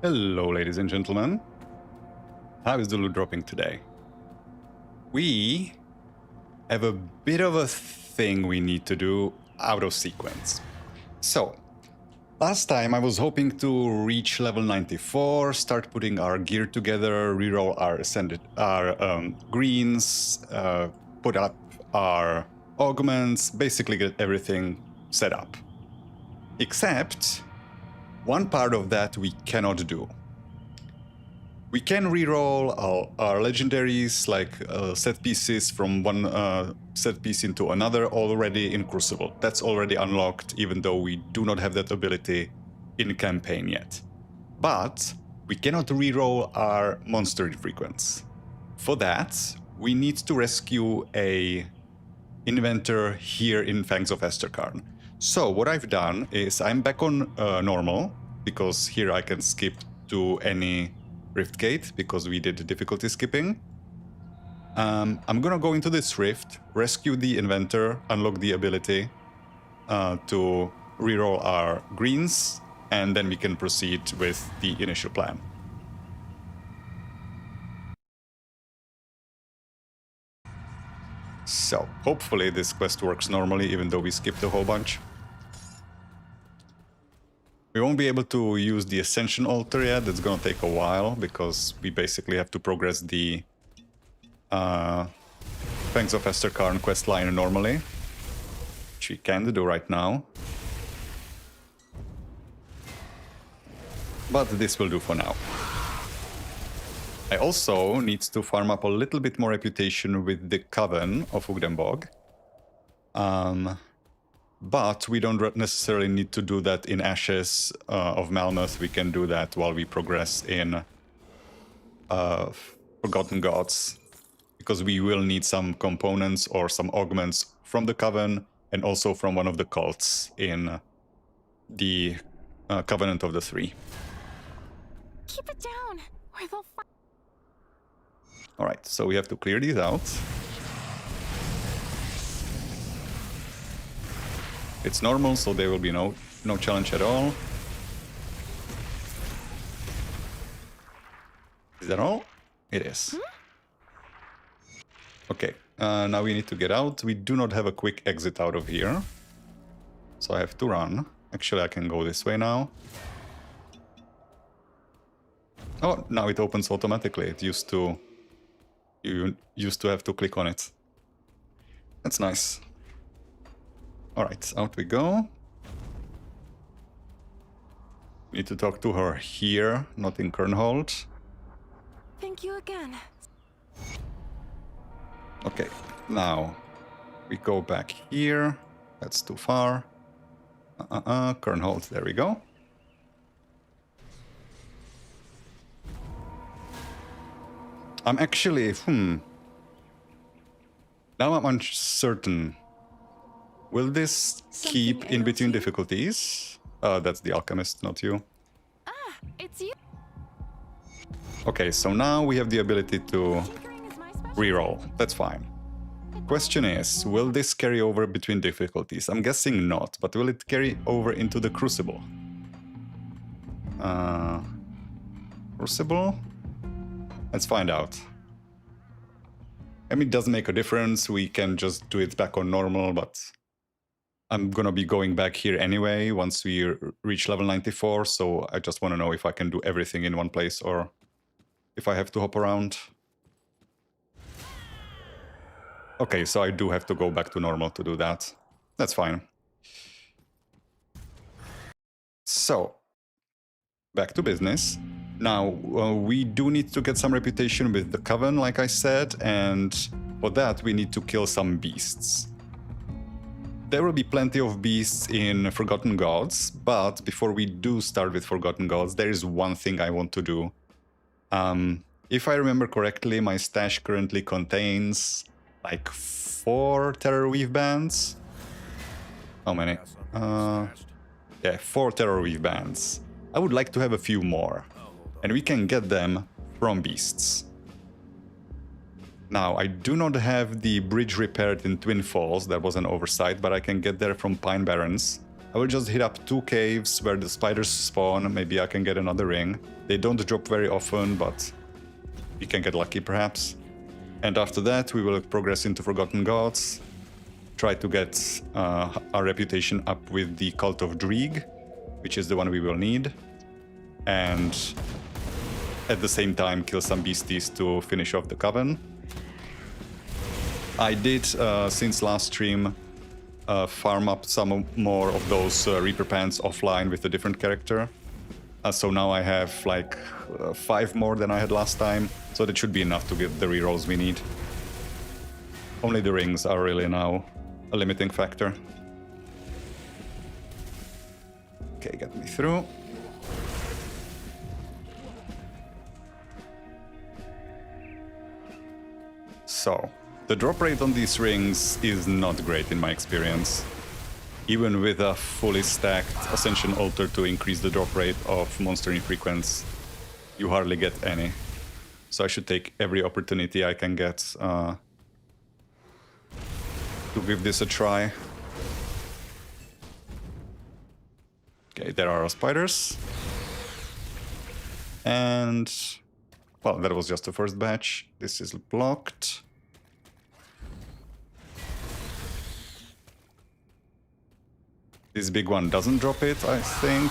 Hello, ladies and gentlemen. How is the loot dropping today? We have a bit of a thing we need to do out of sequence. So, last time I was hoping to reach level 94, start putting our gear together, reroll our greens, put up our augments, basically get everything set up. Except one part of that we cannot do. We can reroll our legendaries, like set pieces from one set piece into another already in Crucible. That's already unlocked, even though we do not have that ability in campaign yet. But we cannot reroll our monster infrequents. For that, we need to rescue a inventor here in Fangs of Esterkarn. So what I've done is I'm back on normal, because here I can skip to any rift gate, because we did difficulty skipping. I'm gonna go into this rift, rescue the inventor, unlock the ability to reroll our greens, and then we can proceed with the initial plan. So, hopefully this quest works normally, even though we skipped a whole bunch. We won't be able to use the Ascension Altar yet. That's gonna take a while, because we basically have to progress the Fangs of Esterkarn quest line normally, which we can do right now. But this will do for now. I also need to farm up a little bit more reputation with the Coven of Ugdenbog. But we don't necessarily need to do that in Ashes of Malmoth. We can do that while we progress in Forgotten Gods, because we will need some components or some augments from the Coven and also from one of the cults in the Covenant of the Three. Keep it down, or they'll find. Alright, so we have to clear these out. It's normal, so there will be no challenge at all. Is that all? It is. Okay, now we need to get out. We do not have a quick exit out of here, so I have to run. Actually, I can go this way now. Oh, now it opens automatically. It used to... You used to have to click on it. That's nice. Alright, out we go. Need to talk to her here, not in Kernhold. Thank you again. Okay, now we go back here. That's too far. Kernhold, there we go. I'm actually, now I'm uncertain. Will this keep in between difficulties? That's the alchemist, not you. Ah, it's you. Okay, so now we have the ability to Tinkering is my specialty. reroll. That's fine. Question is, will this carry over between difficulties? I'm guessing not, but will it carry over into the Crucible? Crucible? Let's find out. I mean, it doesn't make a difference. We can just do it back on normal, but I'm gonna be going back here anyway once we reach level 94, so I just want to know if I can do everything in one place or if I have to hop around. Okay, so I do have to go back to normal to do that. That's fine. So, back to business. Now, we do need to get some reputation with the Coven, like I said, and for that we need to kill some beasts. There will be plenty of beasts in Forgotten Gods, but before we do start with Forgotten Gods, there is one thing I want to do. If I remember correctly, my stash currently contains like 4 Terror Weave bands. How many? Yeah, 4 Terror Weave bands. I would like to have a few more, and we can get them from beasts. Now, I do not have the bridge repaired in Twin Falls. That was an oversight, but I can get there from Pine Barrens I will just hit up 2 caves where the spiders spawn. Maybe I can get another ring. They don't drop very often, but we can get lucky perhaps. And after that, we will progress into Forgotten Gods. Try to get our reputation up with the Cult of Dreeg, which is the one we will need. And at the same time, kill some beasties to finish off the Coven. I did, since last stream, farm up some more of those Reaper Pants offline with a different character. So now I have like 5 more than I had last time, so that should be enough to get the rerolls we need. Only the rings are really now a limiting factor. Okay, get me through. So, the drop rate on these rings is not great in my experience. Even with a fully stacked Ascension Altar to increase the drop rate of monster infrequence, you hardly get any. So I should take every opportunity I can get to give this a try. Okay, there are our spiders. And, well, that was just the first batch. This is blocked. This big one doesn't drop it, I think.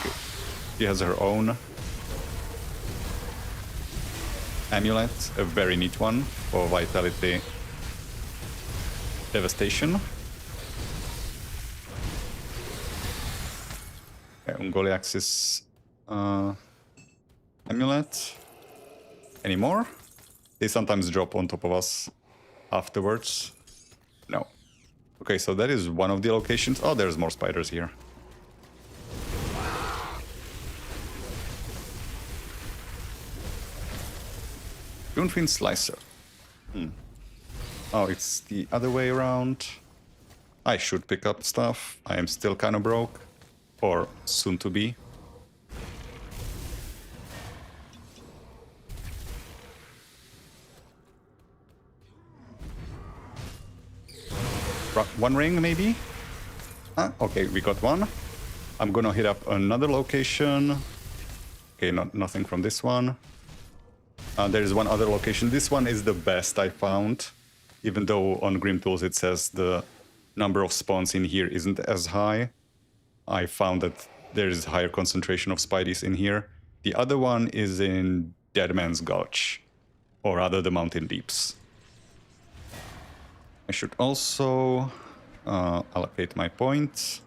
She has her own amulet, a very neat one for Vitality Devastation. Okay, Ungoliax's amulet. Any more? They sometimes drop on top of us afterwards. No. Okay, so that is one of the locations. Oh, there's more spiders here. Runefin Slicer. Oh, it's the other way around. I should pick up stuff. I am still kind of broke. Or soon to be. One ring, maybe? Ah, okay, we got one. I'm gonna hit up another location. Okay, nothing from this one. There is one other location. This one is the best I found. Even though on Grim Tools it says the number of spawns in here isn't as high. I found that there is higher concentration of spideys in here. The other one is in Deadman's Gulch. Or rather the Mountain Deeps. I should also allocate my points.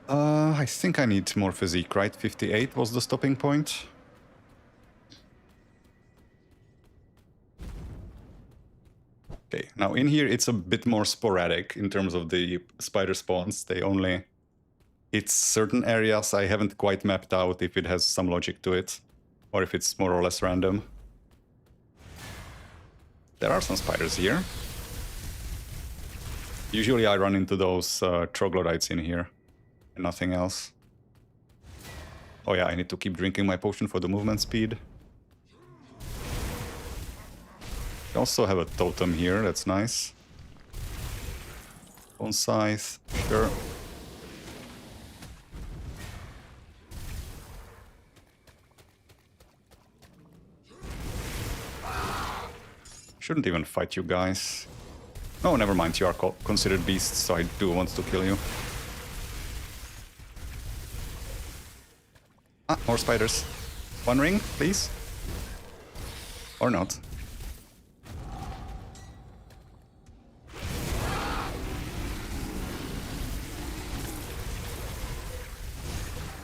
I think I need more physique, right? 58 was the stopping point. Okay, now in here it's a bit more sporadic in terms of the spider spawns. They only hit certain areas. I haven't quite mapped out if it has some logic to it, or if it's more or less random. There are some spiders here. Usually I run into those troglodytes in here, and nothing else. Oh yeah, I need to keep drinking my potion for the movement speed. We also have a totem here, that's nice. Bone scythe, sure. Shouldn't even fight you guys. Oh, never mind, you are considered beasts, so I do want to kill you. Ah, more spiders. One ring, please. Or not.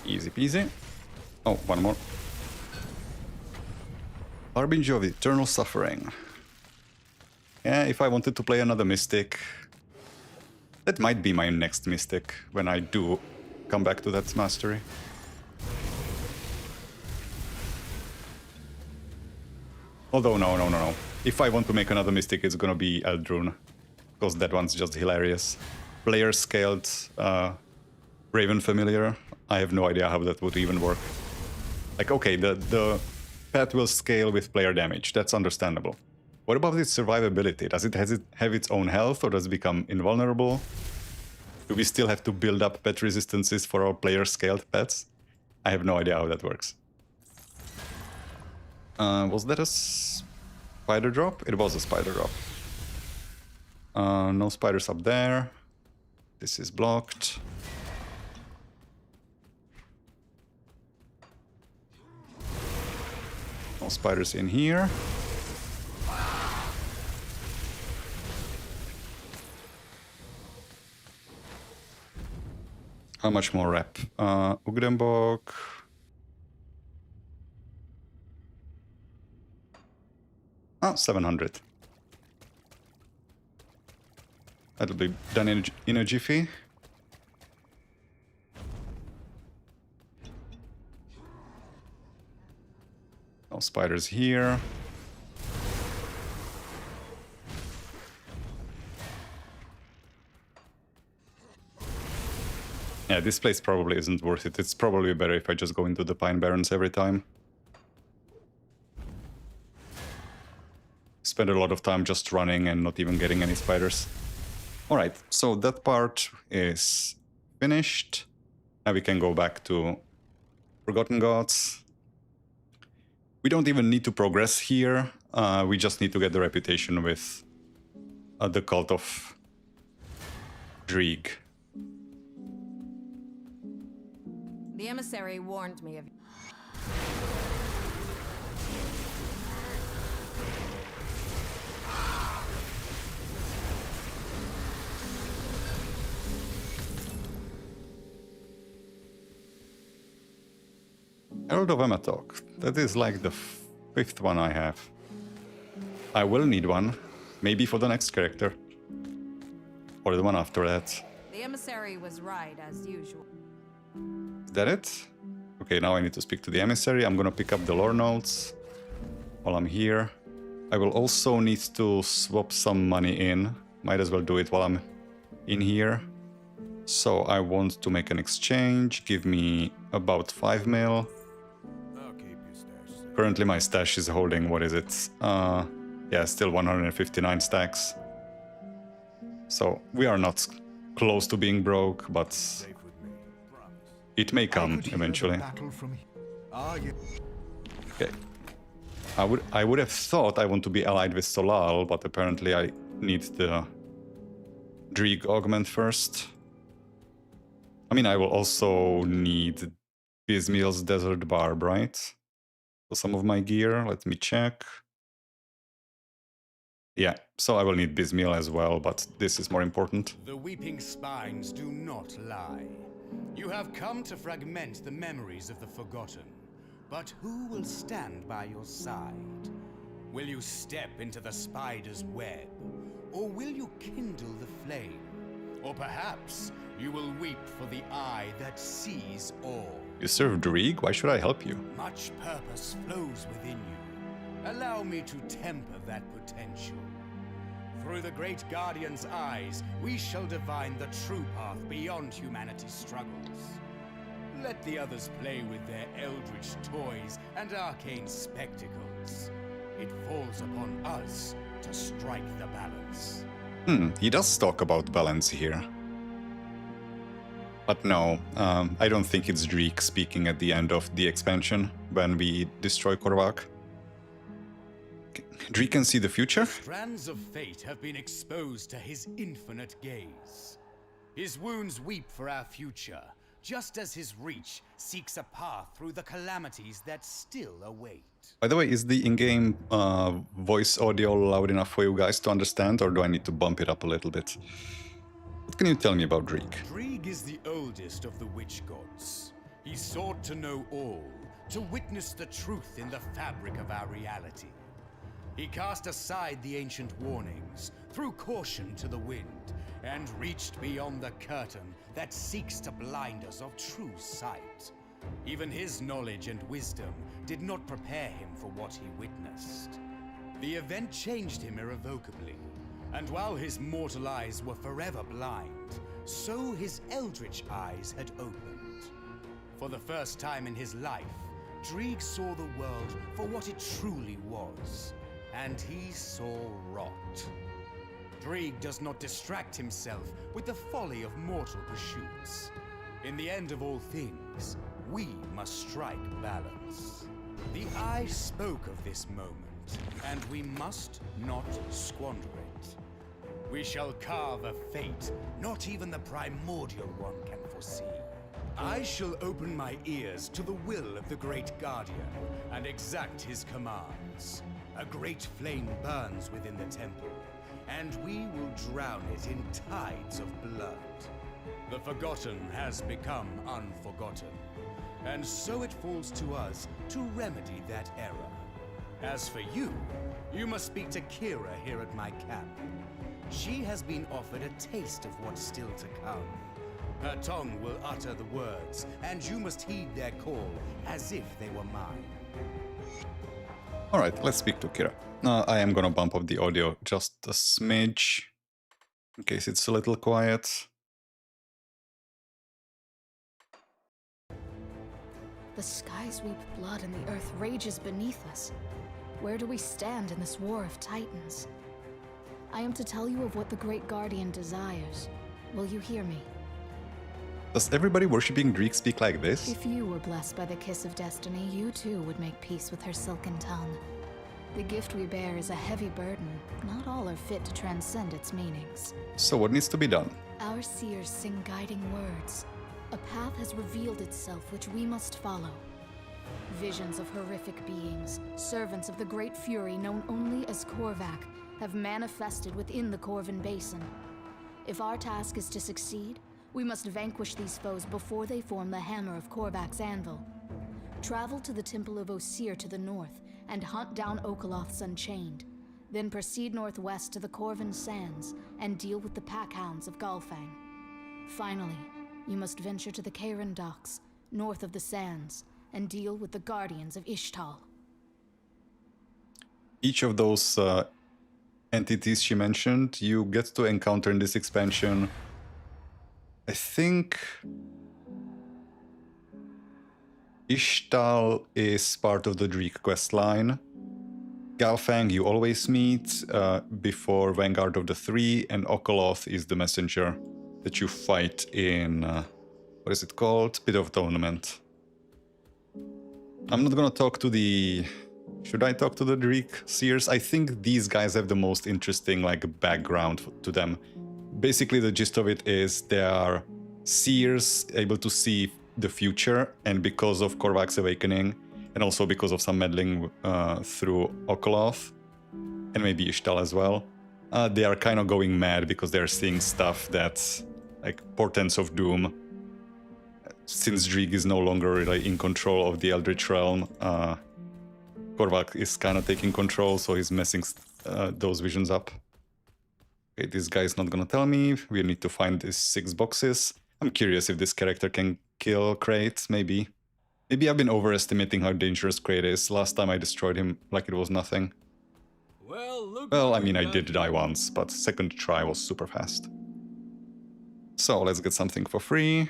Easy peasy. Oh, one more. Harbinger of Eternal Suffering. Yeah, if I wanted to play another Mystic, that might be my next Mystic when I do come back to that mastery. Although, no. If I want to make another Mystic, it's gonna be Eldrune, because that one's just hilarious. Player scaled Raven Familiar. I have no idea how that would even work. Like, okay, the pet will scale with player damage. That's understandable. What about its survivability? Does it have its own health, or does it become invulnerable? Do we still have to build up pet resistances for our player-scaled pets? I have no idea how that works. Was that a spider drop? It was a spider drop. No spiders up there. This is blocked. No spiders in here. How much more rep? Ugdenbok. Oh, 700. That'll be done in a jiffy. No spiders here. Yeah, this place probably isn't worth it. It's probably better if I just go into the Pine Barrens every time. Spend a lot of time just running and not even getting any spiders. Alright, so that part is finished. Now we can go back to Forgotten Gods. We don't even need to progress here. We just need to get the reputation with the cult of Drieg. The emissary warned me of... Herald of Amatok. That is like the 5th one I have. I will need one. Maybe for the next character. Or the one after that. The emissary was right, as usual. Is that it? Okay, now I need to speak to the emissary. I'm gonna pick up the lore notes while I'm here. I will also need to swap some money in. Might as well do it while I'm in here. So I want to make an exchange. Give me about 5 mil. Currently my stash is holding, what is it? Yeah, still 159 stacks. So we are not close to being broke, but it may come eventually. Okay. I would have thought I want to be allied with Solal, but apparently I need the Drieg augment first. I mean, I will also need Bismiel's Desert Barb, right? For some of my gear, let me check. Yeah, so I will need Bismiel as well, but this is more important. The weeping spines do not lie. You have come to fragment the memories of the forgotten. But who will stand by your side? Will you step into the spider's web? Or will you kindle the flame? Or perhaps you will weep for the eye that sees all. You serve Drieg? Why should I help you? Much purpose flows within you. Allow me to temper that potential. Through the great Guardian's eyes, we shall divine the true path beyond humanity's struggles. Let the others play with their eldritch toys and arcane spectacles. It falls upon us to strike the balance. He does talk about balance here. But no, I don't think it's Drieg speaking at the end of the expansion when we destroy Korvac. Drieg can see the future? Strands of fate have been exposed to his infinite gaze. His wounds weep for our future, just as his reach seeks a path through the calamities that still await. By the way, is the in-game voice audio loud enough for you guys to understand, or do I need to bump it up a little bit? What can you tell me about Drieg? Drieg is the oldest of the witch gods. He sought to know all, to witness the truth in the fabric of our reality. He cast aside the ancient warnings, threw caution to the wind, and reached beyond the curtain that seeks to blind us of true sight. Even his knowledge and wisdom did not prepare him for what he witnessed. The event changed him irrevocably, and while his mortal eyes were forever blind, so his eldritch eyes had opened. For the first time in his life, Drieg saw the world for what it truly was, and he saw rot. Drieg does not distract himself with the folly of mortal pursuits. In the end of all things, we must strike balance. The Eye spoke of this moment, and we must not squander it. We shall carve a fate not even the primordial one can foresee. I shall open my ears to the will of the Great Guardian and exact his commands. A great flame burns within the temple, and we will drown it in tides of blood. The forgotten has become unforgotten, and so it falls to us to remedy that error. As for you, you must speak to Kira here at my camp. She has been offered a taste of what's still to come. Her tongue will utter the words, and you must heed their call as if they were mine. Alright, let's speak to Kira. I am gonna bump up the audio just a smidge, in case it's a little quiet. The skies weep blood and the earth rages beneath us. Where do we stand in this war of titans? I am to tell you of what the Great Guardian desires. Will you hear me? Does everybody worshipping Drieg speak like this? If you were blessed by the kiss of destiny, you too would make peace with her silken tongue. The gift we bear is a heavy burden. Not all are fit to transcend its meanings. So what needs to be done? Our seers sing guiding words. A path has revealed itself which we must follow. Visions of horrific beings, servants of the great fury known only as Korvac, have manifested within the Corvin Basin. If our task is to succeed, we must vanquish these foes before they form the hammer of Korvac's anvil. Travel to the Temple of Osir to the north and hunt down Okaloth's Unchained. Then proceed northwest to the Corvin Sands and deal with the packhounds of Galfang. Finally, you must venture to the Karen docks, north of the sands, and deal with the guardians of Ishtal. Each of those entities she mentioned, you get to encounter in this expansion. I think Ishtal is part of the Drieg questline. Galfang you always meet before Vanguard of the Three, and Okaloth is the messenger that you fight in, what is it called? Pit of Atonement. I'm not gonna talk to the... Should I talk to the Drieg Seers? I think these guys have the most interesting background to them. Basically the gist of it is they are seers able to see the future, and because of Korvac's awakening, and also because of some meddling through Okaloth, and maybe Ishtal as well, they are kind of going mad because they're seeing stuff that's like portents of doom. Since Drieg is no longer really in control of the Eldritch Realm, Korvac is kind of taking control, so he's messing those visions up. Okay, this guy is not gonna tell me. We need to find these 6 boxes. I'm curious if this character can kill Crate, maybe. Maybe I've been overestimating how dangerous Crate is. Last time I destroyed him like it was nothing. Well, I mean, I did die once, but second try was super fast. So, let's get something for free.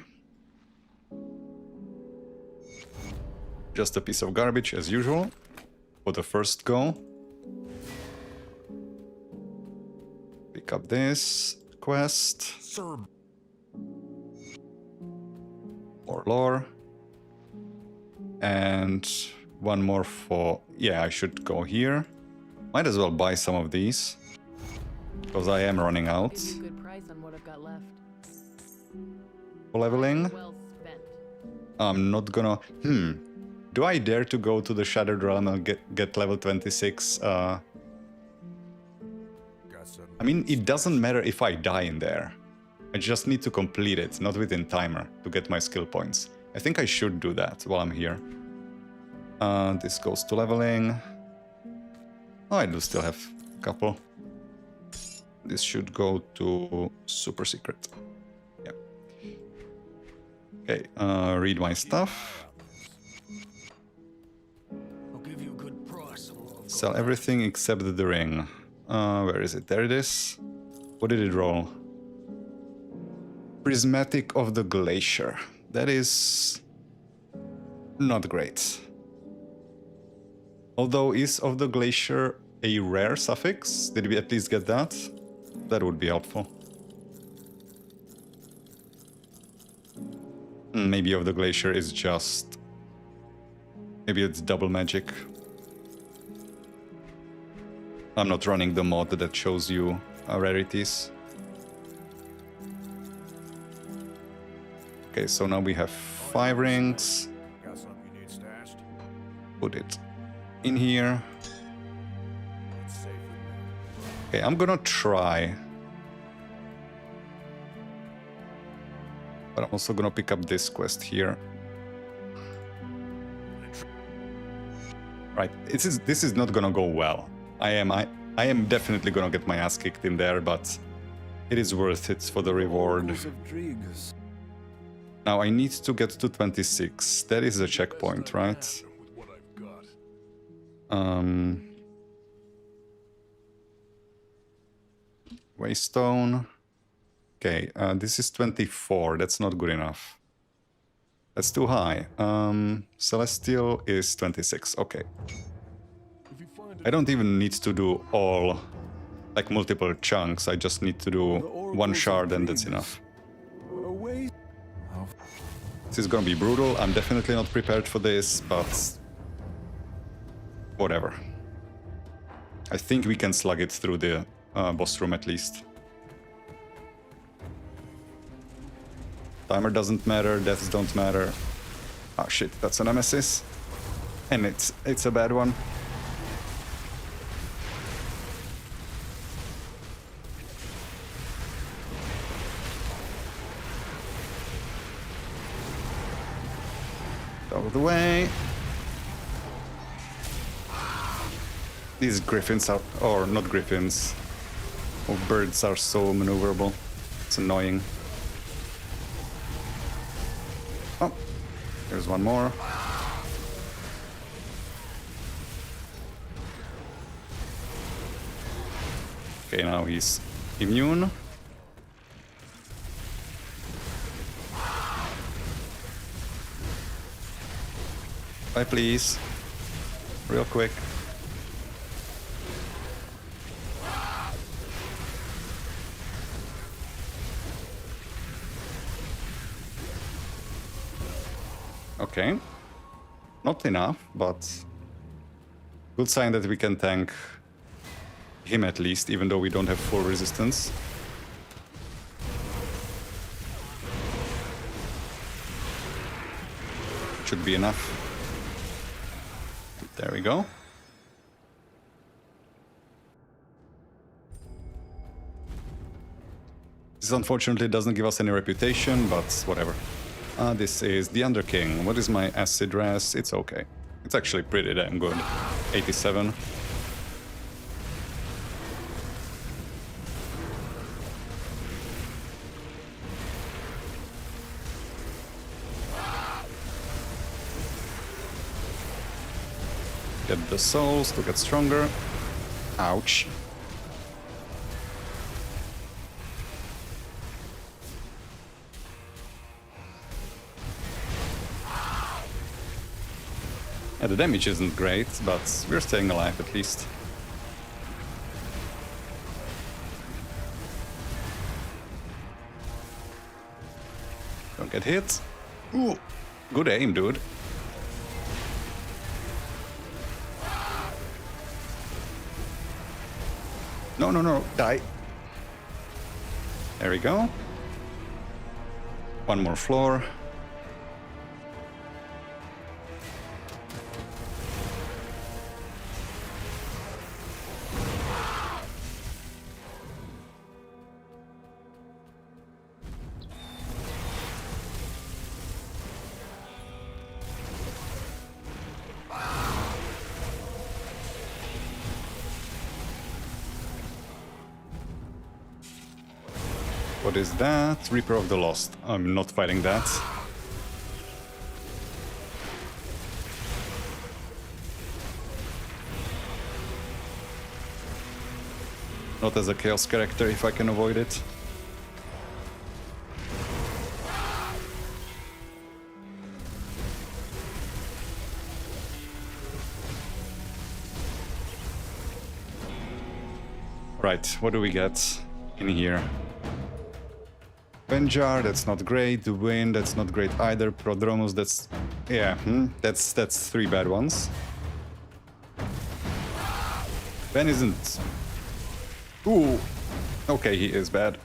Just a piece of garbage, as usual, for the first go. Pick up this quest. Sir. More lore. And one more for... Yeah, I should go here. Might as well buy some of these, because I am running out. Give you a good price on what I've got left. For leveling. Well spent. I'm not gonna... Do I dare to go to the Shattered Realm and get level 26? I mean, it doesn't matter if I die in there. I just need to complete it, not within timer, to get my skill points. I think I should do that while I'm here. This goes to leveling. Oh, I do still have a couple. This should go to super secret. Yeah. Okay, read my stuff. I'll give you a good price. Sell everything except the ring. Where is it? There it is. What did it roll? Prismatic of the Glacier. That is not great. Although, is of the Glacier a rare suffix? Did we at least get that? That would be helpful. Maybe of the glacier is just... Maybe it's double magic. I'm not running the mod that shows you rarities. Okay, so now we have 5 rings. Got something you need stashed? Put it in here. It's safe with me. Okay, I'm gonna try. But I'm also gonna pick up this quest here. Right, this is not gonna go well. I am definitely gonna get my ass kicked in there, but it is worth it for the reward. Now I need to get to 26. That is a checkpoint, right? With what I've got. Waystone. Okay, this is 24. That's not good enough. That's too high. Celestial is 26. Okay. If you find I don't even need to do all, like multiple chunks. I just need to do one shard and that's enough. away. This is gonna be brutal. I'm definitely not prepared for this, but whatever. I think we can slug it through the boss room at least. Timer doesn't matter, deaths don't matter. Oh shit, that's a nemesis. And it's a bad one. Out of the way. These griffins are, or not griffins, or birds are so maneuverable. It's annoying. Oh, there's one more. Okay, now he's immune. Bye, please. Real quick. Okay. Not enough, but good sign that we can tank him at least, even though we don't have full resistance. Should be enough. There we go. This unfortunately doesn't give us any reputation, but whatever. This is the Underking. What is my acid res? It's okay. It's actually pretty damn good. 87. Get the souls to get stronger. Ouch. Yeah, the damage isn't great, but we're staying alive at least. Don't get hit. Ooh, good aim, dude. No, no, no, die. There we go. One more floor. What is that? Reaper of the Lost. I'm not fighting that. Not as a Chaos character if I can avoid it. Right, what do we get? in here. Venjar, that's not great. The Wind, that's not great either. Prodromus, that's... yeah, that's 3 bad ones. Ben isn't... ooh! Okay, he is bad.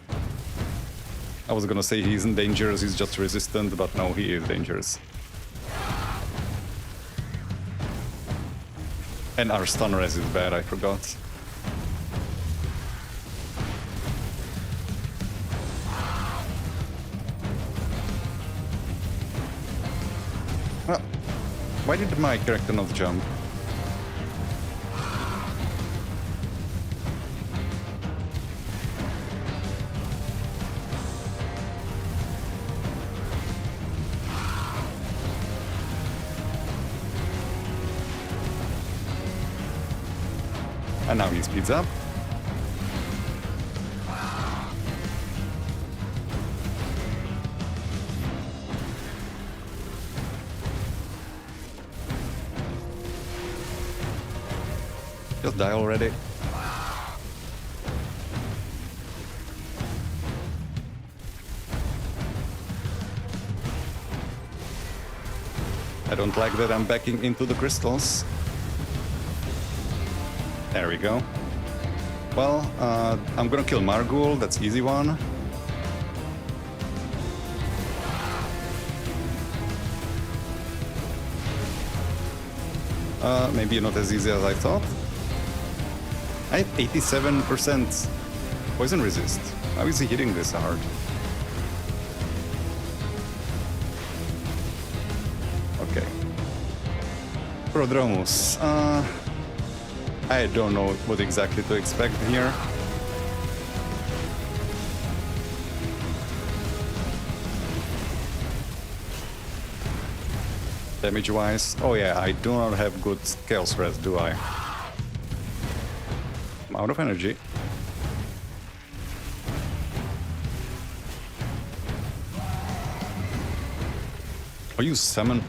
I was gonna say he isn't dangerous, he's just resistant, but no, he is dangerous. And our stun res is bad, I forgot. Ah, why did my character not jump? And now he speeds up. Just die already. I don't like that I'm backing into the crystals. There we go. Well, I'm gonna kill Margul, that's easy one. Maybe not as easy as I thought. I have 87% poison resist. How is he hitting this hard? Okay. Prodromus. I don't know what exactly to expect here. Damage-wise... oh yeah, I do not have good Chaos Res, do I? I'm out of energy. Oh, you summon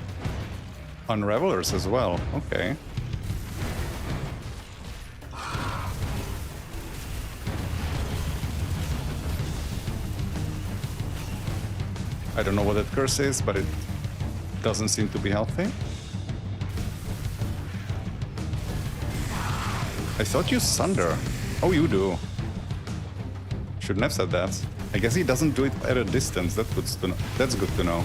Unravelers as well, okay. I don't know what that curse is, but it doesn't seem to be healthy. I thought you Sunder. Oh, you do. Shouldn't have said that. I guess he doesn't do it at a distance. That's good to know. That's good to know.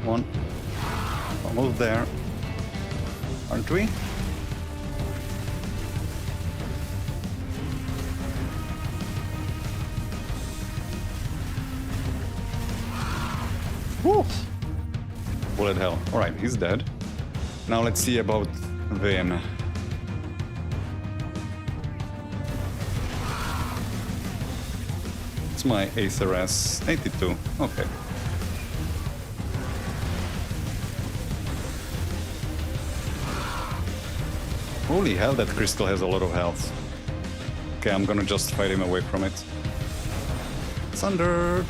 One. Almost there. Aren't we? Woo! Bullet hell. Alright, he's dead. Now let's see about Vayne. It's my Aether S. 82. Okay. Holy hell, that crystal has a lot of health. Okay, I'm gonna just fight him away from it. Sundered!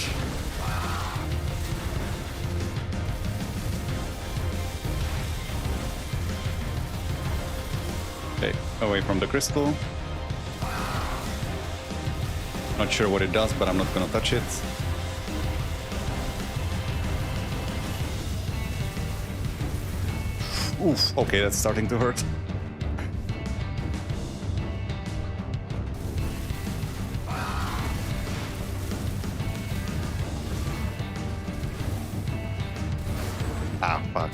Okay, away from the crystal. Not sure what it does, but I'm not gonna touch it. Oof, okay, that's starting to hurt. Ah, fuck.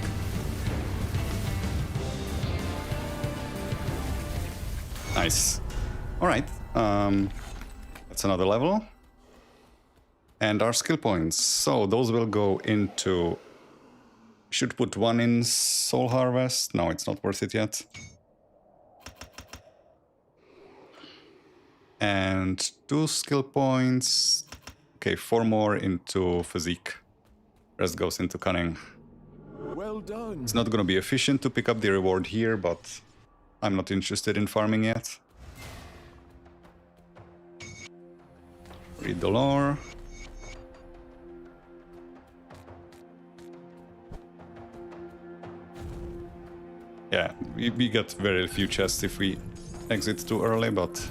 Nice. Alright, that's another level. And our skill points. So those will go into... should put one in Soul Harvest. No, it's not worth it yet. And 2 skill points. Okay, 4 more into Physique. Rest goes into Cunning. Well done. It's not gonna be efficient to pick up the reward here, but I'm not interested in farming yet. Read the lore. Yeah, we got very few chests if we exit too early, but...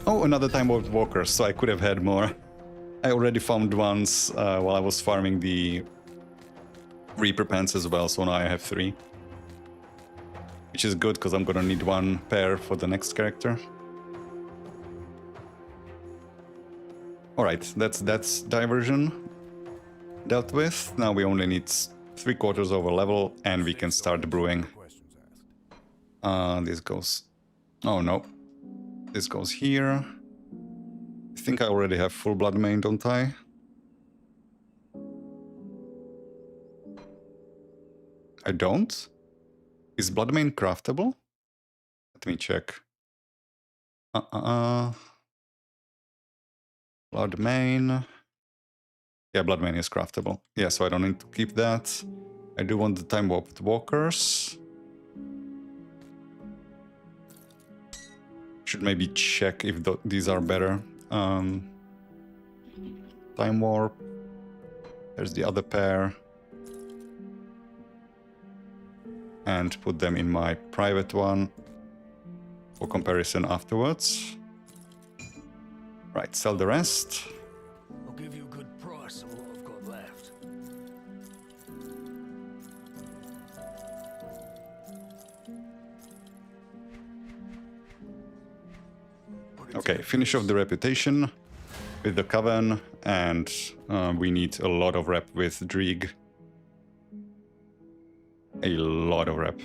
Oh, another Time Warped Walker, so I could have had more. I already found ones while I was farming the Reaper Pants as well, so now I have 3. Which is good, because I'm gonna need 1 pair for the next character. Alright, that's diversion dealt with. Now we only need 3/4 of a level, and we can start brewing. This goes... Oh no. This goes here. I think I already have full blood main, don't I? I don't? Is blood main craftable? Let me check. Blood main. Yeah, blood main is craftable. Yeah, so I don't need to keep that. I do want the Time Warped Walkers. Should maybe check if these are better. Time Warp. There's the other pair. And put them in my private one for comparison afterwards. Right, sell the rest. I'll give you a good price on what I've got left. Okay, finish off the reputation with the Coven, and we need a lot of rep with Drieg. A lot of rep.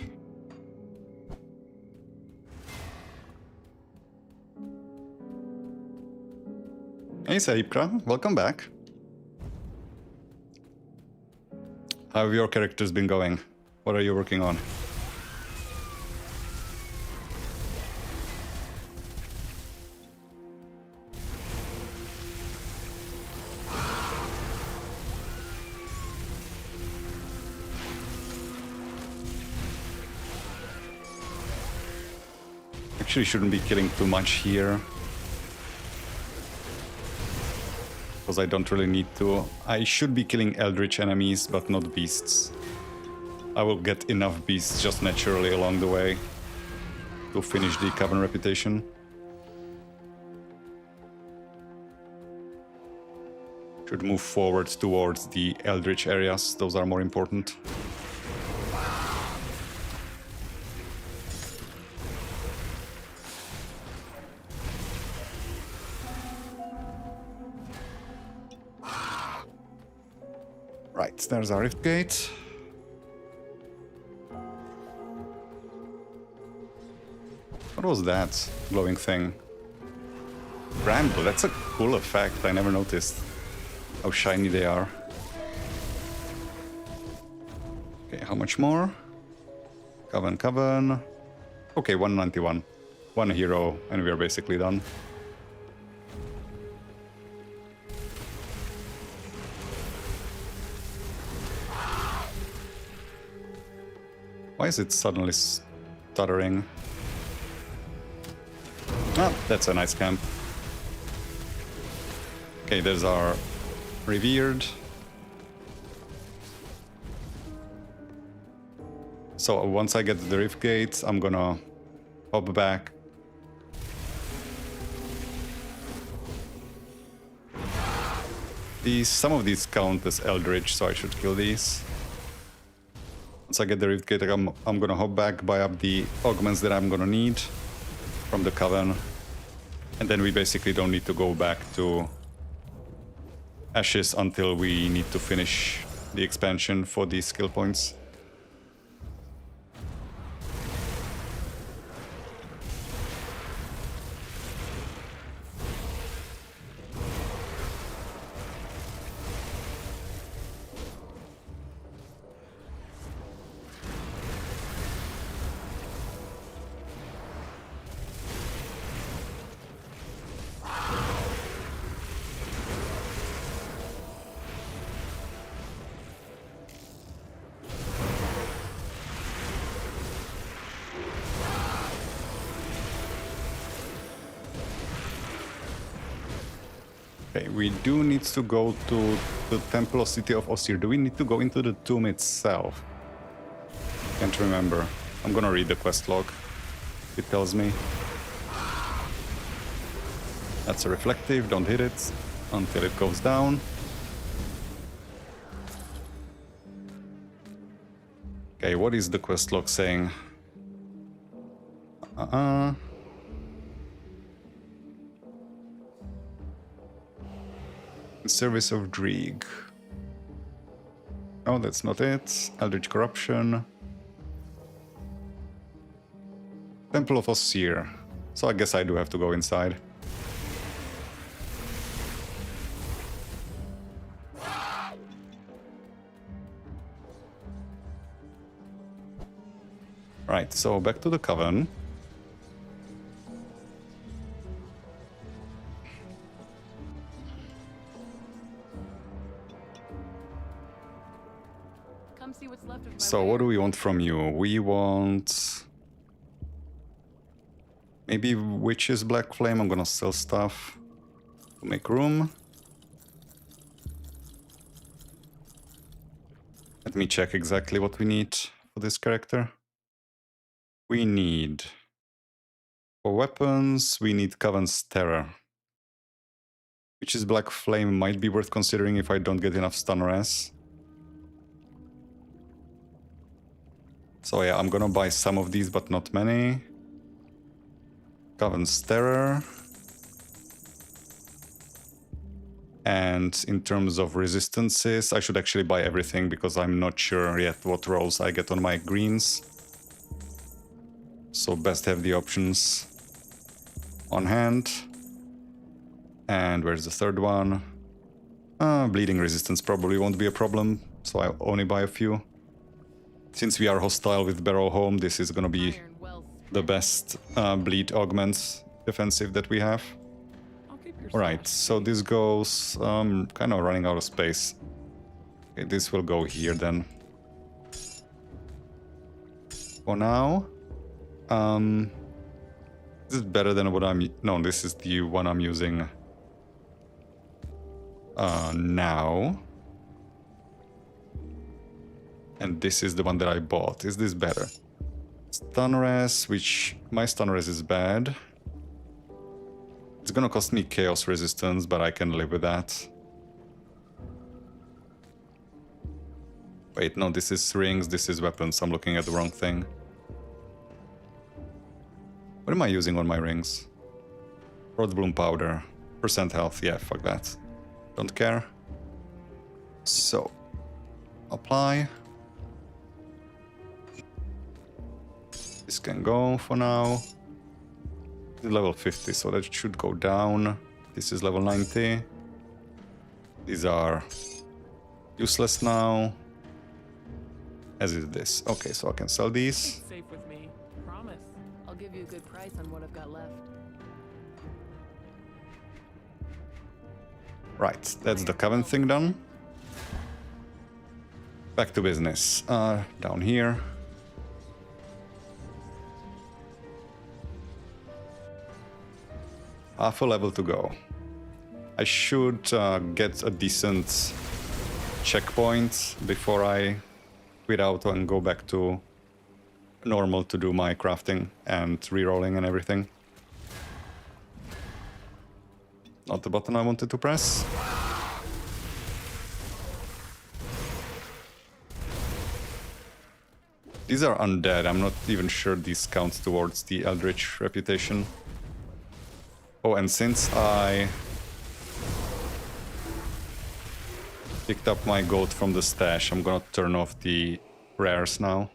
Hey Saipra, welcome back. How have your characters been going? What are you working on? Actually shouldn't be killing too much here, because I don't really need to. I should be killing eldritch enemies, but not beasts. I will get enough beasts just naturally along the way to finish the Coven reputation. Should move forward towards the eldritch areas, those are more important. Right, there's our rift gate. What was that glowing thing? Bramble, that's a cool effect. I never noticed how shiny they are. Okay, how much more? Coven. Okay, 191. 1 hero, and we are basically done. Why is it suddenly stuttering? Ah, that's a nice camp. Okay, there's our revered. So once I get to the rift gates, I'm gonna hop back. Some of these count as eldritch, so I should kill these. Once I get the rift gate, I'm gonna hop back, buy up the augments that I'm gonna need from the Coven, and then we basically don't need to go back to Ashes until we need to finish the expansion for these skill points. Okay, we do need to go to the Temple of City of Osir. Do we need to go into the tomb itself? Can't remember. I'm gonna read the quest log. It tells me. That's a reflective, don't hit it until it goes down. Okay, what is the quest log saying? In service of Drieg. Oh, that's not it. Eldritch Corruption. Temple of Osir. So I guess I do have to go inside. Right, so back to the Coven. Come see what's left of my So what do we want from you? We want... maybe Witch's Black Flame. I'm gonna sell stuff to make room. Let me check exactly what we need for this character. We need... for weapons, we need Coven's Terror. Witch's Black Flame might be worth considering if I don't get enough stun res. So yeah, I'm gonna buy some of these, but not many. Coven's Terror. And in terms of resistances, I should actually buy everything because I'm not sure yet what rolls I get on my greens. So best have the options on hand. And where's the third one? Bleeding resistance probably won't be a problem, so I only buy a few. Since we are hostile with Barrow Home, this is gonna be iron wealth. the best bleed augment defensive that we have. I'll keep your Alright, so this goes kind of running out of space. Okay, this will go here then. For now. This is better than what I'm... no, this is the one I'm using now. And this is the one that I bought. Is this better? Stun res, which my stun res is bad. It's gonna cost me chaos resistance, but I can live with that. Wait, no, this is rings, this is weapons. I'm looking at the wrong thing. What am I using on my rings? Rod Bloom Powder. Percent health, yeah, fuck that. Don't care. So, apply. This can go for now. This is level 50, so that should go down. This is level 90. These are useless now. As is this. Okay, so I can sell these. safe with me. Promise. I'll give you a good price on what I've got left. Right, that's the Coven thing done. Back to business. Down here. Half a level to go. I should get a decent checkpoint before I quit out and go back to normal to do my crafting and rerolling and everything. Not the button I wanted to press. These are undead. I'm not even sure these count towards the Eldritch reputation. Oh, and since I picked up my gold from the stash, I'm gonna turn off the rares now.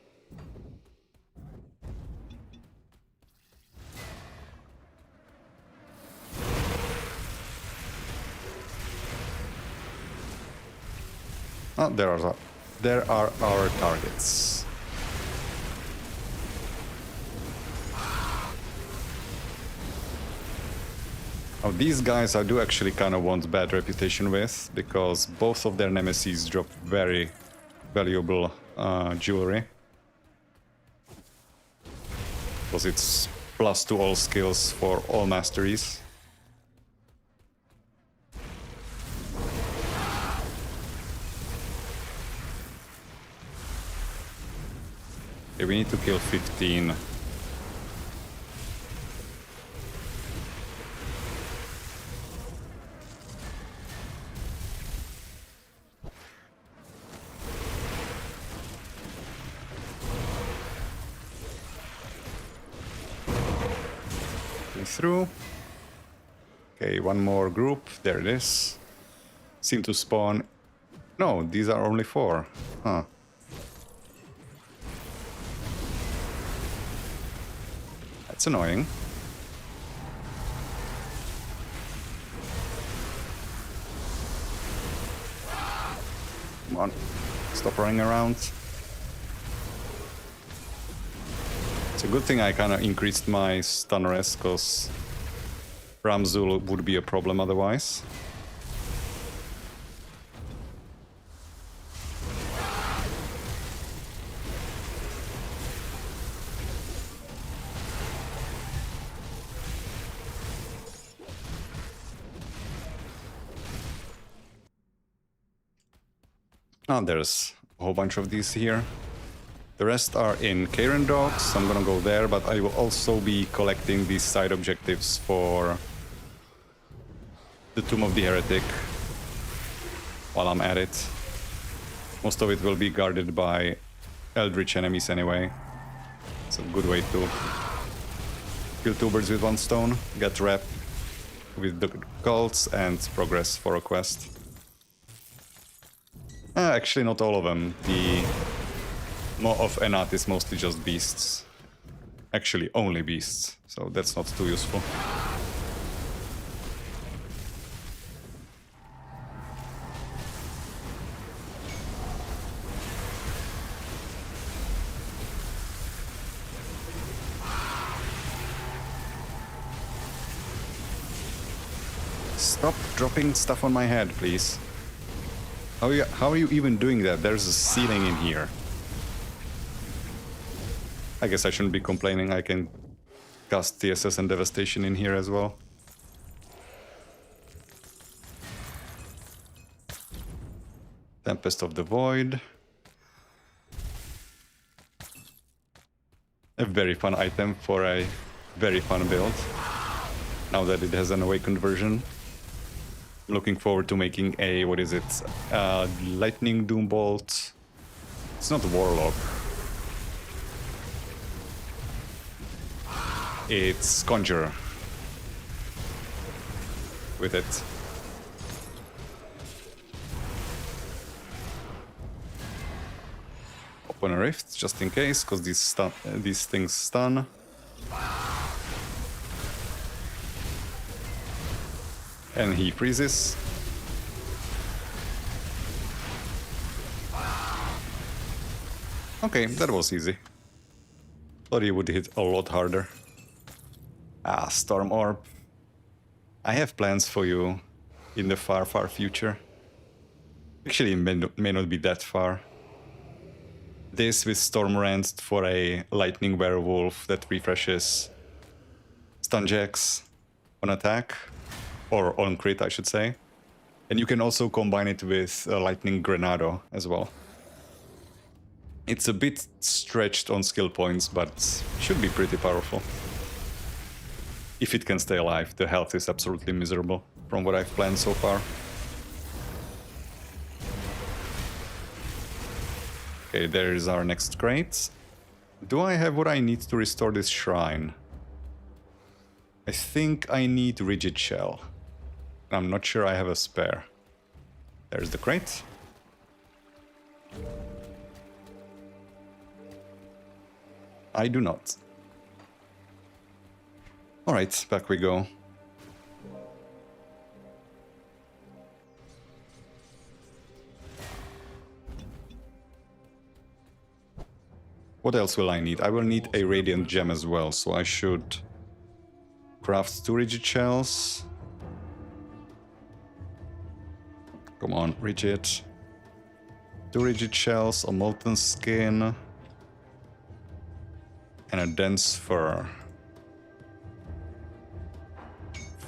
Oh, there are our targets. Now these guys I do actually kind of want bad reputation with, because both of their nemesis drop very valuable jewelry. Because it's plus to all skills for all masteries. Okay, we need to kill 15. Through. Okay, one more group. There it is. Seem to spawn. No, these are only 4. Huh. That's annoying. Come on. Stop running around. It's a good thing I kind of increased my stun rest, because Ramzul would be a problem otherwise. Oh, there's a whole bunch of these here. The rest are in Karen Docks. I'm gonna go there, but I will also be collecting these side objectives for the Tomb of the Heretic while I'm at it. Most of it will be guarded by Eldritch enemies anyway. It's a good way to kill 2 birds with 1 stone, get rep with the cults, and progress for a quest. Actually, not all of them. The Maw of Enat is mostly just beasts. Actually, only beasts, so that's not too useful. Stop dropping stuff on my head, please. How are you even doing that? There's a ceiling in here. I guess I shouldn't be complaining. I can cast TSS and Devastation in here as well. Tempest of the Void. A very fun item for a very fun build. Now that it has an awakened version. I'm looking forward to making a, what is it? Lightning Doombolt. It's not Warlock. It's Conjurer. With it. Open a rift, just in case, because these things stun. And he freezes. Okay, that was easy. Thought he would hit a lot harder. Ah, Storm Orb. I have plans for you in the far, far future. Actually, it may not be that far. This with Storm Rend for a Lightning Werewolf that refreshes stun jacks on attack. Or on crit, I should say. And you can also combine it with Lightning Grenado as well. It's a bit stretched on skill points, but should be pretty powerful. If it can stay alive. The health is absolutely miserable from what I've planned so far. Okay, there is our next crate. Do I have what I need to restore this shrine? I think I need Rigid Shell. I'm not sure I have a spare. There's the crate. I do not. Alright, back we go. What else will I need? I will need a Radiant Gem as well, so I should craft 2 Rigid Shells. Come on, Rigid. 2 Rigid Shells, a Molten Skin, and a Dense Fur.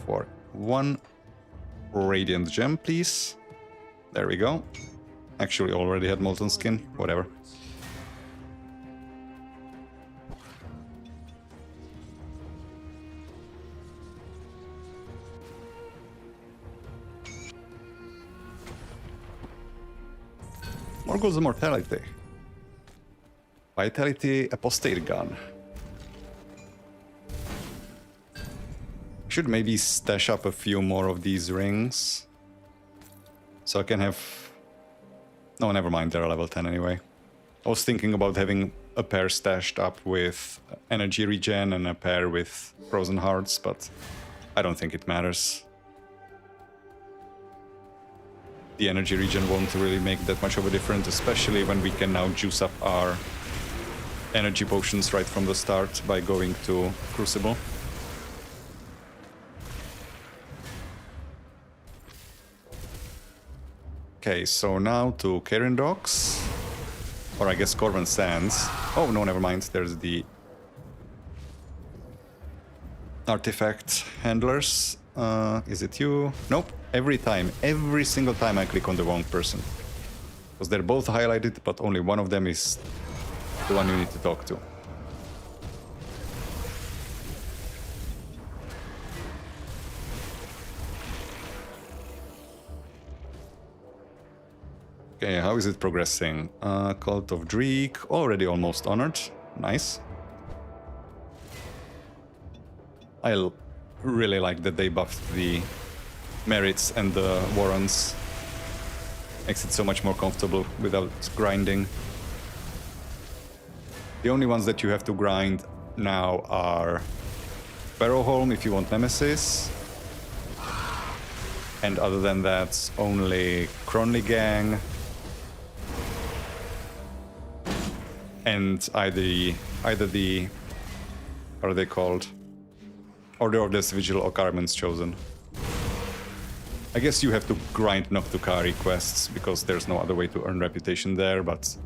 For 1 Radiant Gem, please. There we go. Actually, already had Molten Skin, whatever. More goals of mortality. Vitality apostate gun. Should maybe stash up a few more of these rings. So I can have... No, never mind, they're level 10 anyway. I was thinking about having a pair stashed up with energy regen and a pair with frozen hearts, but I don't think it matters. The energy regen won't really make that much of a difference, especially when we can now juice up our energy potions right from the start by going to Crucible. Okay, so now to Karen Docks. Or I guess Corvan Sands. Oh, no, never mind. There's the artifact handlers. Is it you? Nope. Every single time I click on the wrong person. Because they're both highlighted, but only one of them is the one you need to talk to. Okay, how is it progressing? Cult of Dreek, already almost honored. Nice. I really like that they buffed the merits and the warrants. Makes it so much more comfortable without grinding. The only ones that you have to grind now are Barrowholm if you want Nemesis. And other than that, only Cronley Gang. And either the what are they called? Order of the Vigil or Carmen's Chosen. I guess you have to grind Noctukari quests because there's no other way to earn reputation there, but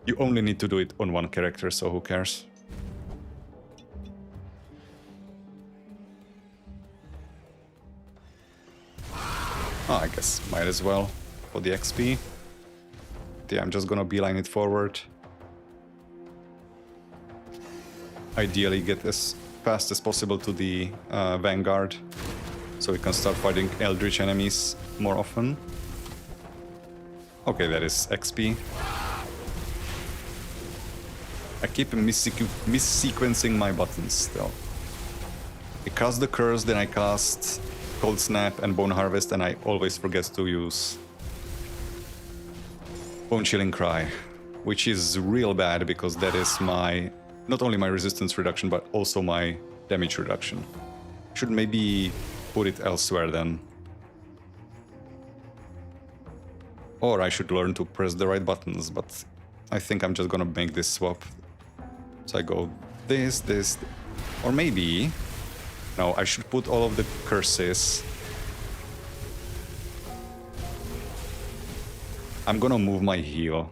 you only need to do it on one character, so who cares? Oh, I guess might as well for the XP. Yeah, I'm just gonna beeline it forward. Ideally get as fast as possible to the Vanguard, so we can start fighting Eldritch enemies more often. Okay, that is XP. I keep missequencing my buttons still. I cast the Curse, then I cast Cold Snap and Bone Harvest, and I always forget to use Bone Chilling Cry, which is real bad because that is my... not only my resistance reduction, but also my damage reduction. Should maybe put it elsewhere then. Or I should learn to press the right buttons, but I think I'm just gonna make this swap. So I go this, or maybe... No, I should put all of the curses. I'm gonna move my heal.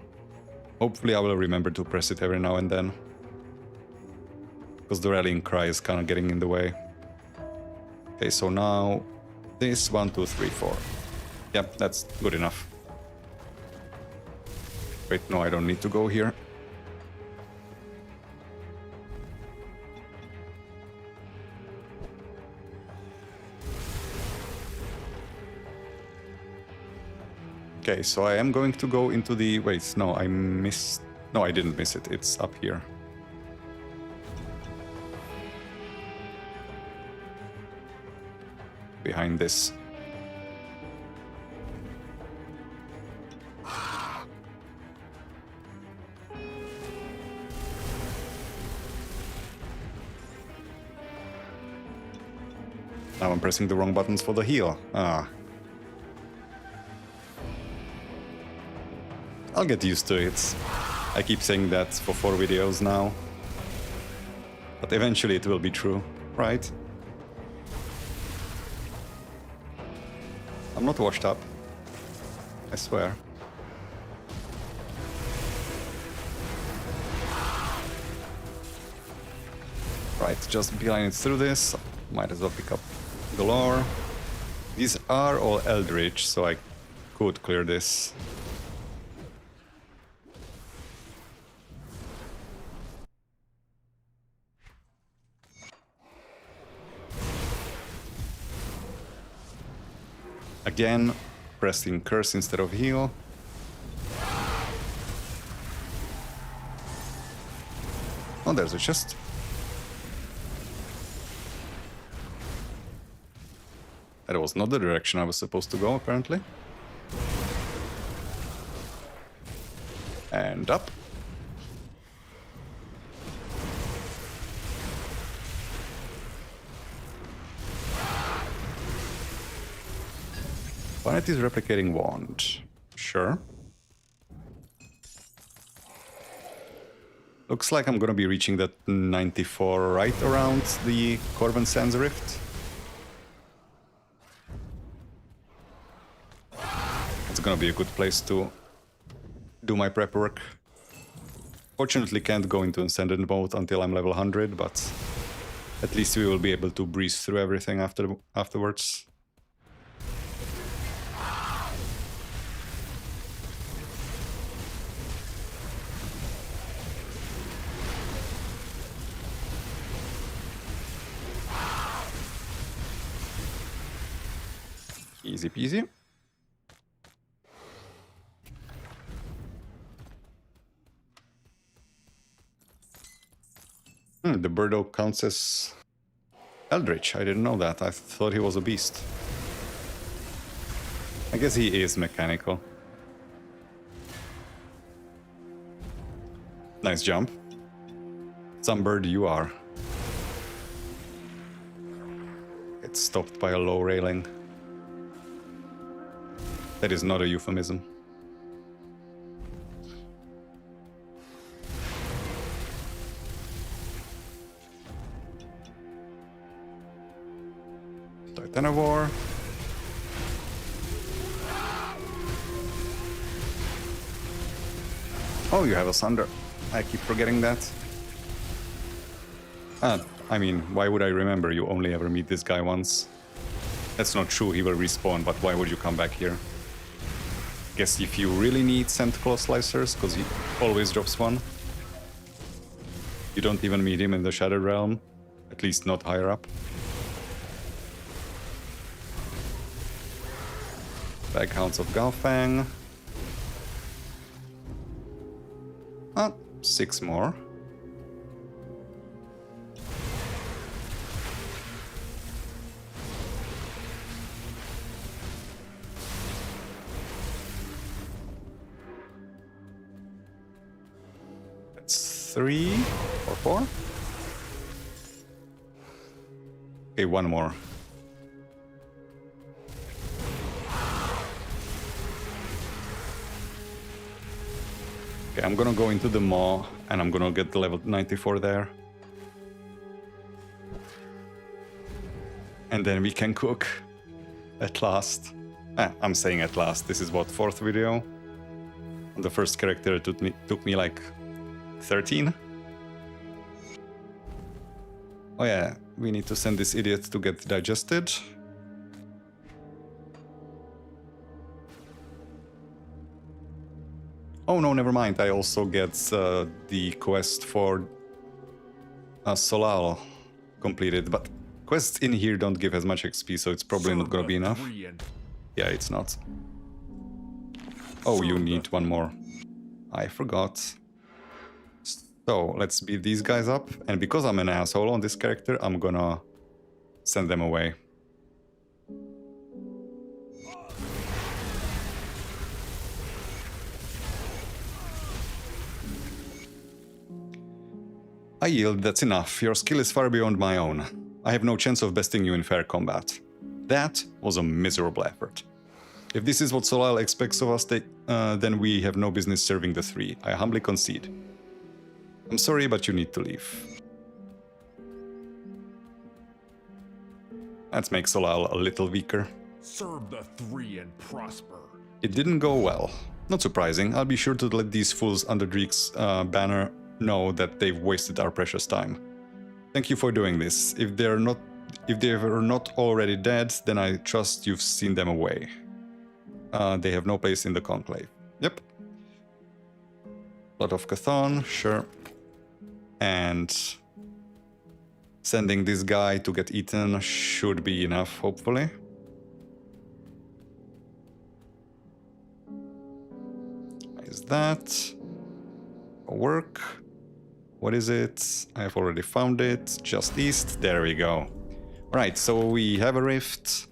Hopefully I will remember to press it every now and then. Because the rallying cry is kind of getting in the way. Okay, so now this 1, 2, 3, 4. Yep, that's good enough. Wait, no, I don't need to go here. Okay, so I am going to go into the... Wait, no, I missed... No, I didn't miss it. It's up here. Behind this. Now I'm pressing the wrong buttons for the heal. Ah. I'll get used to it. I keep saying that for 4 videos now. But eventually it will be true, right? I'm not washed up. I swear. Right, just beeline it through this. Might as well pick up Galore. These are all Eldritch, so I could clear this. Again, pressing Curse instead of Heal. Oh, there's a chest. That was not the direction I was supposed to go, apparently. And up. Vanity's replicating wand. Sure. Looks like I'm gonna be reaching that 94 right around the Corvan Sands Rift. It's gonna be a good place to do my prep work. Fortunately can't go into Ascendant mode until I'm level 100, but at least we will be able to breeze through everything afterwards. Easy peasy. The Birdo counts as Eldritch. I didn't know that. I thought he was a beast. I guess he is mechanical. Nice jump. Some bird you are. It's stopped by a low railing. That is not a euphemism. Titanivore. Oh, you have a Sunder. I keep forgetting that. I mean, why would I remember? You only ever meet this guy once. That's not true, he will respawn, but why would you come back here? Guess if you really need Scent Claw Slicers, because he always drops one. You don't even meet him in the Shattered Realm, at least not higher up. Baghounds of Galfang. 6 more. That's 3 or 4. Okay, 1 more. Okay, I'm gonna go into the Maw, and I'm gonna get the level 94 there. And then we can cook. At last. I'm saying at last, this is what, 4th video? The first character took me like 13? Oh yeah, we need to send this idiot to get digested. Oh no, never mind. I also get the quest for Solal completed, but quests in here don't give as much XP, so it's probably not gonna be enough. Yeah, it's not. Oh, you need 1 more. I forgot. So, let's beat these guys up, and because I'm an asshole on this character, I'm gonna send them away. I yield, that's enough. Your skill is far beyond my own. I have no chance of besting you in fair combat. That was a miserable effort. If this is what Solal expects of us, then we have no business serving the 3. I humbly concede. I'm sorry, but you need to leave. Let's make Solal a little weaker. Serve the 3 and prosper. It didn't go well. Not surprising. I'll be sure to let these fools under Dreek's banner know that they've wasted our precious time. Thank you for doing this. If they are not already dead, then I trust you've seen them away. They have no place in the Conclave. Yep. Blood of Chthon, sure. And sending this guy to get eaten should be enough, hopefully. Is that work? What is it? I've already found it. Just east. There we go. Right, so we have a rift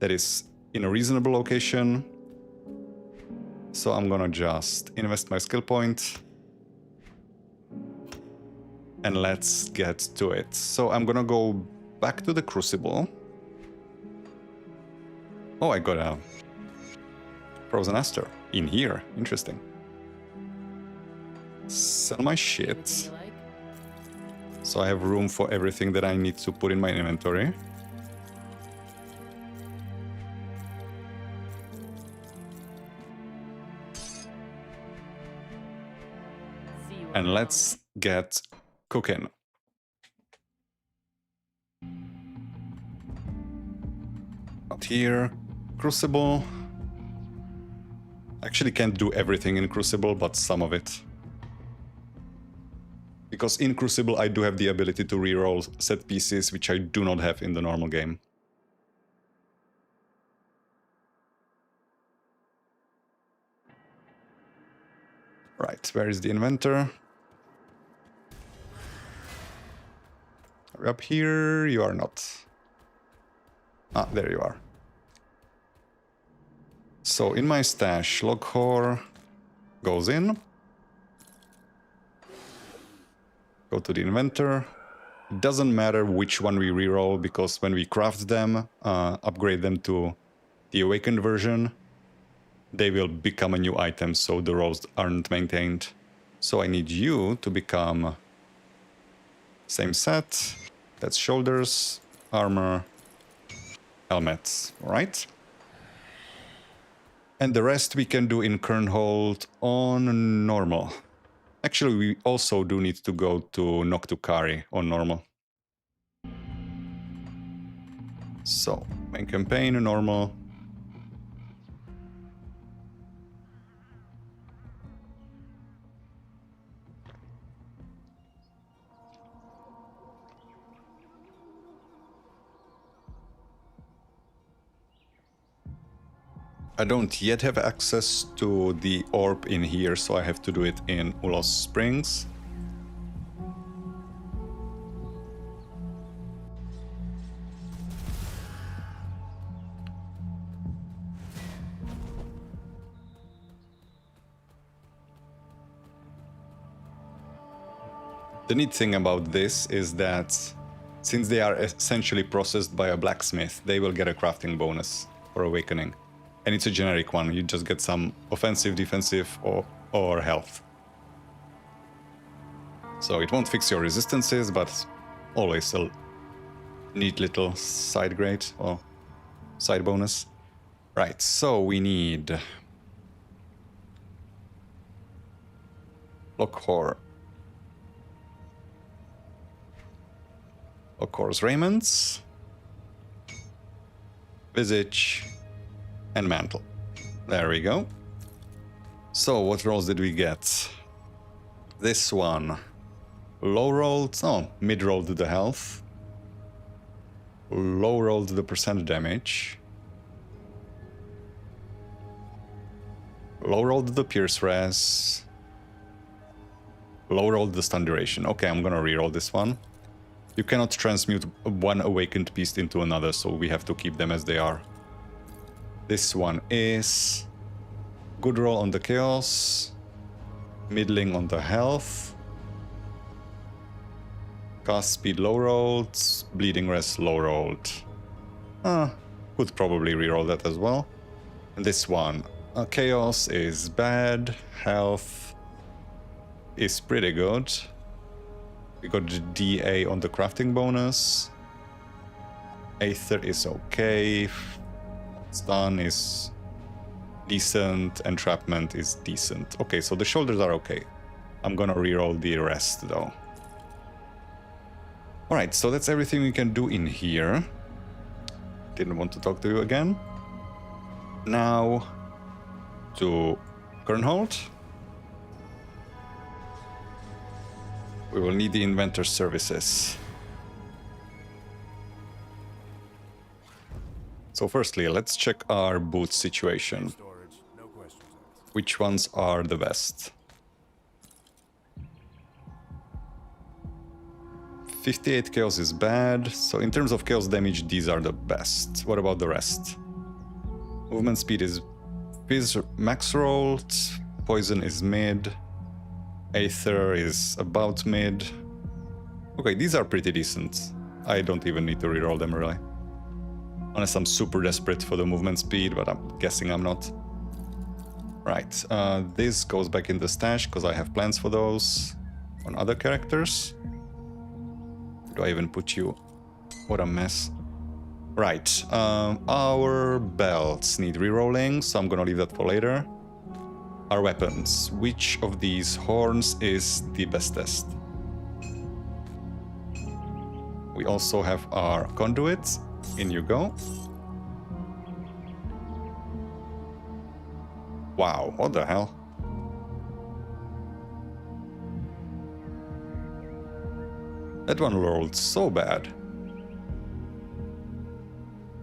that is in a reasonable location. So I'm gonna just invest my skill point. And let's get to it. So I'm gonna go back to the Crucible. Oh, I got a Frozen Aster in here. Interesting. Sell my shit. You like? So I have room for everything that I need to put in my inventory. See you And around. let's get cooking. Not here. Crucible. Actually can't do everything in Crucible, but some of it. Because in Crucible I do have the ability to reroll set pieces, which I do not have in the normal game. Right, where is the inventor? Are you up here? You are not. Ah, there you are. So in my stash, Lokhor goes in. Go to the inventor. It doesn't matter which one we reroll, because when we craft them, upgrade them to the awakened version, they will become a new item, so the rolls aren't maintained. So I need you to become same set. That's shoulders, armor, helmets, right? And the rest we can do in Kernhold on normal. Actually, we also do need to go to Noctukari on normal. So, main campaign, normal. I don't yet have access to the orb in here, so I have to do it in Ulos Springs. The neat thing about this is that since they are essentially processed by a blacksmith, they will get a crafting bonus for awakening. And it's a generic one, you just get some offensive, defensive, or health. So it won't fix your resistances, but always a neat little side grade or side bonus. Right, so we need Lokhor. Lokhor's raiments, visage, and mantle. There we go. So what rolls did we get? This one. Low rolled, oh, mid rolled the health. Low rolled the percent damage. Low rolled the pierce res. Low rolled the stun duration. Okay, I'm gonna reroll this one. You cannot transmute one awakened beast into another, so we have to keep them as they are. This one is good roll on the chaos, middling on the health, cast speed low rolled, bleeding rest low rolled. Could probably reroll that as well. And this one, chaos is bad, health is pretty good. We got the DA on the crafting bonus. Aether is okay. Stun is decent. Entrapment is decent. Okay, so the shoulders are okay. I'm gonna reroll the rest though. Alright, so that's everything we can do in here. Didn't want to talk to you again. Now to Kernhold. We will need the inventor services. So firstly, let's check our boot situation. Storage, no questions asked. Which ones are the best? 58 chaos is bad, so in terms of chaos damage, these are the best. What about the rest? Movement speed is max rolled, poison is mid, Aether is about mid. Okay, these are pretty decent. I don't even need to reroll them really. Unless I'm super desperate for the movement speed, but I'm guessing I'm not. Right, this goes back in the stash because I have plans for those on other characters. Do I even put you? What a mess. Right, our belts need rerolling, so I'm gonna leave that for later. Our weapons. Which of these horns is the bestest? We also have our conduits. In you go. Wow, what the hell? That one rolled so bad.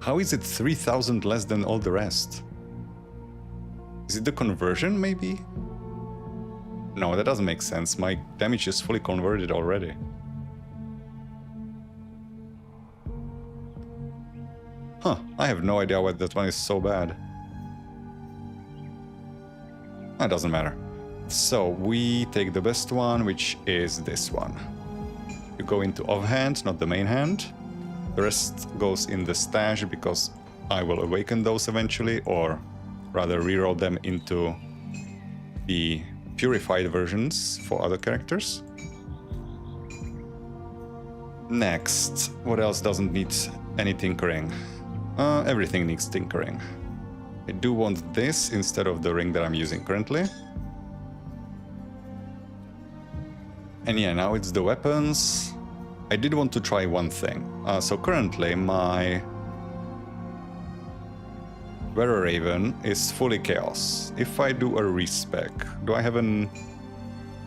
How is it 3,000 less than all the rest? Is it the conversion, maybe? No, that doesn't make sense. My damage is fully converted already. Huh, I have no idea why that one is so bad. It doesn't matter. So we take the best one, which is this one. You go into offhand, not the main hand. The rest goes in the stash because I will awaken those eventually, or rather reroll them into the purified versions for other characters. Next, what else doesn't need any tinkering? Everything needs tinkering. I do want this instead of the ring that I'm using currently. And yeah, now it's the weapons. I did want to try one thing. So currently my Wereraven is fully chaos. If I do a respec, do I have a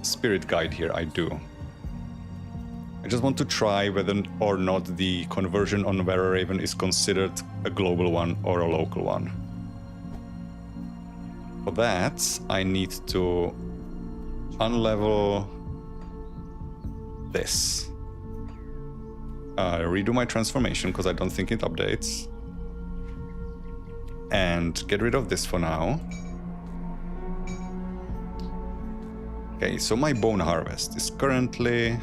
spirit guide here? I do. I just want to try whether or not the conversion on Wereraven is considered a global one or a local one. For that, I need to unlevel this. Redo my transformation because I don't think it updates. And get rid of this for now. Okay, so my bone harvest is currently...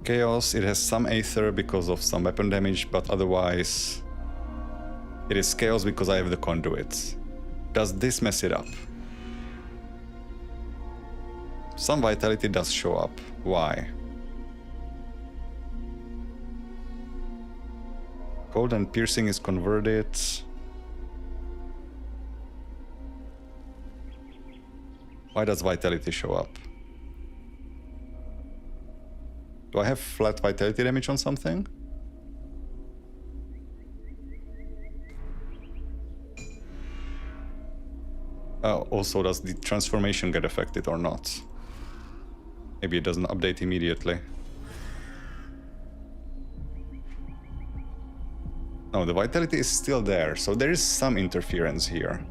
chaos. It has some Aether because of some weapon damage, but otherwise it is chaos because I have the conduit. Does this mess it up? Some vitality does show up. Why? Cold and piercing is converted. Why does vitality show up? Do I have flat vitality damage on something? Also, does the transformation get affected or not? Maybe it doesn't update immediately. No, the vitality is still there, so there is some interference here.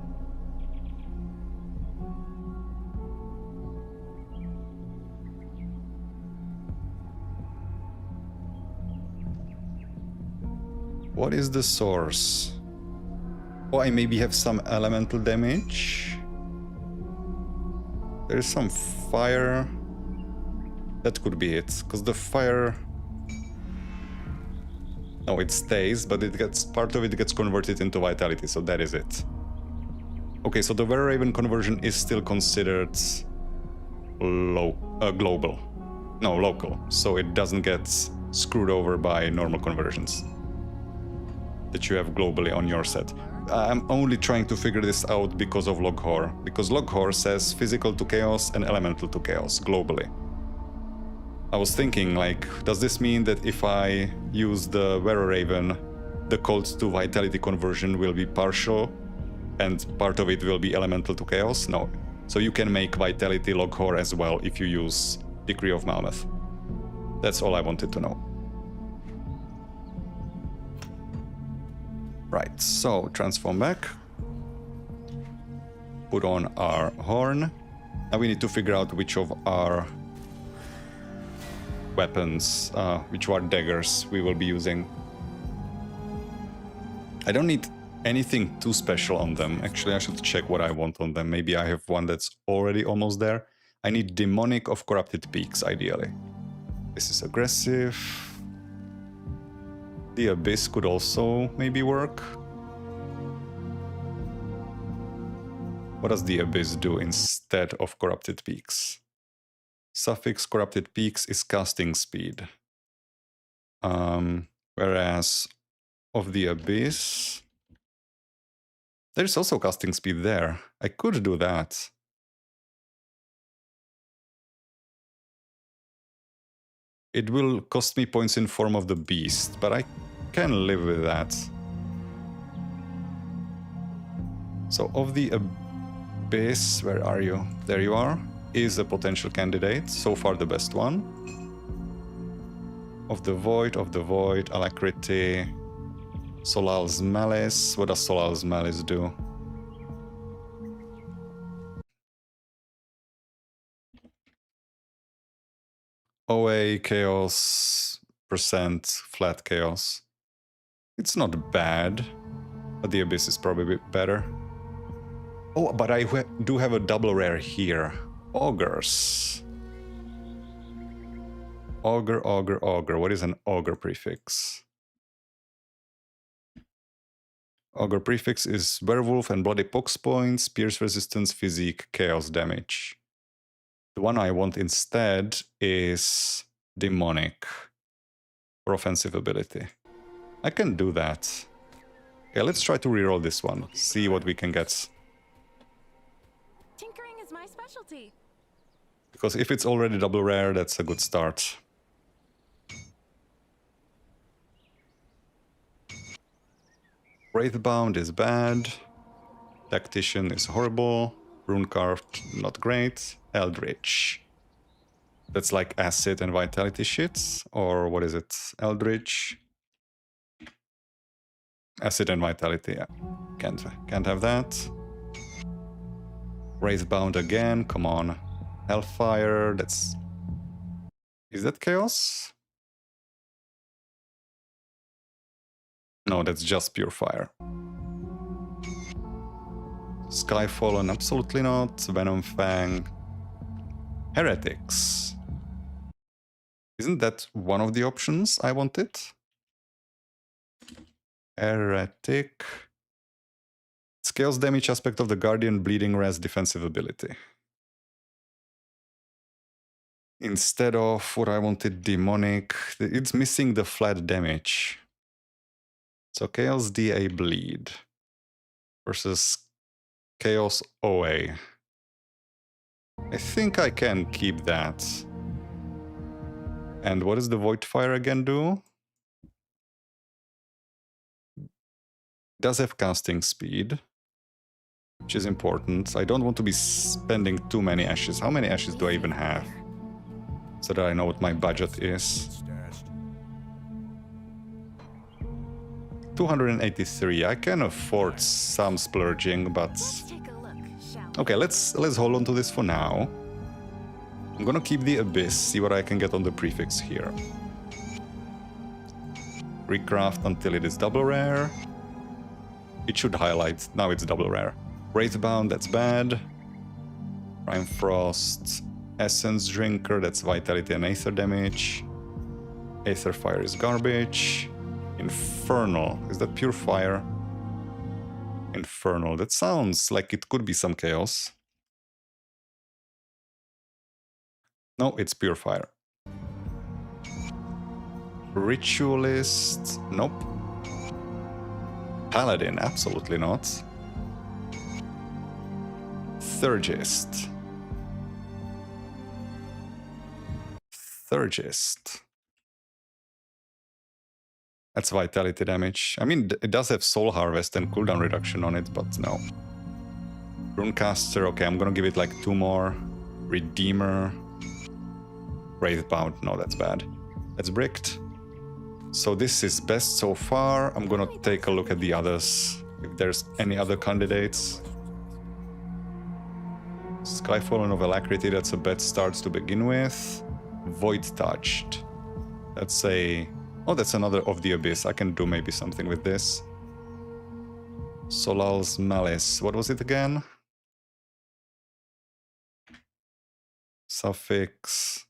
What is the source? Oh, I maybe have some elemental damage. There is some fire. That could be it, because the fire... No, it stays, but it gets part of it gets converted into vitality, so that is it. Okay, so the Wereraven conversion is still considered global. No, local, so it doesn't get screwed over by normal conversions that you have globally on your set. I'm only trying to figure this out because of Lokhor, because Lokhor says physical to chaos and elemental to chaos globally. I was thinking, like, does this mean that if I use the Wereraven, the cold to vitality conversion will be partial and part of it will be elemental to chaos? No. So you can make vitality Lokhor as well if you use Decree of Malmeth. That's all I wanted to know. Right, so transform back. put on our horn. Now we need to figure out which of our weapons, which of our daggers we will be using. I don't need anything too special on them. Actually, I should check what I want on them. Maybe I have one that's already almost there. I need Demonic of Corrupted Peaks, ideally. This is aggressive. The Abyss could also maybe work. What does the Abyss do instead of Corrupted Peaks? Suffix Corrupted Peaks is casting speed. Whereas of the Abyss, there's also casting speed there. I could do that. It will cost me points in form of the beast, but I can live with that. So of the Abyss, where are you? There you are. Is a potential candidate. So far the best one. Of the Void, Alacrity, Solal's Malice. What does Solal's Malice do? OA, Chaos, percent, flat Chaos. It's not bad, but the Abyss is probably a bit better. Oh, but I do have a double rare here. Augurs. Augur. What is an Augur prefix? Augur prefix is Werewolf and Bloody Pox points, Pierce resistance, Physique, Chaos damage. The one I want instead is Demonic for offensive ability. I can do that. Okay, let's try to reroll this one. See what we can get. Tinkering is my specialty. Because if it's already double rare, that's a good start. Wraithbound is bad. Tactician is horrible. Runecarved, not great. Eldritch. That's like acid and vitality shits, or what is it? Eldritch. Acid and vitality, yeah. Can't have that. Wraithbound again, come on. Hellfire, that's... Is that chaos? No, that's just pure fire. Skyfallen, absolutely not. Venom Fang. Heretics. Isn't that one of the options I wanted? Heretic. Scales damage aspect of the Guardian bleeding res defensive ability. Instead of what I wanted, demonic, it's missing the flat damage. So Chaos DA bleed versus Chaos OA. I think I can keep that. And what does the Void Fire again do? Does have casting speed, which is important. I don't want to be spending too many ashes. How many ashes do I even have? So that I know what my budget is. 283. I can afford some splurging, but okay, let's hold on to this for now. I'm gonna keep the Abyss, see what I can get on the prefix here. Recraft until it is double rare. It should highlight. Now it's double rare. Wraithbound, that's bad. Prime Frost. Essence Drinker, that's vitality and aether damage. Aether Fire is garbage. Infernal, is that pure fire? Infernal, that sounds like it could be some chaos. No, it's pure fire. Ritualist, nope. Paladin, absolutely not. Thurgist. That's vitality damage. I mean, it does have soul harvest and cooldown reduction on it, but no. Runecaster, okay, I'm gonna give it like 2 more. Redeemer. Wraithbound, no, that's bad. That's bricked. So this is best so far. I'm gonna take a look at the others, if there's any other candidates. Skyfallen of Alacrity, that's a bad start to begin with. Void Touched. That's a... Oh, that's another of the Abyss. I can do maybe something with this. Solal's Malice. What was it again? Suffix.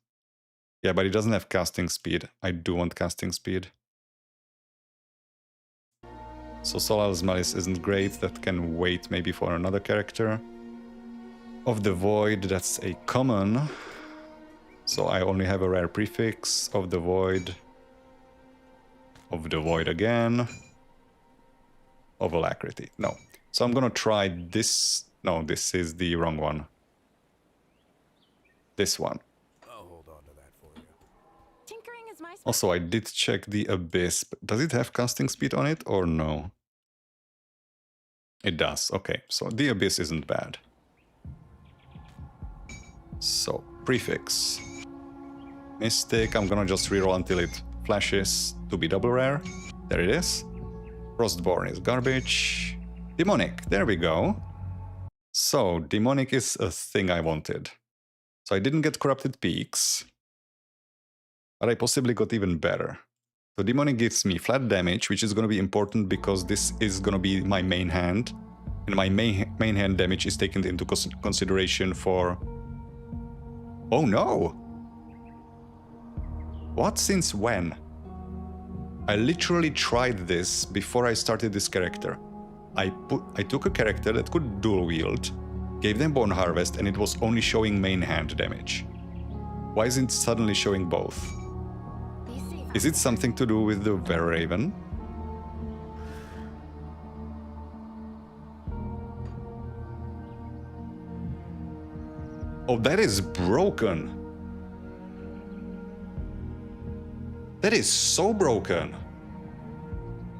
Yeah, but it doesn't have casting speed. I do want casting speed. So Solal's Malice isn't great. That can wait maybe for another character. Of the Void, that's a common. So I only have a rare prefix. Of the Void. Of the Void again. Of Alacrity. No. So I'm gonna try this. No, this is the wrong one. This one. I'll hold on to that for you. Tinkering is my Also, I did check the Abyss. Does it have casting speed on it or no? It does. Okay, so the Abyss isn't bad. So, prefix. Mystic, I'm gonna just reroll until it flashes to be double rare. There it is. Frostborn is garbage. Demonic, there we go. So, Demonic is a thing I wanted. So I didn't get Corrupted Peaks, but I possibly got even better. So Demonic gives me flat damage, which is going to be important because this is going to be my main hand. And my main hand damage is taken into consideration for... Oh no! What? Since when? I literally tried this before I started this character. I took a character that could dual wield, gave them Bone Harvest, and it was only showing main hand damage. Why isn't it suddenly showing both? Is it something to do with the Wereraven? Oh, that is broken. That is so broken.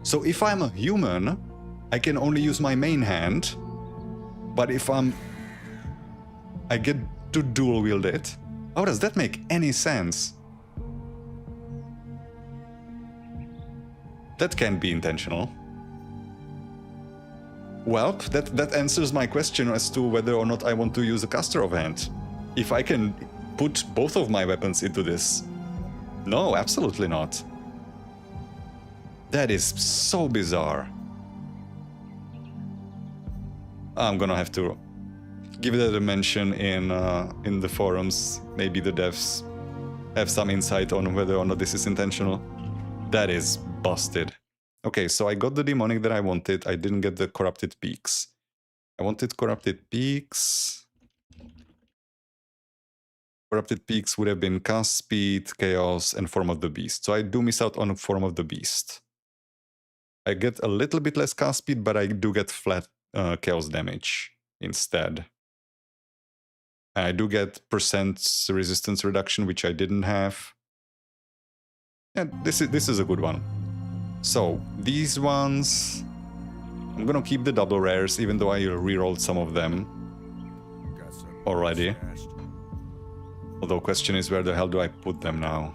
So if I'm a human, I can only use my main hand. But if I get to dual wield it. How does that make any sense? That can't be intentional. Well, that answers my question as to whether or not I want to use a caster of hand. If I can put both of my weapons into this. No, absolutely not. That is so bizarre. I'm gonna have to give that a mention in the forums. Maybe the devs have some insight on whether or not this is intentional. That is busted. Okay, so I got the Demonic that I wanted. I didn't get the Corrupted Peaks. I wanted Corrupted Peaks. Corrupted Peaks would have been Cast Speed, Chaos, and Form of the Beast. So I do miss out on Form of the Beast. I get a little bit less Cast Speed, but I do get flat Chaos damage instead. I do get % resistance reduction, which I didn't have. Yeah, this is a good one. So these ones, I'm gonna keep the double rares, even though I rerolled some of them already. Although question is, where the hell do I put them now?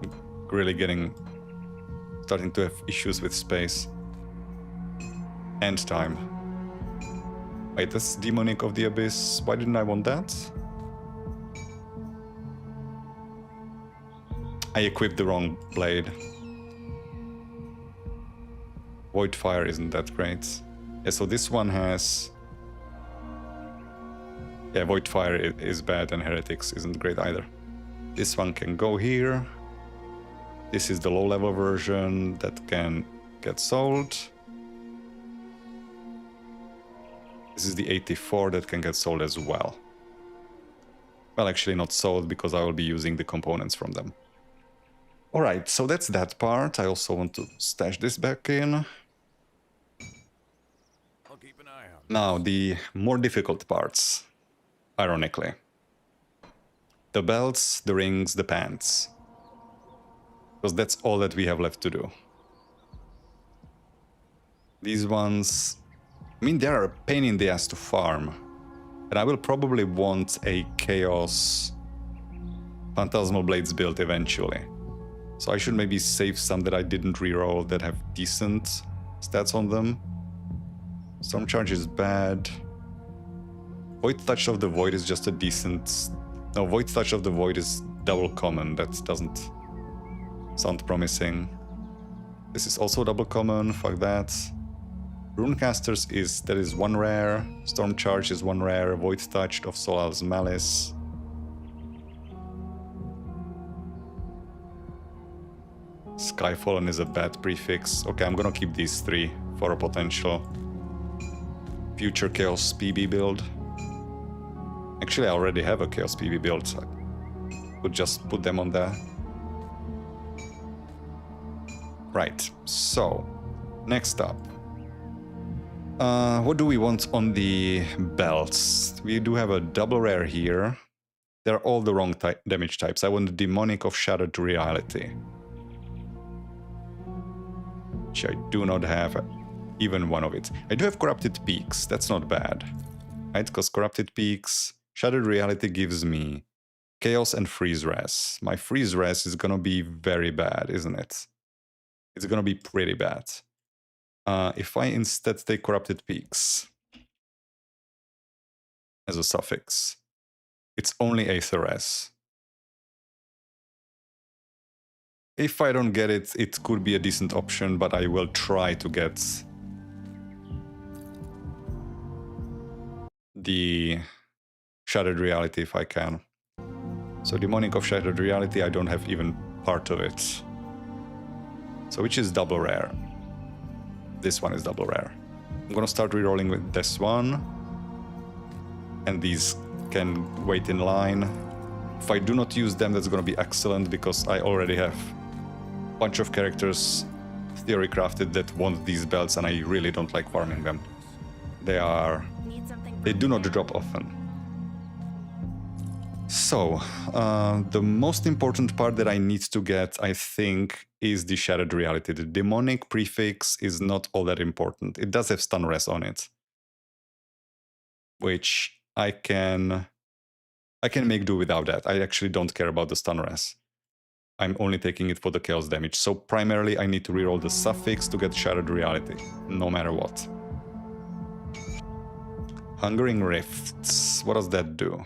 I'm really starting to have issues with space and time. Wait, that's Demonic of the Abyss. Why didn't I want that? I equipped the wrong blade. Void Fire isn't that great. Yeah, so this one has... Yeah, Void Fire is bad and Heretics isn't great either. This one can go here. This is the low-level version that can get sold. This is the 84 that can get sold as well. Well, actually not sold because I will be using the components from them. Alright, so that's that part. I also want to stash this back in. I'll keep an eye out. Now, the more difficult parts, ironically. The belts, the rings, the pants. Because that's all that we have left to do. These ones... I mean, they are a pain in the ass to farm. And I will probably want a Chaos Phantasmal Blades build eventually. So I should maybe save some that I didn't reroll that have decent stats on them. Storm Charge is bad. Void Touch of the Void is just a decent... No, Void Touch of the Void is double common. That doesn't sound promising. This is also double common. Fuck that. Runecasters is... That is 1 rare. Storm Charge is 1 rare. Void Touch of Solal's Malice. Skyfallen is a bad prefix. Okay, I'm gonna keep these 3 for a potential future Chaos PB build. Actually, I already have a Chaos PB build, so I could just put them on there. Right, so next up. What do we want on the belts? We do have a double rare here. They're all the wrong damage types. I want the Demonic of Shattered Reality, which I do not have even one of it. I do have Corrupted Peaks, that's not bad. Right, because Corrupted Peaks, Shattered Reality gives me Chaos and Freeze Res. My Freeze Res is gonna be very bad, isn't it? It's gonna be pretty bad. If I instead take Corrupted Peaks as a suffix, it's only Aether Res. If I don't get it, it could be a decent option, but I will try to get the Shattered Reality if I can. So Demonic of Shattered Reality, I don't have even part of it. So which is double rare? This one is double rare. I'm gonna start rerolling with this one. And these can wait in line. If I do not use them, that's gonna be excellent because I already have bunch of characters theory crafted that want these belts and I really don't like farming them. They do not drop often. So, the most important part that I need to get, I think, is the Shattered Reality. The Demonic prefix is not all that important. It does have stun res on it, which I can make do without that. I actually don't care about the stun res. I'm only taking it for the chaos damage. So primarily I need to reroll the suffix to get Shattered Reality, no matter what. Hungering Rifts, what does that do?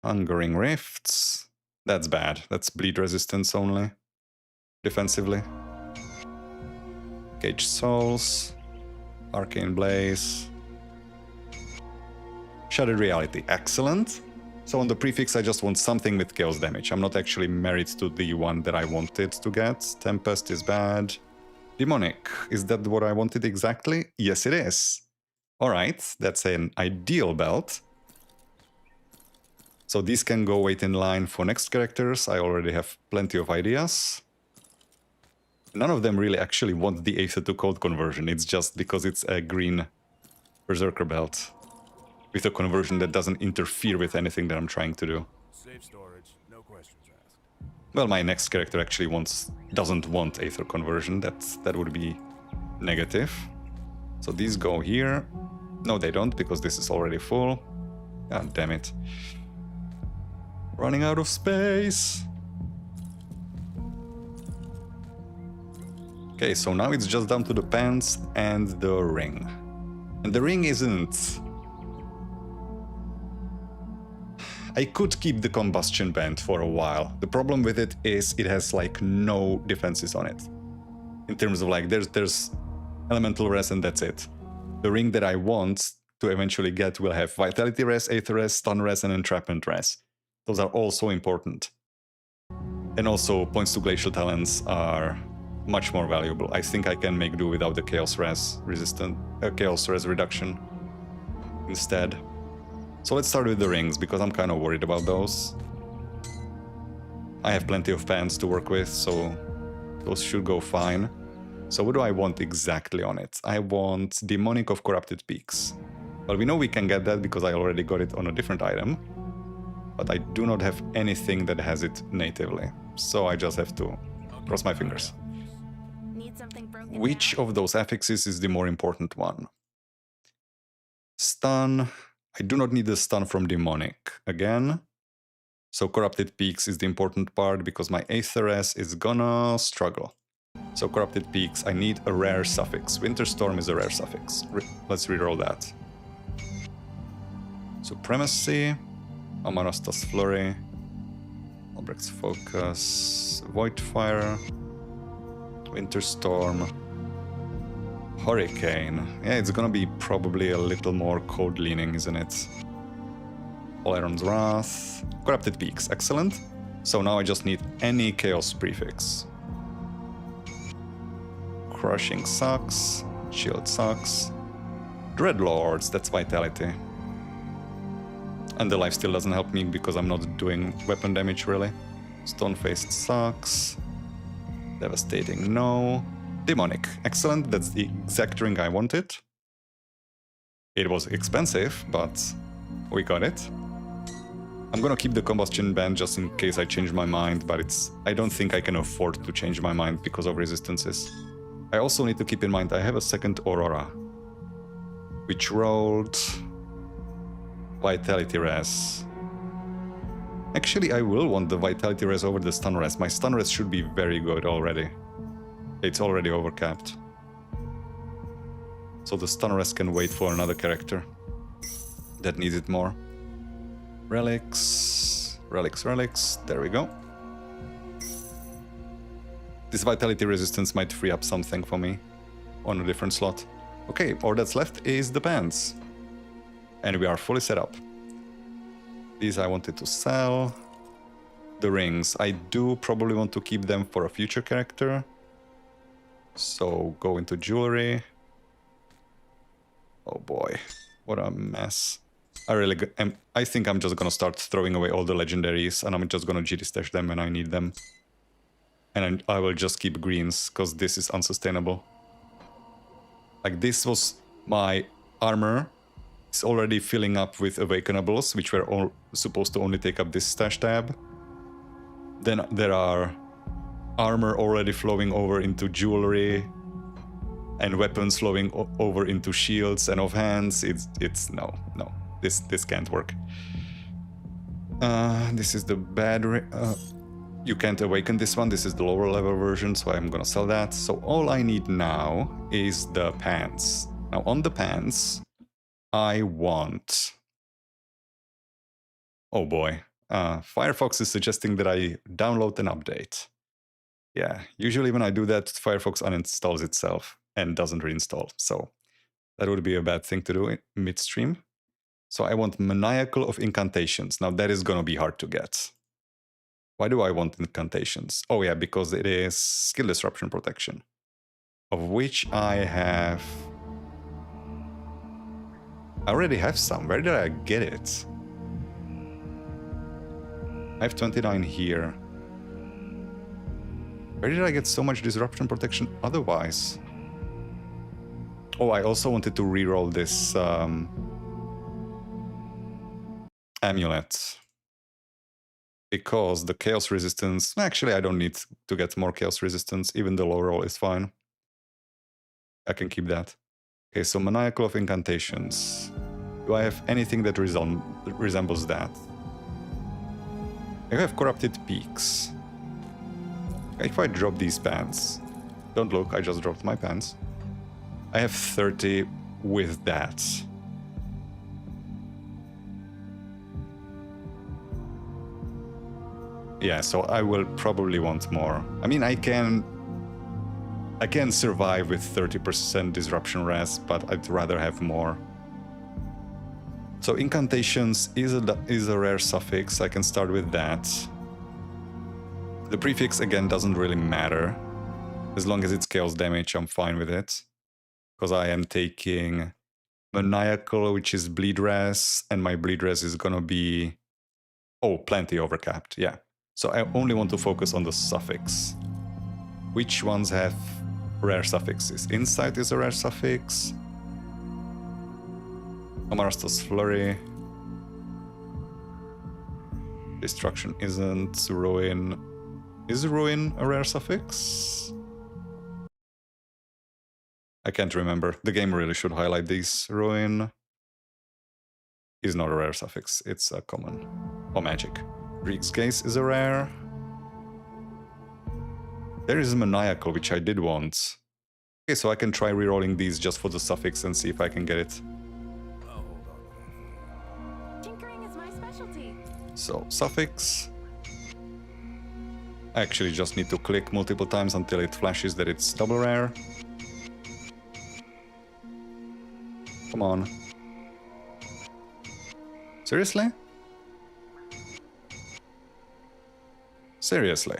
Hungering Rifts, that's bad. That's bleed resistance only, defensively. Caged Souls, Arcane Blaze. Shattered Reality, excellent. So on the prefix, I just want something with chaos damage. I'm not actually married to the one that I wanted to get. Tempest is bad. Demonic, is that what I wanted exactly? Yes, it is. All right, that's an ideal belt. So these can go wait in line for next characters. I already have plenty of ideas. None of them really actually want the Aether to Code conversion. It's just because it's a green Berserker belt with a conversion that doesn't interfere with anything that I'm trying to do. Safe storage, no questions asked. Well, my next character actually doesn't want Aether conversion. That would be negative. So these go here. No, they don't, because this is already full. God damn it. Running out of space. Okay, so now it's just down to the pants and the ring. And the ring isn't... I could keep the combustion band for a while. The problem with it is it has like no defenses on it. In terms of like, there's elemental res and that's it. The ring that I want to eventually get will have vitality res, aether res, stun res, and entrapment res. Those are all so important. And also points to glacial talents are much more valuable. I think I can make do without the chaos res chaos res reduction instead. So let's start with the rings, because I'm kind of worried about those. I have plenty of pants to work with, so those should go fine. So what do I want exactly on it? I want Demonic of Corrupted Peaks. Well, we know we can get that because I already got it on a different item. But I do not have anything that has it natively. So I just have to cross my fingers. Need something broken Which down? of those affixes is the more important one? Stun. I do not need the stun from Demonic again. So Corrupted Peaks is the important part because my Aether S is gonna struggle. So Corrupted Peaks, I need a rare suffix. Winter Storm is a rare suffix. Let's reroll that. Supremacy, Amarastas Flurry, Albrecht's Focus, Voidfire, Winter Storm, Hurricane. Yeah, it's gonna be probably a little more code leaning, isn't it? Oleron's Wrath, Corrupted Peaks, excellent. So now I just need any Chaos prefix. Crushing sucks, Shield sucks. Dreadlords, that's Vitality. And the life still doesn't help me because I'm not doing weapon damage really. Stone-Faced sucks. Devastating, no. Demonic, excellent, that's the exact ring I wanted. It was expensive, but we got it. I'm gonna keep the Combustion Band just in case I change my mind, but I don't think I can afford to change my mind because of resistances. I also need to keep in mind I have a second Aurora, which rolled Vitality Res. Actually, I will want the Vitality Res over the Stun Res. My Stun Res should be very good already. It's already overcapped. So the Stun Res can wait for another character that needs it more. Relics, relics, relics. There we go. This Vitality Resistance might free up something for me on a different slot. Okay, all that's left is the pants. And we are fully set up. These I wanted to sell. The rings, I do probably want to keep them for a future character. So go into jewelry. Oh boy, what a mess. I think I'm just gonna start throwing away all the legendaries and I'm just gonna GD stash them when I need them. And I will just keep greens, because this is unsustainable. Like, this was my armor. It's already filling up with awakenables, which were all supposed to only take up this stash tab. Then there are armor already flowing over into jewelry, and weapons flowing over into shields and offhands. It's no. This can't work. This is the bad... you can't awaken this one, this is the lower level version, so I'm gonna sell that. So all I need now is the pants. Now on the pants, I want... Oh boy. Firefox is suggesting that I download an update. Yeah, usually when I do that, Firefox uninstalls itself and doesn't reinstall. So that would be a bad thing to do midstream. So I want Maniacal of Incantations. Now that is gonna be hard to get. Why do I want incantations? Oh yeah, because it is skill disruption protection, of which I have... I already have some. Where did I get it? I have 29 here. Where did I get so much disruption protection otherwise? Oh, I also wanted to reroll this amulet. Because the chaos resistance... Actually, I don't need to get more chaos resistance. Even the low roll is fine. I can keep that. Okay, so Maniacal of Incantations. Do I have anything that resembles that? I have Corrupted Peaks. If I drop these pants... Don't look, I just dropped my pants. I have 30 with that. Yeah, so I will probably want more. I mean, I can survive with 30% disruption res, but I'd rather have more. So Incantations is a rare suffix. I can start with that. The prefix again doesn't really matter. As long as it's chaos damage, I'm fine with it. Because I am taking Maniacal, which is bleed res, and my bleed res is gonna be... Oh, plenty overcapped, yeah. So I only want to focus on the suffix. Which ones have rare suffixes? Insight is a rare suffix. Amarastas Flurry. Destruction isn't. Ruin. Is Ruin a rare suffix? I can't remember. The game really should highlight these. Ruin is not a rare suffix. It's a common. Or magic. Greek's Gaze is a rare. There is Maniacal, which I did want. Okay, so I can try rerolling these just for the suffix and see if I can get it. Tinkering is my specialty. So, suffix. I actually just need to click multiple times until it flashes that it's double rare. Come on. Seriously? Seriously?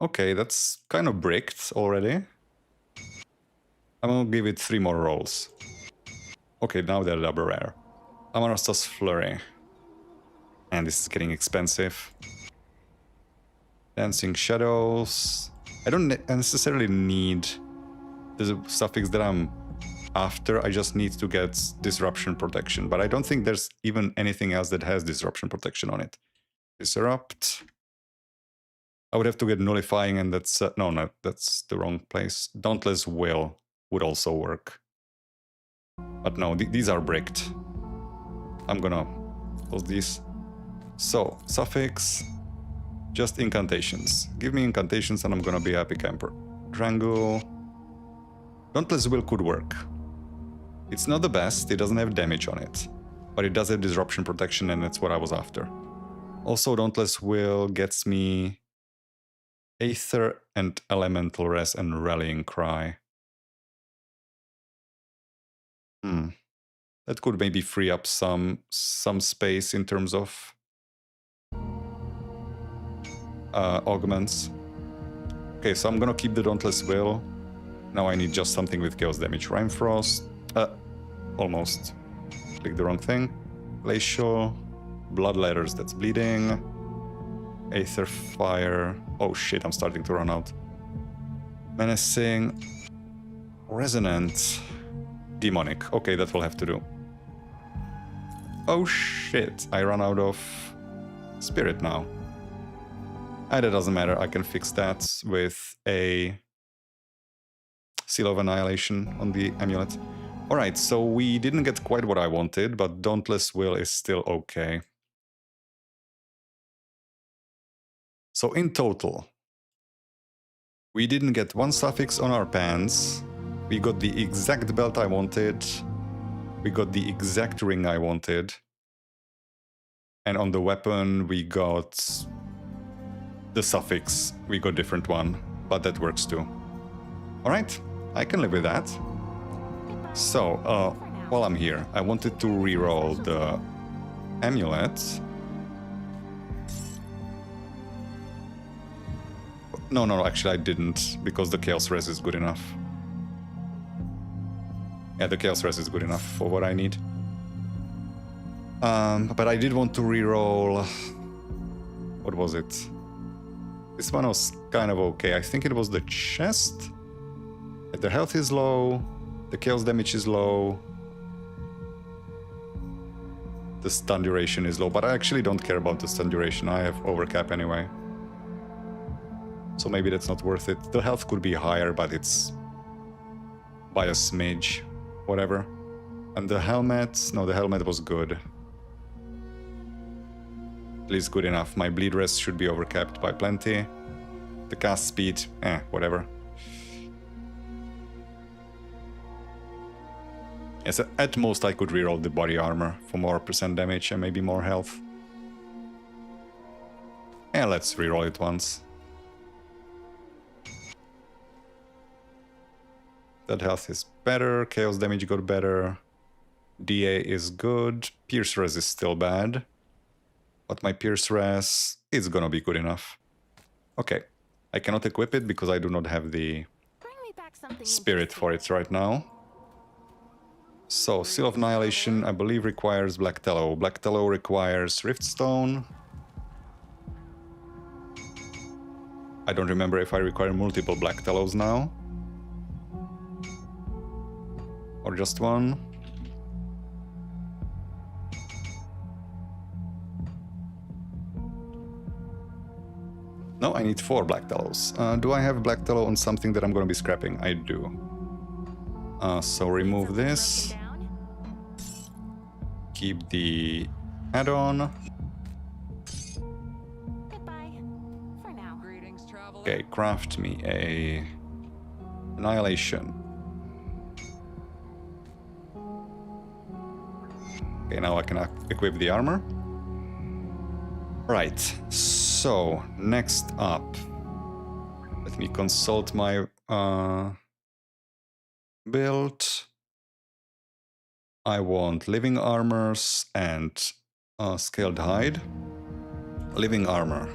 Okay, that's kind of bricked already. I'm gonna give it 3 more rolls. Okay, now they're double rare. Amarastos Flurry. And this is getting expensive. Dancing Shadows. I don't necessarily need the suffix that I'm after. I just need to get Disruption Protection. But I don't think there's even anything else that has Disruption Protection on it. Disrupt. I would have to get Nullifying, and that's... no, that's the wrong place. Dauntless Will would also work. But no, these are bricked. I'm gonna close these. So, suffix, just incantations. Give me incantations and I'm gonna be happy camper. Drango. Dauntless Will could work. It's not the best, it doesn't have damage on it. But it does have disruption protection and that's what I was after. Also, Dauntless Will gets me Aether and Elemental Res and Rallying Cry. That could maybe free up some space in terms of augments. Okay, so I'm gonna keep the Dauntless Will. Now I need just something with Chaos damage. Rime Frost. Almost. Click the wrong thing. Glacial. Blood Letters, that's bleeding. Aether Fire. Oh shit, I'm starting to run out. Menacing. Resonant. Demonic. Okay, that will have to do. Oh shit, I run out of spirit now. That doesn't matter, I can fix that with a Seal of Annihilation on the amulet. Alright, so we didn't get quite what I wanted, but Dauntless Will is still okay. So in total, we didn't get one suffix on our pants. We got the exact belt I wanted. We got the exact ring I wanted. And on the weapon, we got the suffix. We got a different one, but that works too. Alright, I can live with that. So, while I'm here, I wanted to reroll the amulet. No, actually I didn't, because the Chaos Res is good enough. Yeah, the Chaos Res is good enough for what I need. But I did want to reroll... What was it? This one was kind of okay. I think it was the chest. The health is low. The Chaos damage is low. The stun duration is low, but I actually don't care about the stun duration. I have overcap anyway. So maybe that's not worth it. The health could be higher, but it's by a smidge. Whatever. And the helmet... No, the helmet was good. At least good enough. My bleed rest should be overcapped by plenty. The cast speed... whatever. Yes, at most I could reroll the body armor for more % damage and maybe more health. Yeah, let's reroll it once. That health is better, Chaos damage got better, DA is good, Pierce Res is still bad, but my Pierce Res is gonna be good enough. Okay, I cannot equip it because I do not have the spirit for it right now. So, Seal of Annihilation, I believe, requires Black Tallow. Black Tallow requires Riftstone. I don't remember if I require multiple Black Tallows now. Or just one. No, I need 4 Black Tallows. Do I have Black Tallow on something that I'm going to be scrapping? I do. So remove this. keep the add-on. Goodbye. For now. Greetings, traveler. Okay, craft me a annihilation. Okay, now I can equip the armor. Right, so next up, let me consult my build. I want living armors and scaled hide. Living armor.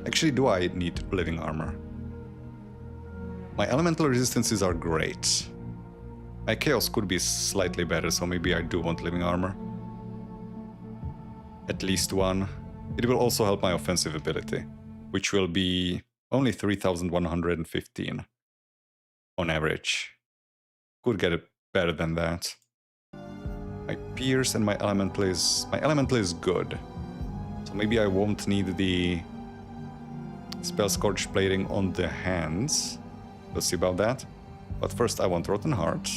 Actually, do I need living armor? My elemental resistances are great. My chaos could be slightly better, so maybe I do want living armor. At least one. It will also help my offensive ability, which will be only 3,115 on average. Could get it better than that. My pierce and my elemental is good. So maybe I won't need the spell scorch plating on the hands. We'll see about that. But first I want Rotten Heart.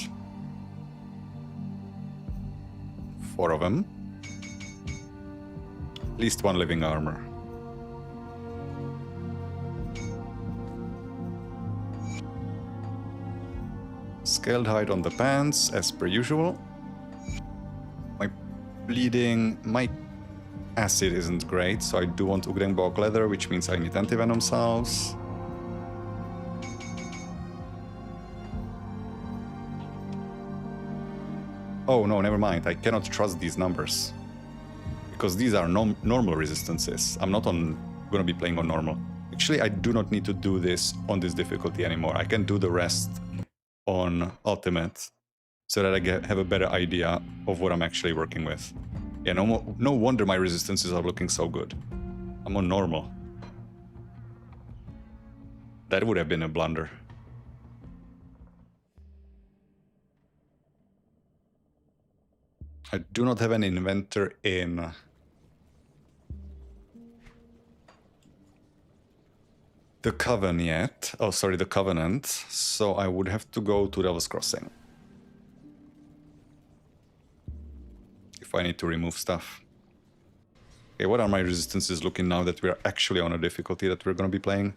4 of them. At least one living armor. Scaled hide on the pants, as per usual. My bleeding, my acid isn't great, so I do want Ugdenbog leather, which means I need anti-venom salves. Oh no, never mind, I cannot trust these numbers. Because these are normal resistances. I'm not gonna be playing on normal. Actually, I do not need to do this on this difficulty anymore. I can do the rest on ultimate, so that I have a better idea of what I'm actually working with. Yeah, no wonder my resistances are looking so good. I'm on normal. That would have been a blunder. I do not have an inventor in the Coven yet. Oh, sorry, the Covenant. So I would have to go to Devil's Crossing. If I need to remove stuff. Okay, what are my resistances looking now that we're actually on a difficulty that we're gonna be playing?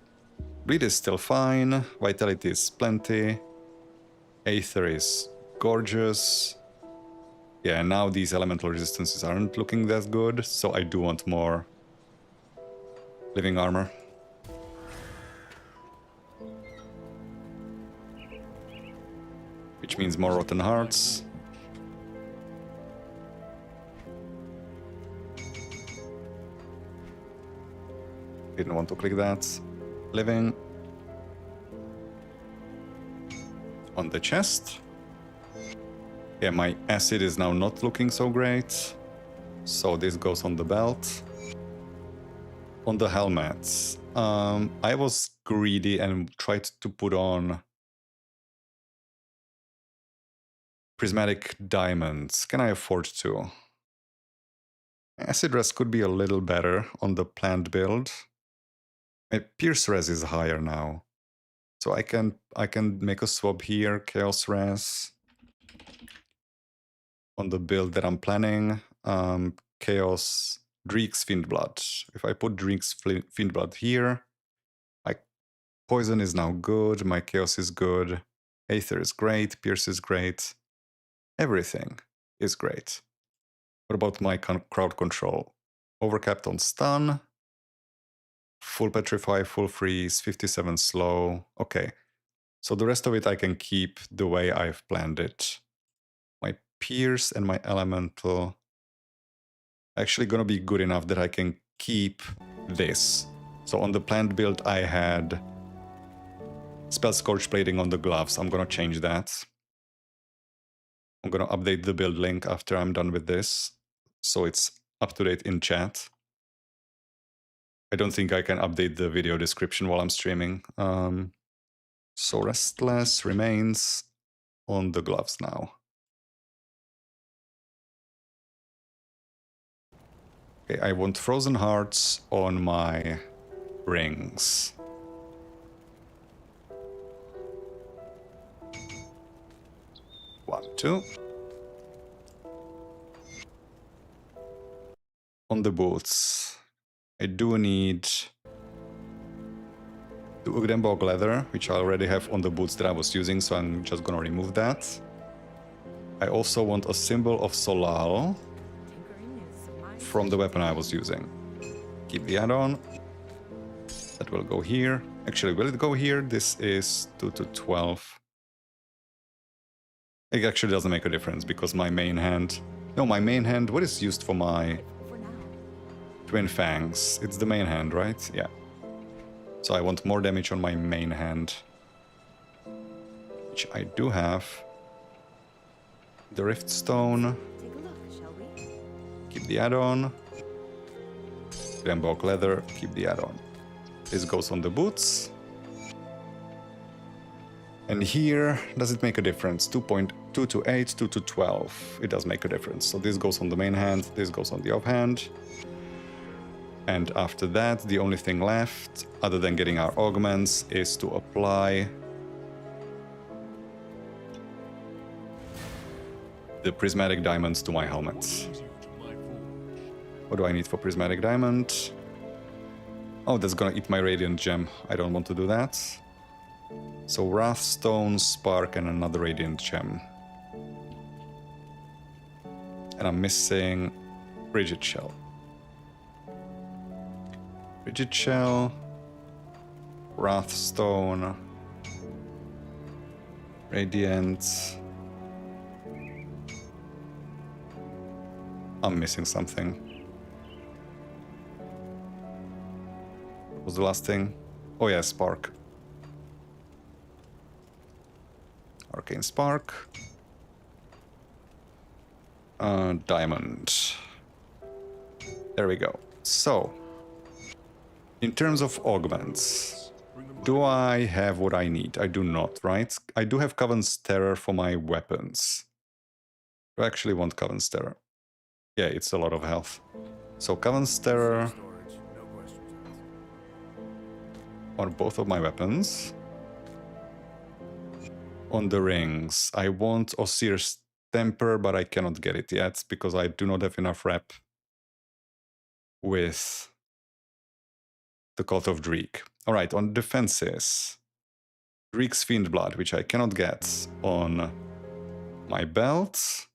Bleed is still fine. Vitality is plenty. Aether is gorgeous. Yeah, now these elemental resistances aren't looking that good, so I do want more living armor. Which means more Rotten Hearts. Didn't want to click that. Living. On the chest. Yeah, my acid is now not looking so great. So this goes on the belt. On the helmets. I was greedy and tried to put on prismatic diamonds. Can I afford to? Acid res could be a little better on the planned build. My pierce res is higher now. So I can make a swap here, chaos res. On the build that I'm planning, chaos Dreek's Fiendblood. If I put Dreek's Fiendblood here, my poison is now good, my chaos is good, Aether is great, pierce is great, everything is great. What about my crowd control? Overcapped on stun, full petrify, full freeze, 57 slow. Okay, so the rest of it I can keep the way I've planned it. My pierce and my elemental actually gonna be good enough that I can keep this. So on the planned build I had spell scorch plating on the gloves. I'm gonna change that. I'm gonna update the build link after I'm done with this, so it's up to date in chat. I don't think I can update the video description while I'm streaming. So Restless remains on the gloves now. Okay, I want Frozen Hearts on my rings. One, two. on the boots, I do need the Ugdenborg leather, which I already have on the boots that I was using, so I'm just gonna remove that. I also want a symbol of Solal from the weapon I was using. Keep the add-on. That will go here. Actually, will it go here? This is 2 to 12. It actually doesn't make a difference because my main hand... No, my main hand, what is used for my Twin Fangs? It's the main hand, right? Yeah. So I want more damage on my main hand. Which I do have. The Rift Stone. Take a look, shall we? Keep the add-on. Glenborg leather, keep the add-on. This goes on the boots. And here, does it make a difference? 2.2 to 8, 2 to 12. It does make a difference. So this goes on the main hand, this goes on the offhand. And after that, the only thing left, other than getting our augments, is to apply the prismatic diamonds to my helmet. What do I need for prismatic diamond? Oh, that's gonna eat my radiant gem. I don't want to do that. So Wrathstone, Spark, and another radiant gem. And I'm missing Rigid Shell. Rigid Shell, Wrathstone, Radiant. I'm missing something. What was the last thing? Oh yeah, Spark. Arcane Spark. Diamond. There we go. So, in terms of augments, do I have what I need? I do not, right? I do have Coven's Terror for my weapons. Do I actually want Coven's Terror? Yeah, it's a lot of health. So Coven's Terror on both of my weapons. On the rings, I want Osir's Temper, but I cannot get it yet because I do not have enough rep with the Cult of Dreek. All right, on defenses, Dreek's Fiend Blood, which I cannot get on my belt.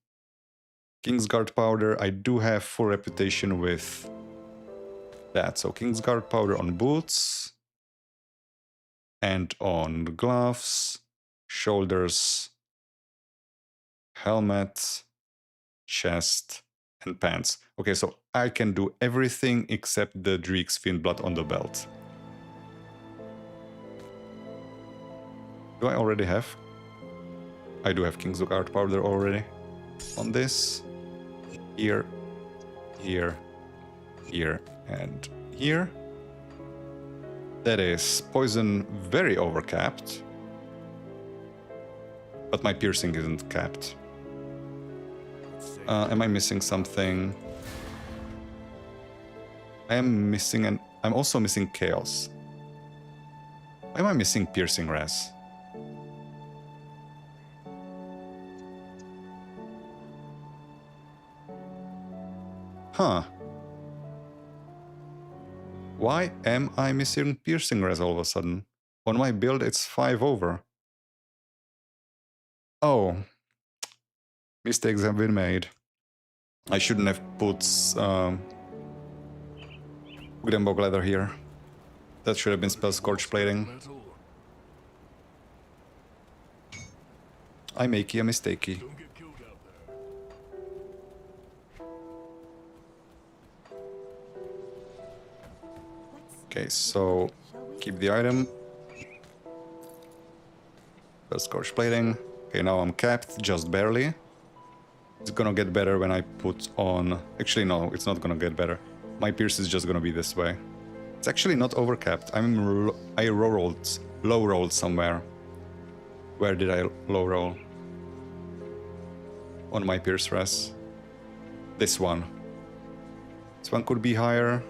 Kingsguard Powder, I do have full reputation with that. So Kingsguard Powder on boots and on gloves, shoulders, helmet, chest, and pants. Okay, so I can do everything except the Dreek's Fiend Blood on the belt. Do I already have? I do have Kingsguard Powder already on this. Here, here, here, and here. That is poison very overcapped. But my piercing isn't capped. Am I missing something? I am missing I'm also missing chaos. Why am I missing piercing res? Huh. Why am I missing piercing res all of a sudden? On my build it's 5 over. Oh. Mistakes have been made. I shouldn't have put Grimborg leather here. That should have been spell scorch plating. I make a mistakey. Okay, so keep the item. Spell scorch plating. Okay, now I'm capped, just barely. It's gonna get better when I put on... Actually, no, it's not gonna get better. My pierce is just gonna be this way. It's actually not overcapped. I low rolled somewhere. Where did I low roll? On my pierce res. This one. This one could be higher.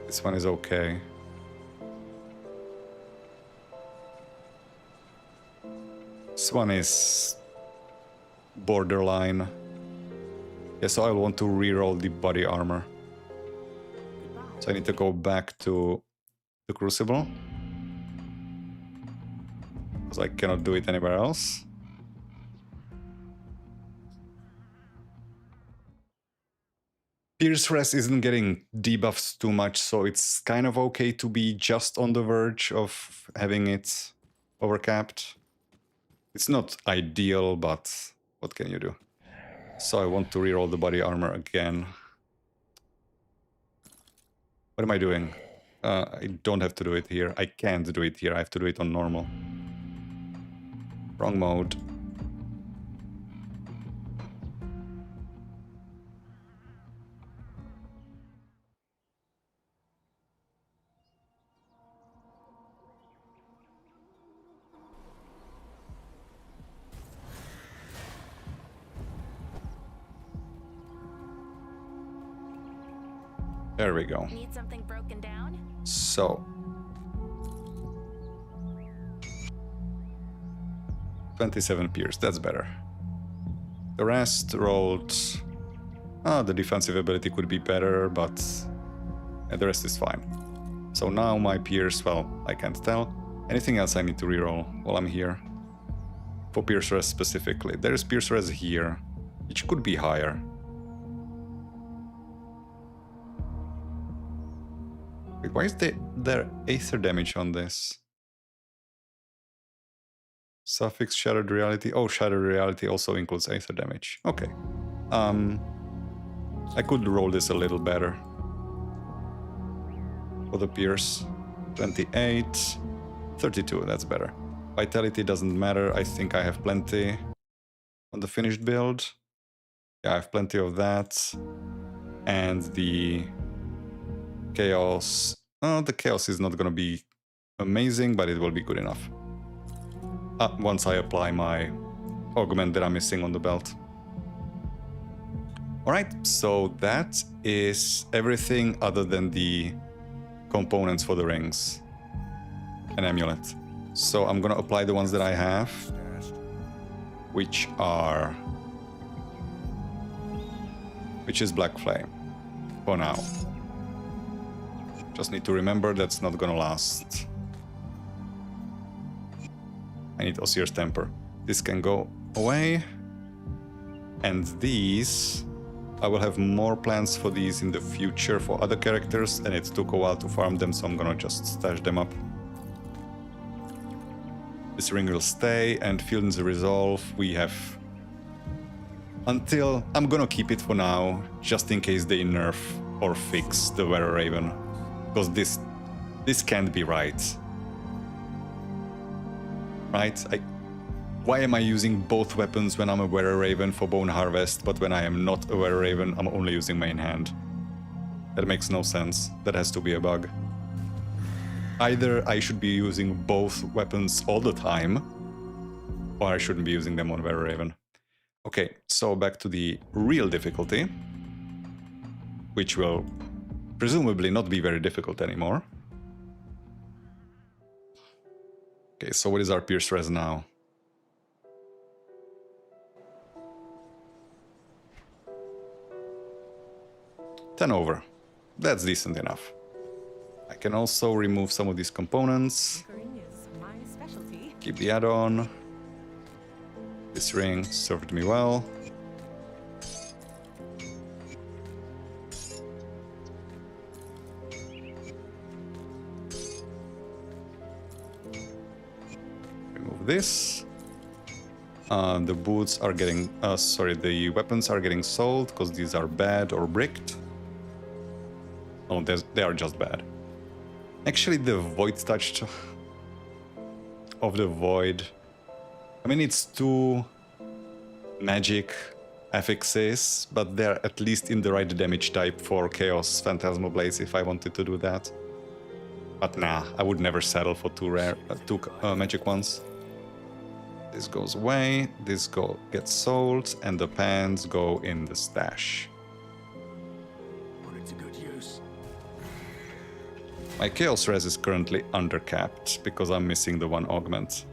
This one is okay. This one is borderline. Yeah, so I want to reroll the body armor. So I need to go back to the Crucible. Because I cannot do it anywhere else. Pierce Res isn't getting debuffs too much, so it's kind of okay to be just on the verge of having it overcapped. It's not ideal, but what can you do? So I want to reroll the body armor again. What am I doing? I don't have to do it here. I can't do it here. I have to do it on normal. Wrong mode. There we go. Need something broken down? So 27 pierce, that's better. The rest rolled... the defensive ability could be better, but the rest is fine. So now my pierce, well, I can't tell. Anything else I need to reroll while I'm here? For pierce res specifically. There's pierce res here, which could be higher. Wait, why is there Aether damage on this? Suffix Shattered Reality. Oh, Shattered Reality also includes Aether damage. Okay. I could roll this a little better. For the Pierce. 28. 32, that's better. Vitality doesn't matter. I think I have plenty on the finished build. Yeah, I have plenty of that. And the Chaos. Oh, the Chaos is not gonna be amazing, but it will be good enough. Once I apply my augment that I'm missing on the belt. Alright, so that is everything other than the components for the rings and amulet. So I'm gonna apply the ones that I have, which is Black Flame for now. Just need to remember that's not gonna last. I need Osir's Temper. This can go away. And these... I will have more plans for these in the future for other characters, and it took a while to farm them, so I'm gonna just stash them up. This ring will stay, and Field's Resolve we have... Until... I'm gonna keep it for now, just in case they nerf or fix the Wereraven. Because this can't be right. Right? Why am I using both weapons when I'm a Wereraven for Bone Harvest, but when I am not a Wereraven, I'm only using main hand? That makes no sense. That has to be a bug. Either I should be using both weapons all the time, or I shouldn't be using them on Wereraven. Okay, so back to the real difficulty, which will presumably not be very difficult anymore. Okay, so what is our Pierce Res now? $10 over. That's decent enough. I can also remove some of these components. Is my specialty. Keep the add-on. This ring served me well. Remove this. The boots are getting... the weapons are getting sold because these are bad or bricked. Oh, they are just bad. Actually, the Void Touch of the Void... I mean, it's 2 magic affixes, but they're at least in the right damage type for Chaos Phantasmal Blades if I wanted to do that. But nah, I would never settle for 2 magic ones. This goes away, this gets sold, and the pants go in the stash. Put it to good use. My Chaos Res is currently undercapped because I'm missing the 1 augment.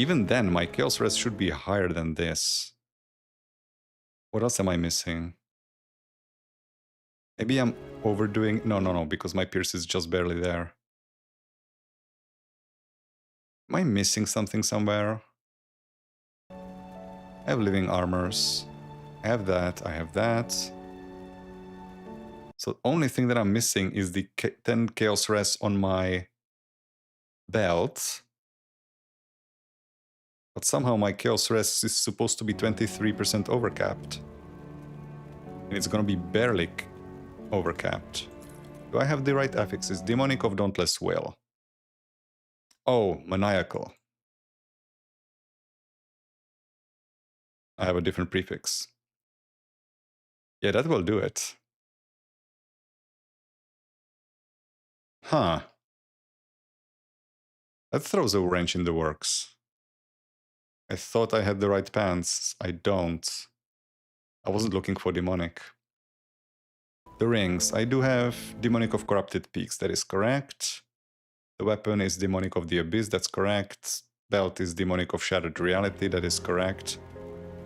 Even then, my Chaos Res should be higher than this. What else am I missing? Maybe I'm overdoing... No, because my Pierce is just barely there. Am I missing something somewhere? I have Living Armors. I have that, I have that. So the only thing that I'm missing is the 10 Chaos Res on my belt. But somehow my Chaos Res is supposed to be 23% overcapped. And it's gonna be barely overcapped. Do I have the right affixes? Demonic of Dauntless Will. Oh, Maniacal. I have a different prefix. Yeah, that will do it. Huh. That throws a wrench in the works. I thought I had the right pants. I don't. I wasn't looking for demonic. The rings. I do have Demonic of Corrupted Peaks. That is correct. The weapon is Demonic of the Abyss. That's correct. Belt is Demonic of Shattered Reality. That is correct.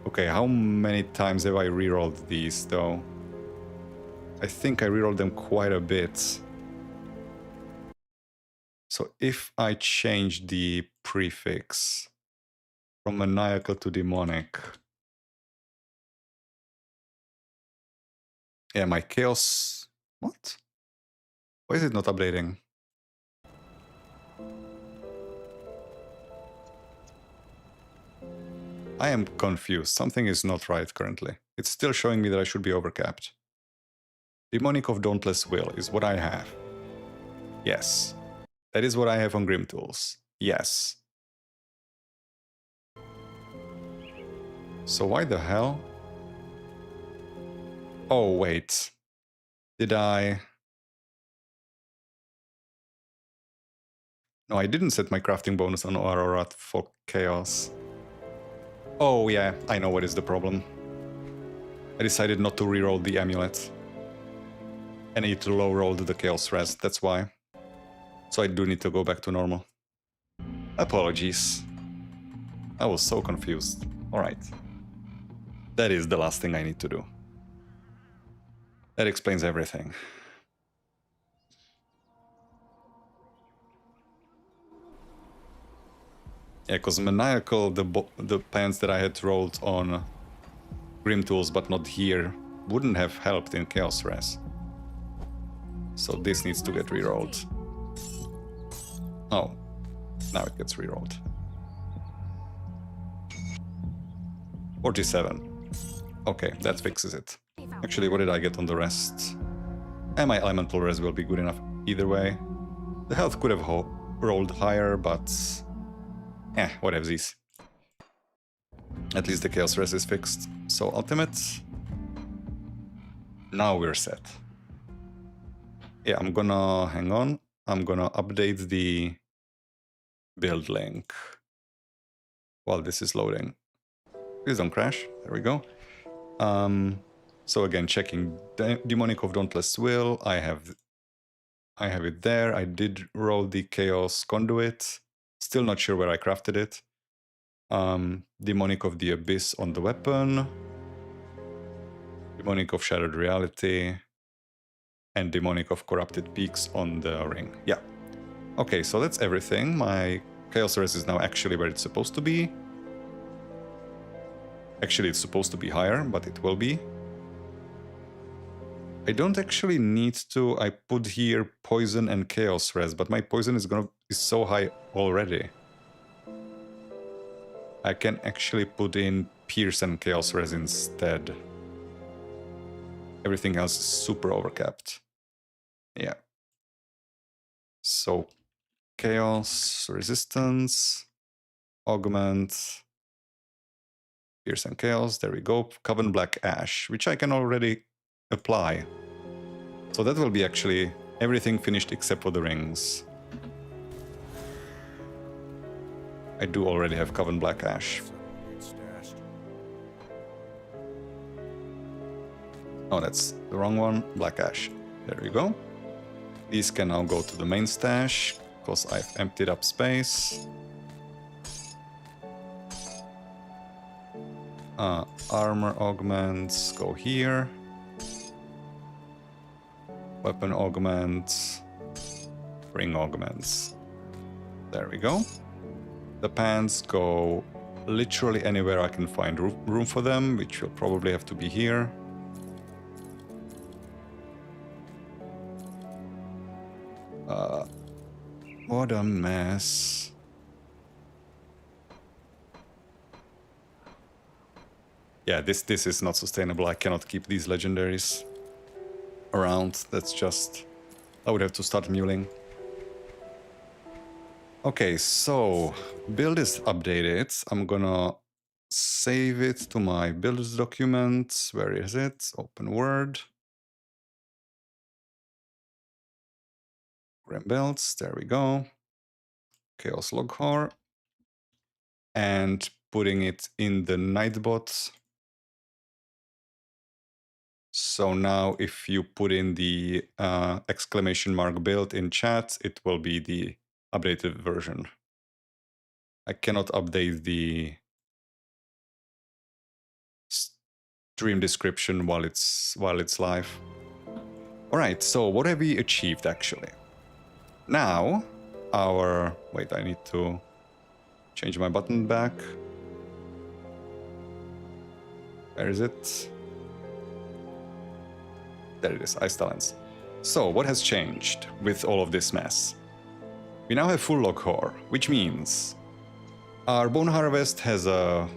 Okay, how many times have I rerolled these, though? I think I rerolled them quite a bit. So if I change the prefix from Maniacal to Demonic... Yeah, my Chaos... What? Why is it not updating? I am confused. Something is not right currently. It's still showing me that I should be overcapped. Demonic of Dauntless Will is what I have. Yes. That is what I have on Grim Tools. Yes. So why the hell? Oh, wait. Did I... No, I didn't set my crafting bonus on Aurora for Chaos. Oh, yeah, I know what is the problem. I decided not to reroll the amulet. And it low-rolled the Chaos Res, that's why. So I do need to go back to normal. Apologies. I was so confused. Alright. That is the last thing I need to do. That explains everything. Yeah, because Maniacal, the pants that I had rolled on Grim Tools, but not here, wouldn't have helped in Chaos Res. So this needs to get rerolled. Oh, now it gets rerolled. 47. Okay, that fixes it. Actually, what did I get on the rest? And my elemental res will be good enough either way. The health could have rolled higher, but... whatevsies. At least the chaos res is fixed. So ultimate... Now we're set. Yeah, I'm gonna... hang on. I'm gonna update the build link while this is loading. Please don't crash. There we go. So again, checking Demonic of Dauntless Will. I have it there. I did roll the Chaos Conduit. Still not sure where I crafted it. Demonic of the Abyss on the weapon. Demonic of Shattered Reality. And Demonic of Corrupted Peaks on the ring. Yeah. Okay, so that's everything. My Chaos Res is now actually where it's supposed to be. Actually, it's supposed to be higher, but it will be. I don't actually need to. I put here poison and chaos res, but my poison is so high already. I can actually put in pierce and chaos res instead. Everything else is super overcapped. Yeah. So chaos resistance, augment. Pierce and Chaos, there we go. Coven Black Ash, which I can already apply. So that will be actually everything finished except for the rings. I do already have Coven Black Ash. Oh, that's the wrong one. Black Ash. There we go. These can now go to the main stash, because I've emptied up space. Armor augments go here. Weapon augments. Ring augments. There we go. The pants go literally anywhere I can find room for them, which will probably have to be here. What a mess. Yeah, this is not sustainable. I cannot keep these legendaries around. That's just... I would have to start mulling. Okay, so build is updated. I'm gonna save it to my builds document. Where is it? Open Word. Grim builds. There we go. Chaos Lokhor. And putting it in the Nightbot. So now if you put in the exclamation mark build in chat, it will be the updated version. I cannot update the stream description while it's live. All right, so what have we achieved actually? Now our... Wait, I need to change my button back. Where is it? There it is, Ice Talents. So, what has changed with all of this mess? We now have full Lokhor, which means our Bone Harvest has a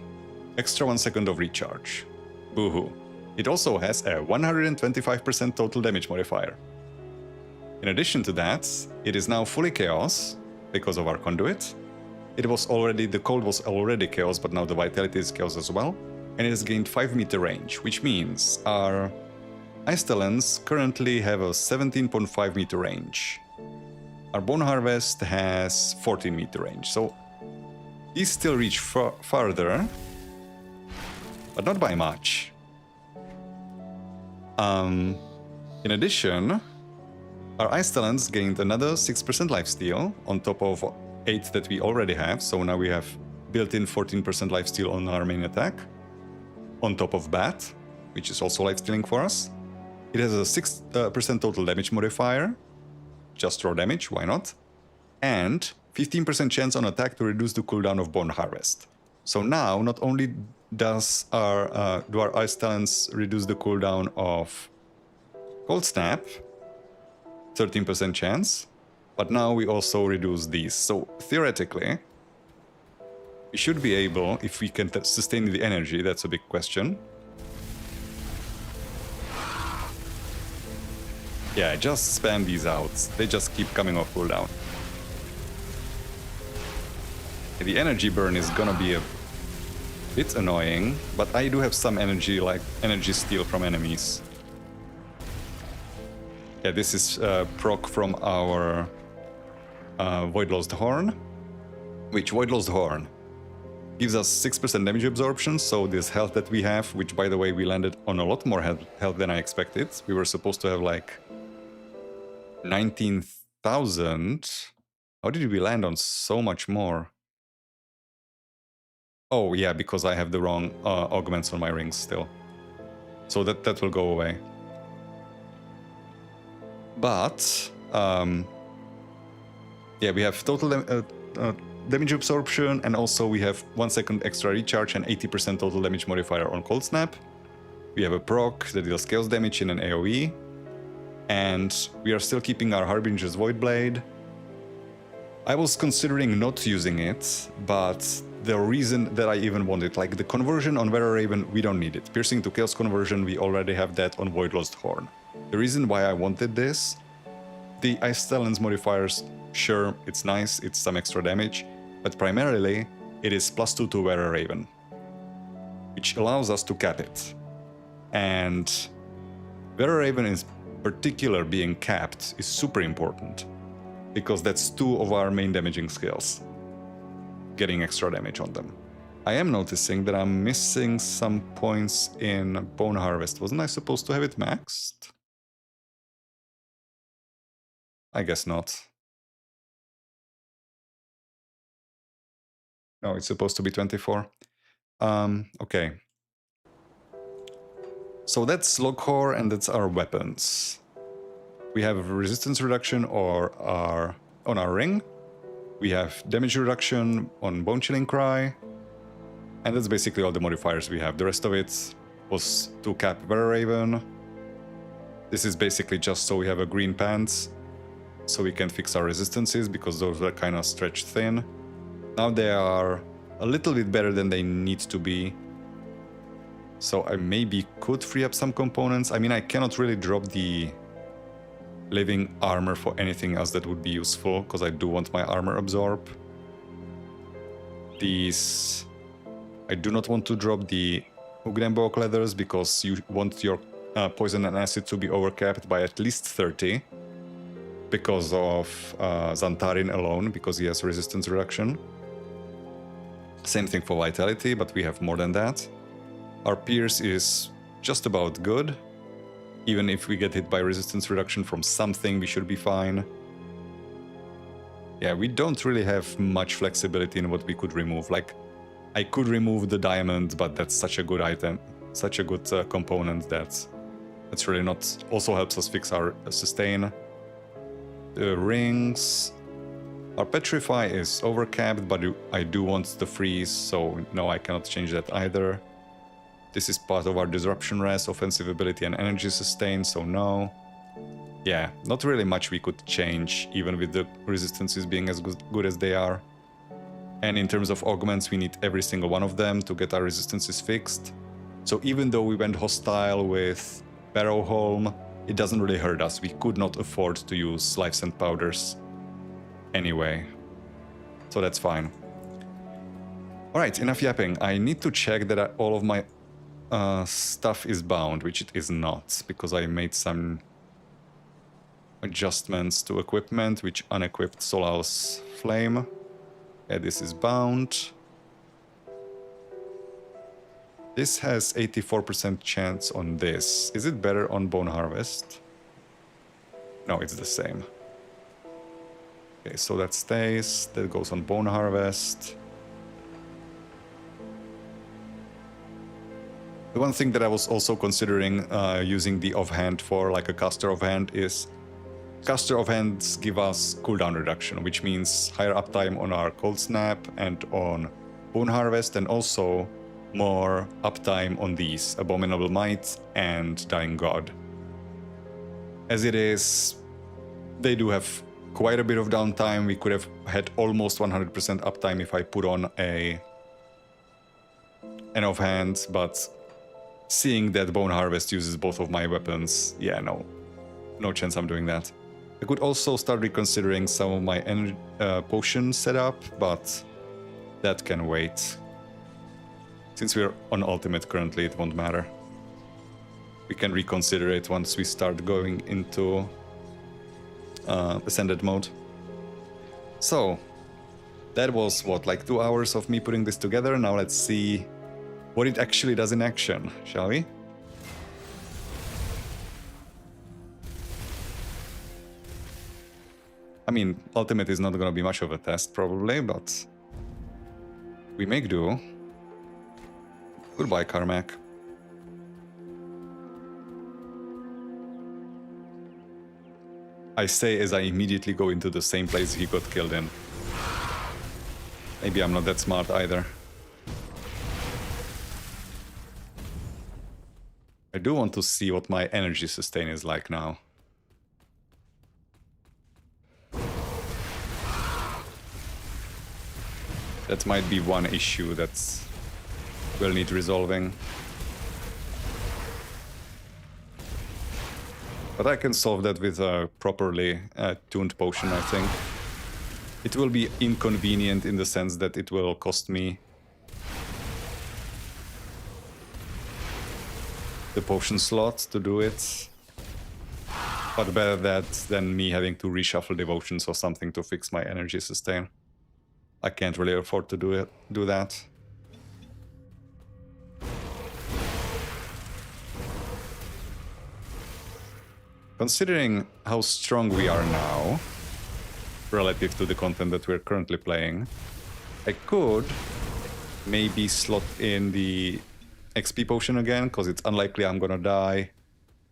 extra 1 second of recharge. Boohoo. It also has a 125% total damage modifier. In addition to that, it is now fully Chaos because of our conduit. It was already, the cold was already Chaos, but now the Vitality is Chaos as well. And it has gained 5 meter range, which means our Ice Talents currently have a 17.5 meter range. Our Bone Harvest has 14 meter range, so these still reach farther, but not by much. In addition, our Ice Talents gained another 6% lifesteal on top of 8 that we already have, so now we have built-in 14% lifesteal on our main attack, on top of Bat, which is also lifestealing for us. It has a 6% total damage modifier, just raw damage, why not? And 15% chance on attack to reduce the cooldown of Bone Harvest. So now, not only does do our Ice Talents reduce the cooldown of Cold Snap, 13% chance, but now we also reduce these. So theoretically, we should be able, if we can sustain the energy, that's a big question. Yeah, just spam these out. They just keep coming off cooldown. The energy burn is gonna be a bit annoying, but I do have some energy, like energy steal from enemies. Yeah, this is proc from our Voidlost Horn, which Voidlost Horn gives us 6% damage absorption, so this health that we have, which by the way we landed on a lot more health than I expected. We were supposed to have like 19,000. How did we land on so much more? Oh yeah, because I have the wrong augments on my rings still. So that will go away. But yeah, we have total damage absorption, and also we have 1 second extra recharge and 80% total damage modifier on Cold Snap. We have a proc that deals chaos damage in an AoE. And we are still keeping our Harbinger's Void Blade. I was considering not using it, but the reason that I even want it, like the conversion on Wereraven, we don't need it. Piercing to Chaos conversion, we already have that on Voidlost Horn. The reason why I wanted this, the Ice Talents modifiers, sure, it's nice, it's some extra damage, but primarily it is +2 to Wereraven, which allows us to cap it. And Wereraven is particular being capped is super important, because that's 2 of our main damaging skills, getting extra damage on them. I am noticing that I'm missing some points in Bone Harvest. Wasn't I supposed to have it maxed? I guess not. No, it's supposed to be 24. Okay. So that's Lokhor, and that's our weapons. We have resistance reduction on our ring. We have damage reduction on Bone Chilling Cry. And that's basically all the modifiers we have. The rest of it was to cap Wereraven. This is basically just so we have a green pants, so we can fix our resistances, because those were kind of stretched thin. Now they are a little bit better than they need to be. So I maybe could free up some components. I mean, I cannot really drop the living armor for anything else that would be useful, because I do want my armor absorb. These... I do not want to drop the Ugnenbok leathers, because you want your poison and acid to be overcapped by at least 30. Because of Xantarin alone, because he has resistance reduction. Same thing for vitality, but we have more than that. Our Pierce is just about good. Even if we get hit by resistance reduction from something, we should be fine. Yeah, we don't really have much flexibility in what we could remove. Like, I could remove the diamond, but that's such a good item, such a good component that it's really not... Also helps us fix our sustain. The rings... Our Petrify is overcapped, but I do want the freeze, so no, I cannot change that either. This is part of our Disruption Rest, offensive ability and energy sustain, so no. Yeah, not really much we could change, even with the resistances being as good as they are. And in terms of augments, we need every single one of them to get our resistances fixed. So even though we went hostile with Barrowholm, it doesn't really hurt us. We could not afford to use Life Scent Powders anyway. So that's fine. Alright, enough yapping. I need to check that all of my stuff is bound, which it is not, because I made some adjustments to equipment, which unequipped Solal's Flame. Yeah, this is bound. This has 84% chance on this. Is it better on Bone Harvest? No, it's the same. Okay, so that stays. That goes on Bone Harvest. The one thing that I was also considering using the offhand for, like a caster offhand, is caster offhands give us cooldown reduction, which means higher uptime on our Cold Snap and on Bone Harvest, and also more uptime on these Abominable Might and Dying God. As it is, they do have quite a bit of downtime. We could have had almost 100% uptime if I put on an offhand, but seeing that Bone Harvest uses both of my weapons, yeah, no chance I'm doing that. I could also start reconsidering some of my potion setup, but that can wait. Since we're on ultimate currently, it won't matter. We can reconsider it once we start going into ascended mode. So, that was what, like 2 hours of me putting this together. Now let's see what it actually does in action, shall we? I mean, ultimate is not gonna be much of a test, probably, but we make do. Goodbye, Carmack. I say as I immediately go into the same place he got killed in. Maybe I'm not that smart either. I do want to see what my energy sustain is like now. That might be one issue that will need resolving. But I can solve that with a properly tuned potion, I think. It will be inconvenient in the sense that it will cost me the potion slot to do it. But better that than me having to reshuffle devotions or something to fix my energy sustain. I can't really afford to do that. Considering how strong we are now, relative to the content that we're currently playing, I could maybe slot in the XP potion again, because it's unlikely I'm gonna die.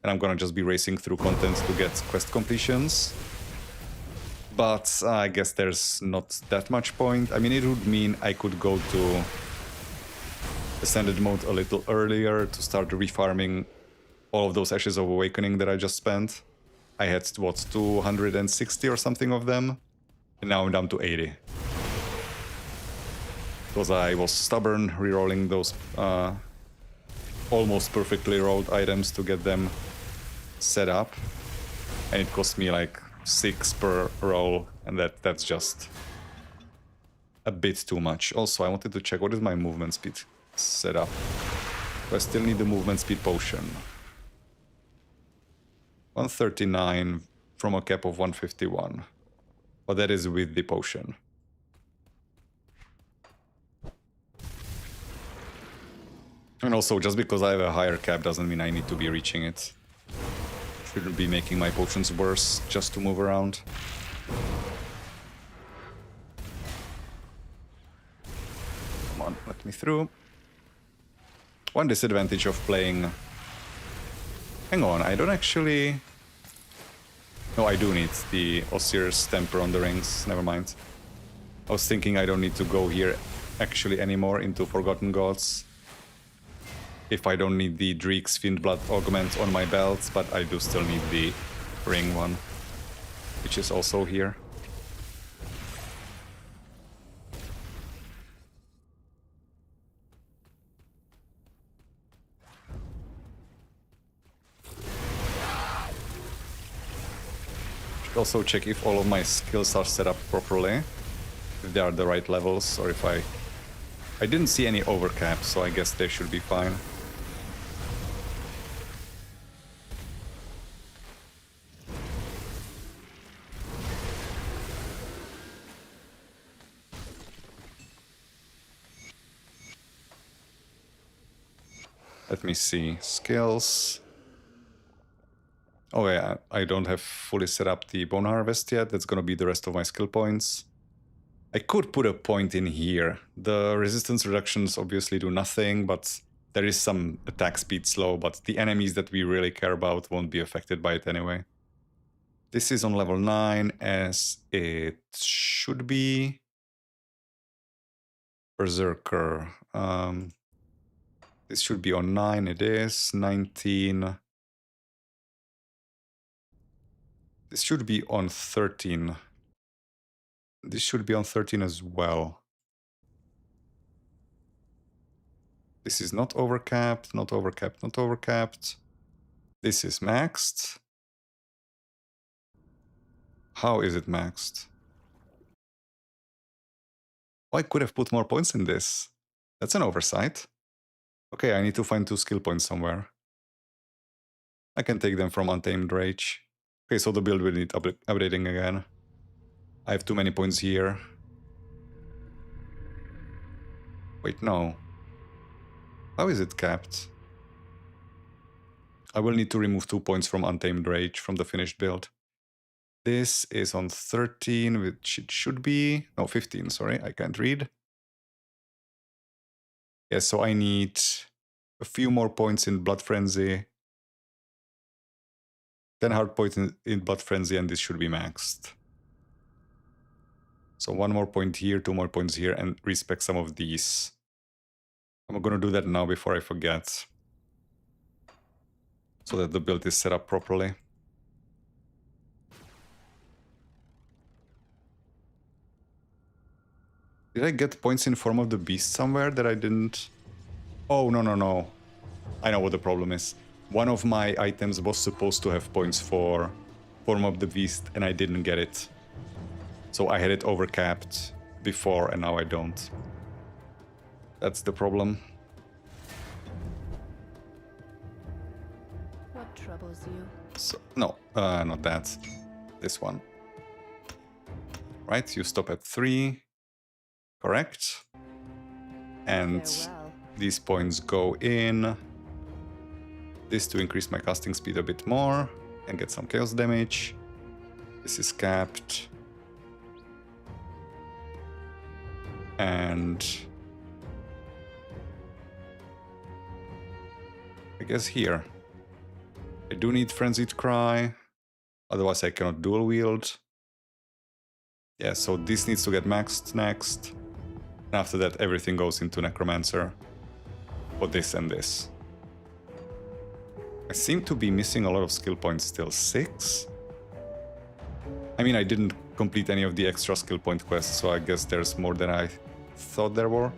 And I'm gonna just be racing through content to get quest completions. But I guess there's not that much point. I mean, it would mean I could go to Ascended mode a little earlier to start refarming all of those Ashes of Awakening that I just spent. I had, what, 260 or something of them, and now I'm down to 80. Because I was stubborn, rerolling those almost perfectly rolled items to get them set up, and it cost me like 6 per roll, and that's just a bit too much. Also, I wanted to check what is my movement speed set up. I still need the movement speed potion. 139 from a cap of 151, but that is with the potion. And also, just because I have a higher cap doesn't mean I need to be reaching it. Shouldn't be making my potions worse just to move around. Come on, let me through. One disadvantage of playing... Hang on, I don't actually... No, I do need the Osir's Temper on the rings, never mind. I was thinking I don't need to go here actually anymore into Forgotten Gods. If I don't need the Dreek's Fiend Blood Augment on my belt, but I do still need the ring one, which is also here. Should also check if all of my skills are set up properly, if they are the right levels, or if I didn't see any overcap, so I guess they should be fine. Let me see. Skills. Oh yeah, I don't have fully set up the Bone Harvest yet. That's gonna be the rest of my skill points. I could put a point in here. The resistance reductions obviously do nothing, but there is some attack speed slow, but the enemies that we really care about won't be affected by it anyway. This is on level 9, as it should be. Berserker. This should be on 9, it is. 19. This should be on 13. This should be on 13 as well. This is not overcapped, not overcapped, not overcapped. This is maxed. How is it maxed? Oh, I could have put more points in this. That's an oversight. Okay, I need to find 2 skill points somewhere. I can take them from Untamed Rage. Okay, so the build will need updating again. I have too many points here. Wait, no. How is it capped? I will need to remove 2 points from Untamed Rage from the finished build. This is on 13, which it should be... No, 15, sorry, I can't read. Yeah, so I need a few more points in Blood Frenzy. 10 hard points in Blood Frenzy, and this should be maxed. So 1 more point here, 2 more points here, and respec some of these. I'm gonna do that now before I forget. So that the build is set up properly. Did I get points in Form of the Beast somewhere that I didn't? Oh, no, no, no. I know what the problem is. One of my items was supposed to have points for Form of the Beast, and I didn't get it. So I had it overcapped before, and now I don't. That's the problem. What troubles you? So, no, not that. This one. Right, you stop at 3. Correct. And Farewell. these points go in. This to increase my casting speed a bit more and get some chaos damage. This is capped. And I guess here. I do need Frenzied Cry. Otherwise I cannot dual wield. Yeah, so this needs to get maxed next. And after that everything goes into Necromancer. For this and this. I seem to be missing a lot of skill points still. 6? I mean, I didn't complete any of the extra skill point quests, so I guess there's more than I thought there were.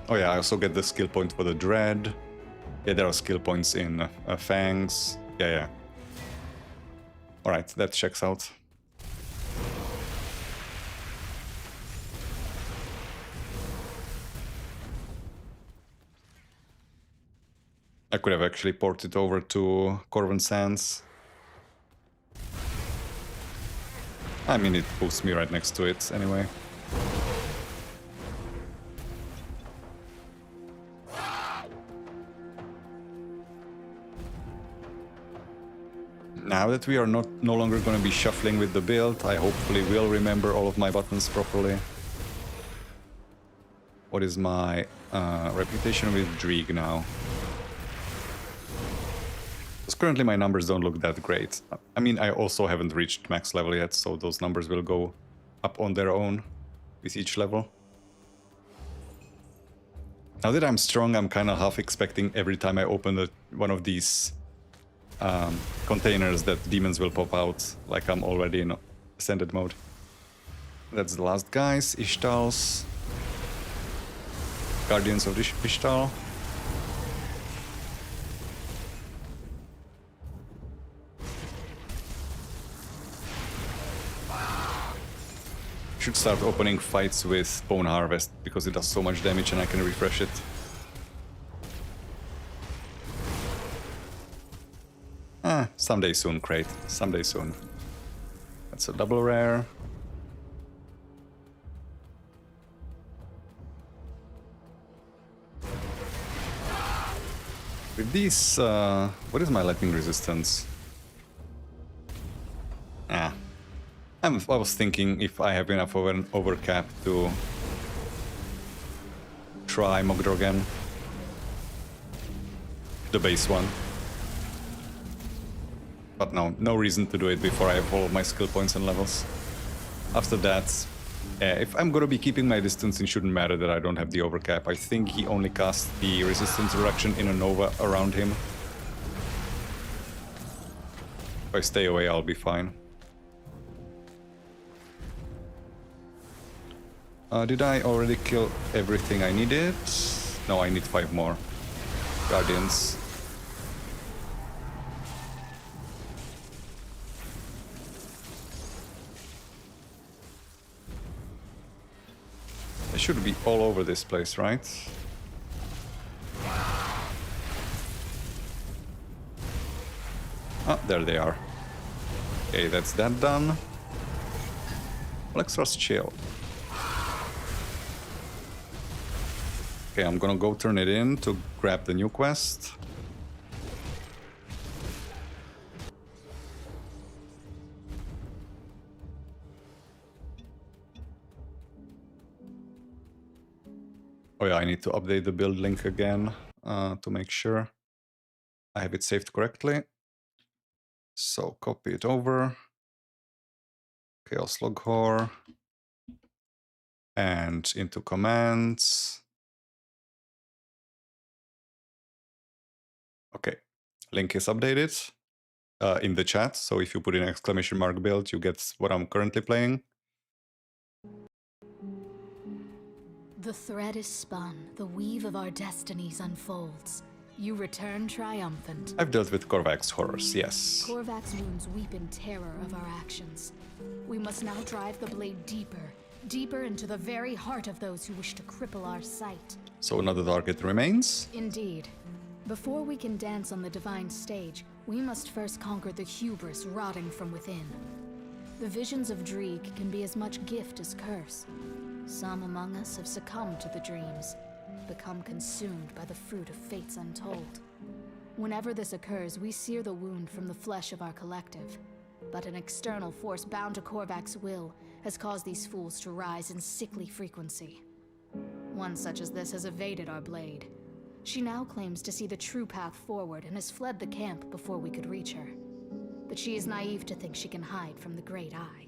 Oh yeah, I also get the skill point for the Dread. Yeah, there are skill points in Fangs. Yeah. Alright, that checks out. I could have actually ported over to Corvin Sands. I mean, it boosts me right next to it anyway. Now that we are no longer going to be shuffling with the build, I hopefully will remember all of my buttons properly. What is my reputation with Dreeg now? Because currently my numbers don't look that great. I mean, I also haven't reached max level yet, so those numbers will go up on their own with each level. Now that I'm strong, I'm kind of half expecting every time I open one of these containers that demons will pop out, like I'm already in ascended mode. That's the last guys, Ishtals. Guardians of Ishtal. Should start opening fights with Bone Harvest because it does so much damage and I can refresh it. Someday soon, Crate. Someday soon. That's a double rare. With these, what is my lightning resistance? I was thinking if I have enough of an overcap to try Mogdrogen. The base one. But no reason to do it before I have all of my skill points and levels. After that, if I'm gonna be keeping my distance, it shouldn't matter that I don't have the overcap. I think he only casts the resistance reduction in a Nova around him. If I stay away, I'll be fine. Did I already kill everything I needed? No, I need 5 more. Guardians. They should be all over this place, right? Ah, there they are. Okay, that's that done. Let's just chill. Okay, I'm gonna go turn it in to grab the new quest. Oh yeah, I need to update the build link again to make sure I have it saved correctly. So copy it over. Chaos Lokhor. And into commands. Okay, link is updated in the chat. So if you put in exclamation mark build, you get what I'm currently playing. The thread is spun, the weave of our destinies unfolds. You return triumphant. I've dealt with Korvac's horrors, yes. Korvac's wounds weep in terror of our actions. We must now drive the blade deeper, deeper into the very heart of those who wish to cripple our sight. So another target remains? Indeed. Before we can dance on the divine stage, we must first conquer the hubris rotting from within. The visions of Dreeg can be as much gift as curse. Some among us have succumbed to the dreams, become consumed by the fruit of fates untold. Whenever this occurs, we sear the wound from the flesh of our collective. But an external force bound to Korvac's will has caused these fools to rise in sickly frequency. One such as this has evaded our blade. She now claims to see the true path forward and has fled the camp before we could reach her. But she is naive to think she can hide from the Great Eye.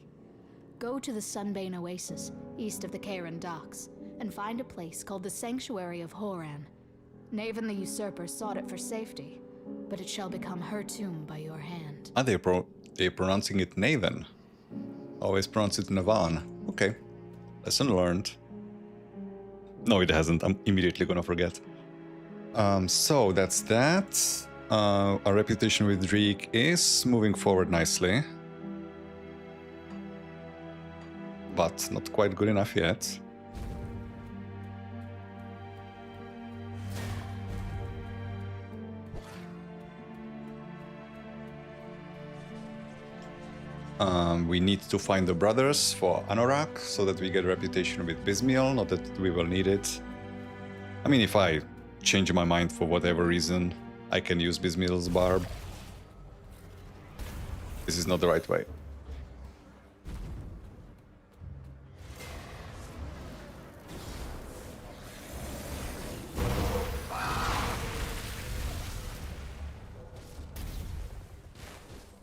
Go to the Sunbane Oasis, east of the Karen docks, and find a place called the Sanctuary of Horan. Naven the Usurper sought it for safety, but it shall become her tomb by your hand. Are they pronouncing it Naven? Always pronounce it Navan. Okay. Lesson learned. No, it hasn't. I'm immediately gonna forget. So that's that. Our reputation with Dreek is moving forward nicely. But not quite good enough yet. We need to find the brothers for Anorak so that we get reputation with Bismiel, not that we will need it. I mean, if I change my mind for whatever reason, I can use Bismiel's barb. This is not the right way.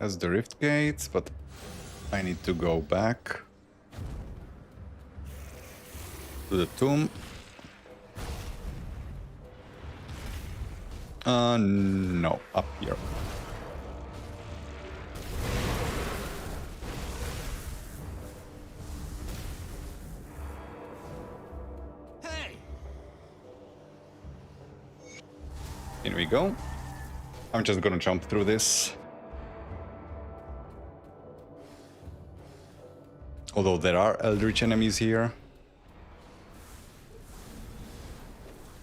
That's the Rift Gate, but I need to go back to the tomb. No, up here. Hey! Here we go. I'm just gonna jump through this. Although there are Eldritch enemies here.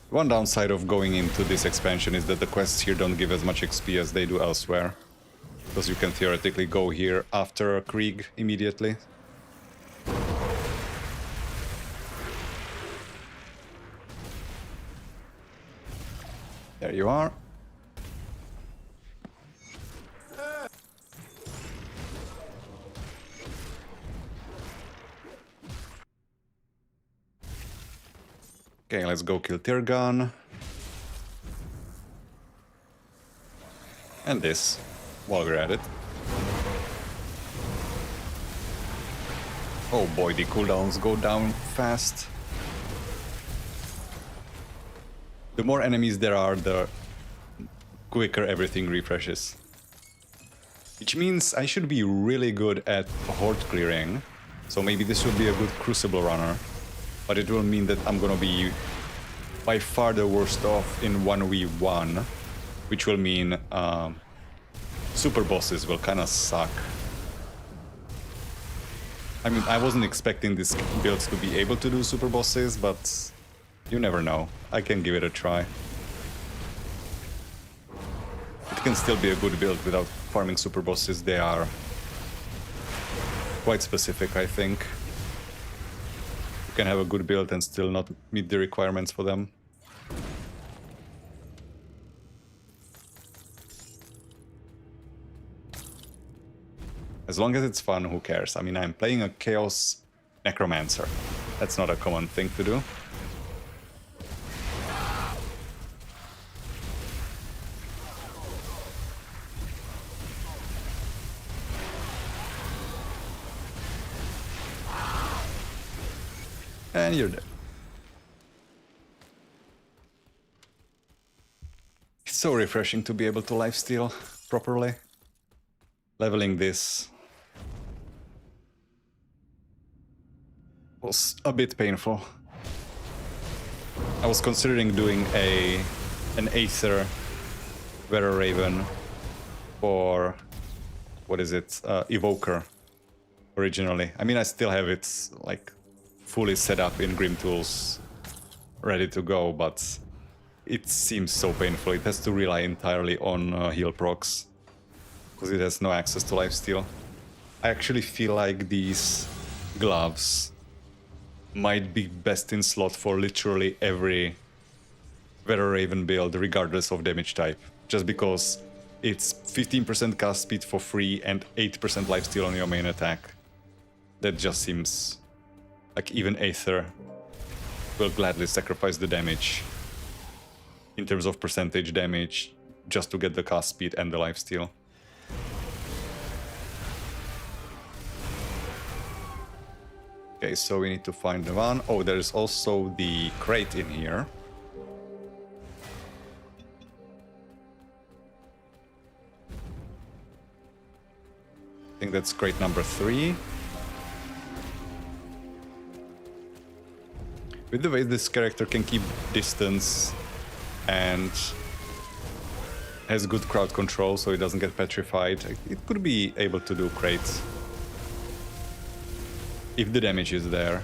One downside of going into this expansion is that the quests here don't give as much XP as they do elsewhere. Because you can theoretically go here after Krieg immediately. There you are. Okay, let's go kill Tirgan. And this, while we're at it. Oh boy, the cooldowns go down fast. The more enemies there are, the quicker everything refreshes. Which means I should be really good at horde clearing. So maybe this would be a good Crucible runner. But it will mean that I'm gonna be by far the worst off in 1v1, which will mean super bosses will kind of suck. I mean, I wasn't expecting these builds to be able to do super bosses, but you never know. I can give it a try. It can still be a good build without farming super bosses. They are quite specific, I think. You can have a good build and still not meet the requirements for them. As long as it's fun, who cares? I mean, I'm playing a Chaos Necromancer. That's not a common thing to do. And you're dead. It's so refreshing to be able to lifesteal properly. Leveling this was a bit painful. I was considering doing an Aether Wereraven for, what is it, Evoker originally. I mean, I still have it like fully set up in Grim Tools, ready to go, but it seems so painful. It has to rely entirely on heal procs, because it has no access to lifesteal. I actually feel like these gloves might be best in slot for literally every Wereraven build, regardless of damage type, just because it's 15% cast speed for free and 8% lifesteal on your main attack. That just seems like even Aether will gladly sacrifice the damage in terms of percentage damage just to get the cast speed and the lifesteal. Okay, so we need to find the one. Oh, there's also the crate in here. I think that's crate number 3. With the way this character can keep distance and has good crowd control so he doesn't get petrified, it could be able to do crates. If the damage is there.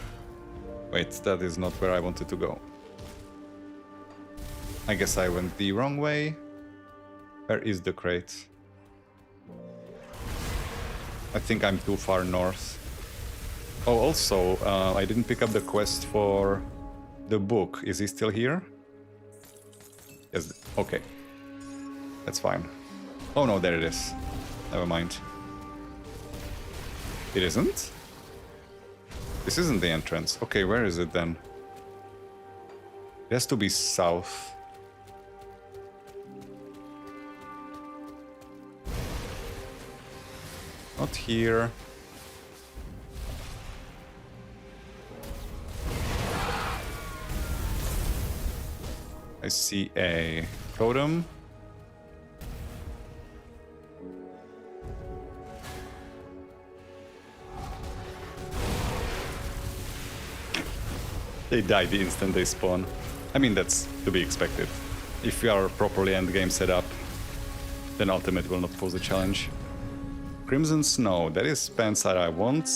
Wait, that is not where I wanted to go. I guess I went the wrong way. Where is the crate? I think I'm too far north. Oh, also, I didn't pick up the quest for the book. Is he still here? Yes, okay. That's fine. Oh no, there it is. Never mind. It isn't? This isn't the entrance. Okay, where is it then? It has to be south. Not here. I see a totem. They die the instant they spawn. I mean, that's to be expected. If you are properly endgame set up, then ultimate will not pose a challenge. Crimson Snow, that is pants that I want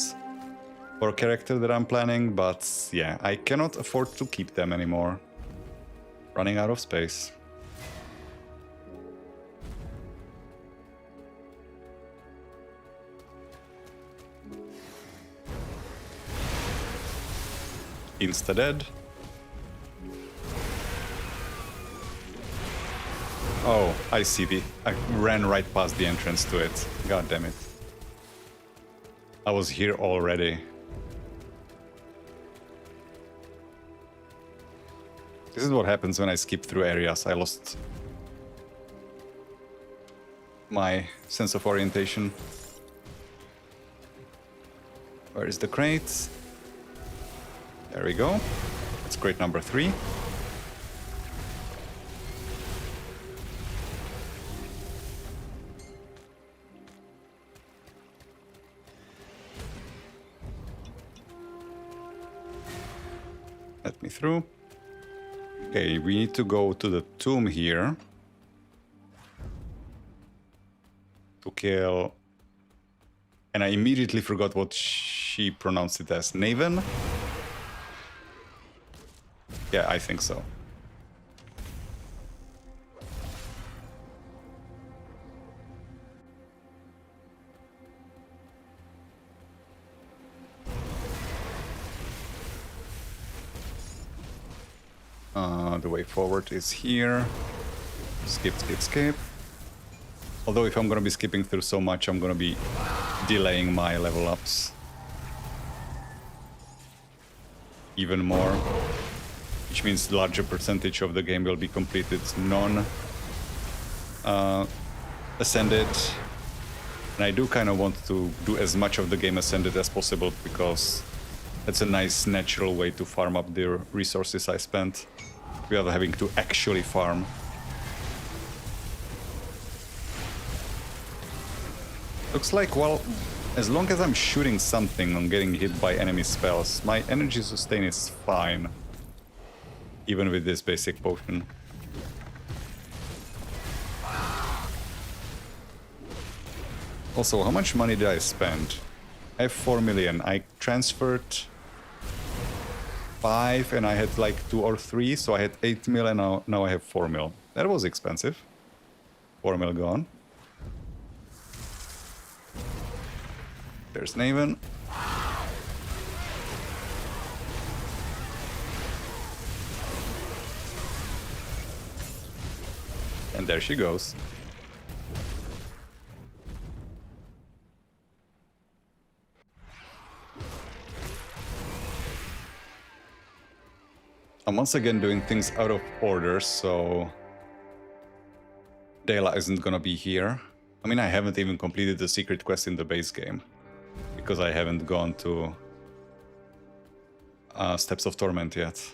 for a character that I'm planning, but yeah, I cannot afford to keep them anymore. Running out of space. Insta-dead. Oh, I see I ran right past the entrance to it. God damn it. I was here already. This is what happens when I skip through areas. I lost my sense of orientation. Where is the crate? There we go. That's crate number 3. Let me through. Okay, we need to go to the tomb here to kill. And I immediately forgot what she pronounced it as. Naven? Yeah, I think so. The way forward is here. Skip, skip, skip. Although if I'm gonna be skipping through so much, I'm gonna be delaying my level ups even more, which means the larger percentage of the game will be completed non-ascended. And I do kind of want to do as much of the game ascended as possible, because that's a nice natural way to farm up the resources I spent without having to actually farm. Looks like, well, as long as I'm shooting something on getting hit by enemy spells, my energy sustain is fine. Even with this basic potion. Also, how much money did I spend? I have 4 million. I transferred 5 and I had like 2 or 3, so I had 8 mil and now I have 4 mil. That was expensive. 4 mil gone. There's Naven. And there she goes. I'm once again doing things out of order, so Dela isn't gonna be here. I mean, I haven't even completed the secret quest in the base game because I haven't gone to Steps of Torment yet.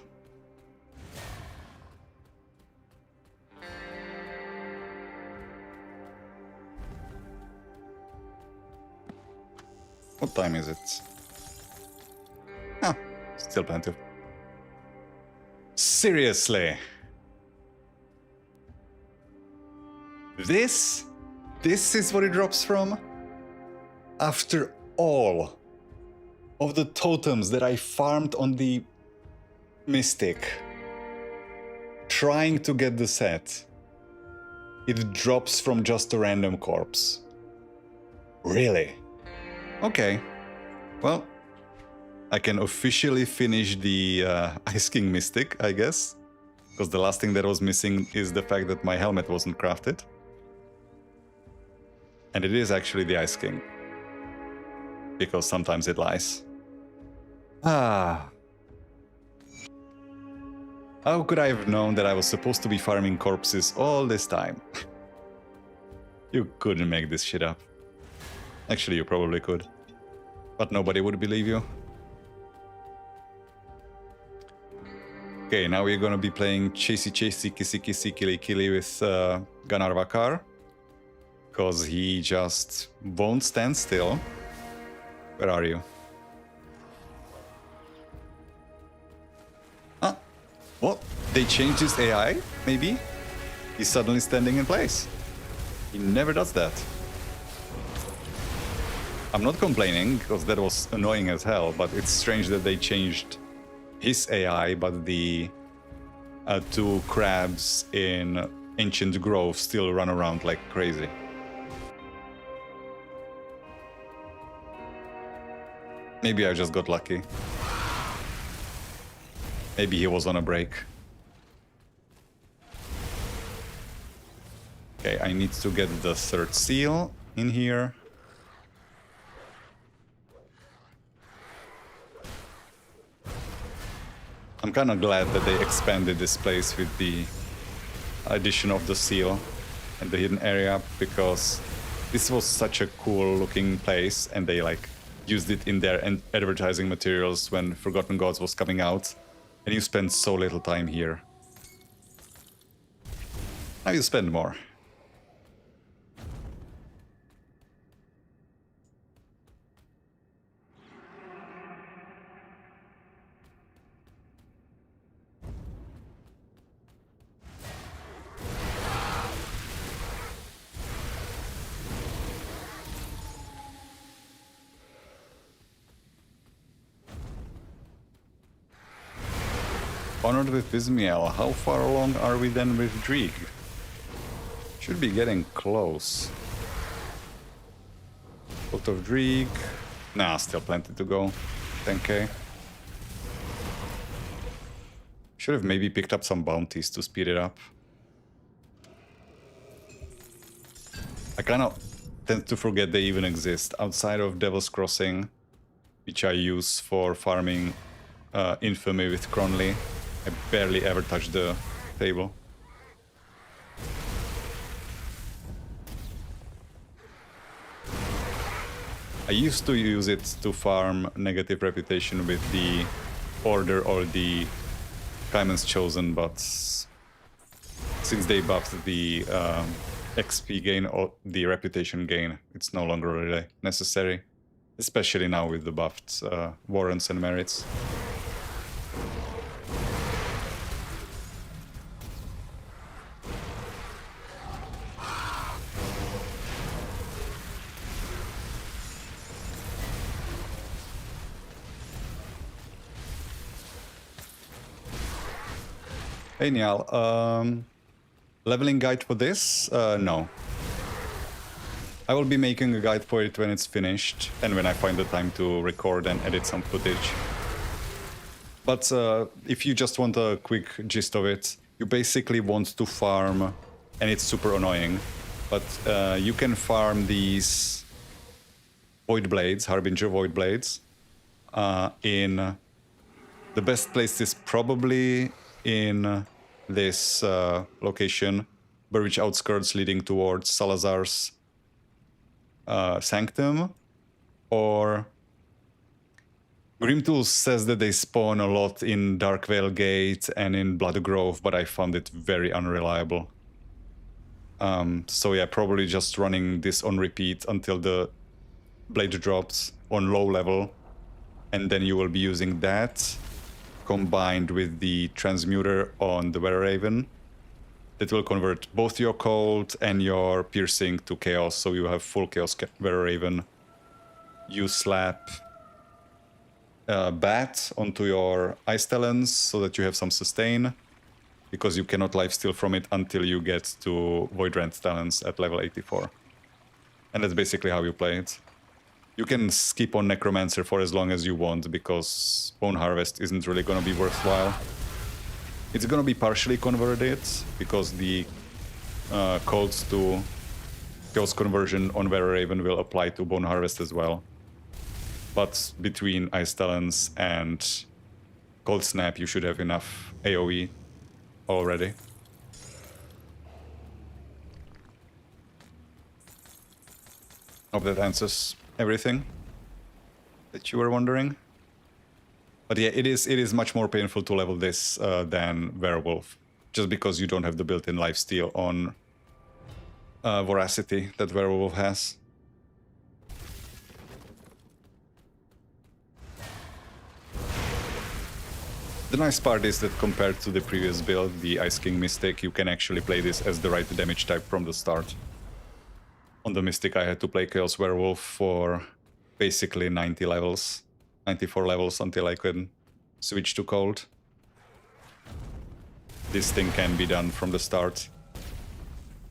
What time is it? Ah, still plenty. Seriously? This is what it drops from? After all of the totems that I farmed on the Mystic, trying to get the set, it drops from just a random corpse. Really? Okay. Well, I can officially finish the Ice King Mystic, I guess. Because the last thing that was missing is the fact that my helmet wasn't crafted. And it is actually the Ice King. Because sometimes it lies. Ah. How could I have known that I was supposed to be farming corpses all this time? You couldn't make this shit up. Actually, you probably could. But nobody would believe you. Okay, now we're gonna be playing Chasey Chasey Kissy Kissy Killy Killy with Ganarvakar. Because he just won't stand still. Where are you? Ah, what? They changed his AI, maybe? He's suddenly standing in place. He never does that. I'm not complaining, because that was annoying as hell, but it's strange that they changed his AI, but the two crabs in Ancient Grove still run around like crazy. Maybe I just got lucky. Maybe he was on a break. Okay, I need to get the third seal in here. I'm kind of glad that they expanded this place with the addition of the seal and the hidden area, because this was such a cool looking place and they like used it in their advertising materials when Forgotten Gods was coming out, and you spend so little time here. Now you spend more. Honored with Ismael. How far along are we then with Drieg? Should be getting close. Out of Drieg. Nah, still plenty to go. 10k. Should have maybe picked up some bounties to speed it up. I kind of tend to forget they even exist outside of Devil's Crossing, which I use for farming Infamy with Cronley. I barely ever touch the table. I used to use it to farm negative reputation with the Order or the Caiman's Chosen, but since they buffed the XP gain or the reputation gain, it's no longer really necessary, especially now with the buffed warrants and merits. Hey Niall, leveling guide for this? No. I will be making a guide for it when it's finished and when I find the time to record and edit some footage. But if you just want a quick gist of it, you basically want to farm, and it's super annoying, but you can farm these Void Blades, Harbinger Void Blades, in... The best place is probably in this location, Burridge outskirts leading towards Salazar's sanctum, or Grimtool says that they spawn a lot in Darkvale Gate and in Blood Grove, but I found it very unreliable. So yeah, probably just running this on repeat until the blade drops on low level, and then you will be using that combined with the transmuter on the Wereraven. That will convert both your cold and your piercing to chaos, so you have full chaos Wereraven. You slap bat onto your ice talons so that you have some sustain, because you cannot lifesteal from it until you get to Void Rend talons at level 84. And that's basically how you play it. You can skip on Necromancer for as long as you want, because Bone Harvest isn't really going to be worthwhile. It's going to be partially converted, because the codes to Chaos Conversion on Wereraven will apply to Bone Harvest as well. But between Ice Talons and Cold Snap, you should have enough AoE already. Hope that answers everything that you were wondering. But yeah, it is much more painful to level this than Werewolf, just because you don't have the built-in lifesteal on Voracity that Werewolf has. The nice part is that compared to the previous build, the Ice King Mystic, you can actually play this as the right damage type from the start. On the Mystic, I had to play Chaos Werewolf for basically 90 levels. 94 levels until I could switch to cold. This thing can be done from the start.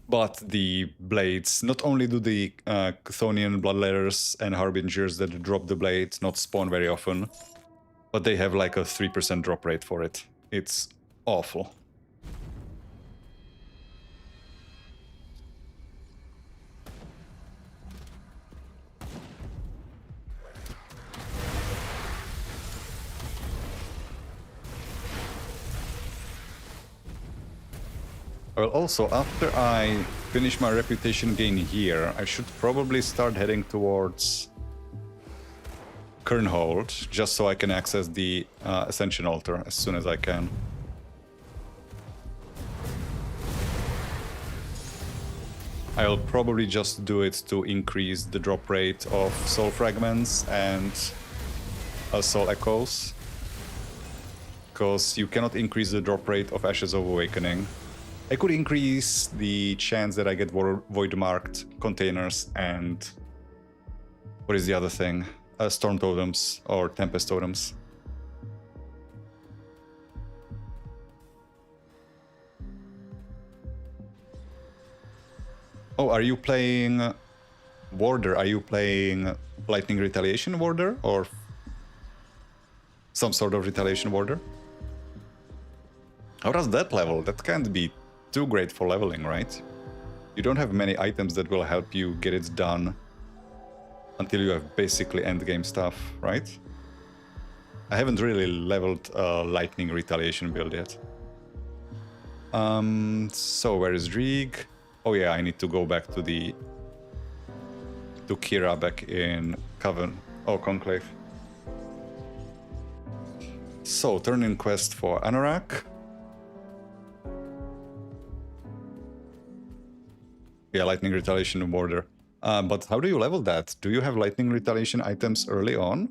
But the blades, not only do the Chthonian Bloodletters and Harbingers that drop the blade not spawn very often, but they have like a 3% drop rate for it. It's awful. Well, also, after I finish my reputation gain here, I should probably start heading towards Kernhold, just so I can access the Ascension Altar as soon as I can. I'll probably just do it to increase the drop rate of Soul Fragments and Soul Echoes, because you cannot increase the drop rate of Ashes of Awakening. I could increase the chance that I get void-marked containers and... what is the other thing? Storm Totems or Tempest Totems. Oh, are you playing Warder? Are you playing Lightning Retaliation Warder? Or some sort of Retaliation Warder? How does that level? That can't be too great for leveling, right? You don't have many items that will help you get it done until you have basically endgame stuff, right? I haven't really leveled a Lightning Retaliation build yet. So where is Drieg? Oh yeah, I need to go back to Kira back in Coven. Oh, Conclave. So, turn-in quest for Anorak. Yeah, Lightning Retaliation Warder. But how do you level that? Do you have Lightning Retaliation items early on?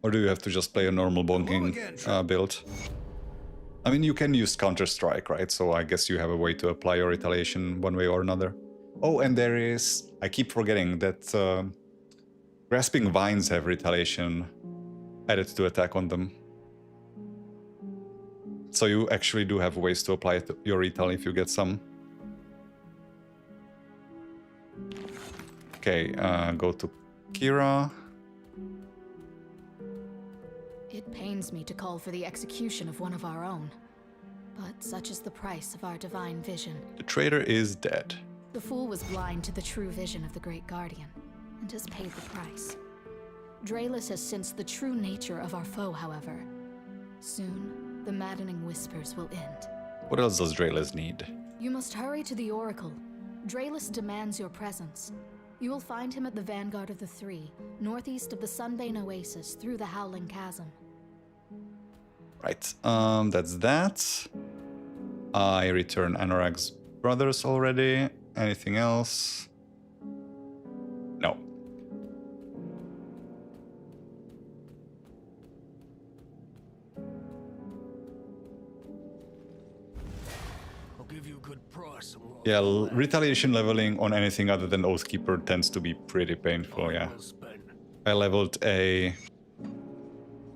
Or do you have to just play a normal bonking build? I mean, you can use Counter-Strike, right? So I guess you have a way to apply your Retaliation one way or another. Oh, and there is... I keep forgetting that Grasping Vines have Retaliation added to attack on them. So you actually do have ways to apply your Retal if you get some. Okay, go to Kira. It pains me to call for the execution of one of our own, but such is the price of our divine vision. The traitor is dead. The fool was blind to the true vision of the Great Guardian, and has paid the price. Draelus has sensed the true nature of our foe, however. Soon, the maddening whispers will end. What else does Draelus need? You must hurry to the Oracle. Draelus demands your presence. You will find him at the vanguard of the Three, northeast of the Sunbane Oasis, through the Howling Chasm. Right, that's that. I return Anorag's brothers already. Anything else? No. I'll give you a good price. on what I've Yeah, got left. retaliation leveling on anything other than Oathkeeper tends to be pretty painful, yeah. Well spent. I leveled a...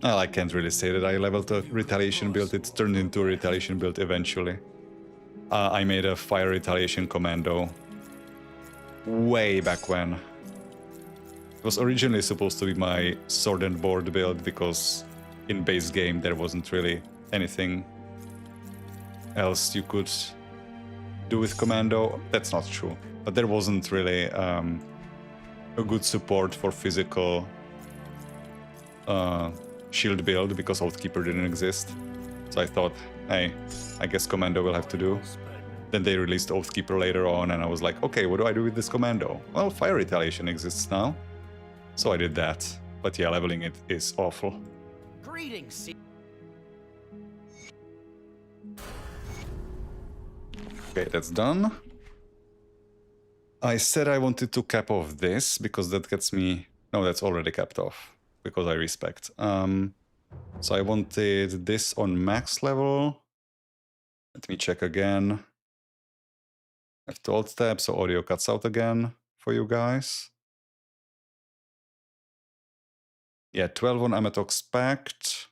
Well, I can't really say that I leveled a retaliation build. It turned into a retaliation build eventually. I made a fire retaliation commando way back when. It was originally supposed to be my sword and board build because in base game there wasn't really anything else you could do with commando. That's not true, but there wasn't really a good support for physical shield build because Oathkeeper didn't exist. So I thought, hey, I guess commando will have to do. Well spent. Then they released Oathkeeper later on, and I was like, okay, what do I do with this commando? Well, fire retaliation exists now. So I did that. But yeah, leveling it is awful. Greetings, Okay, that's done. I said I wanted to cap off this because that gets me... No, that's already capped off because I respect. So I wanted this on max level. Let me check again. I have to alt tab so audio cuts out again for you guys. Yeah, 12 on Amatox Pact,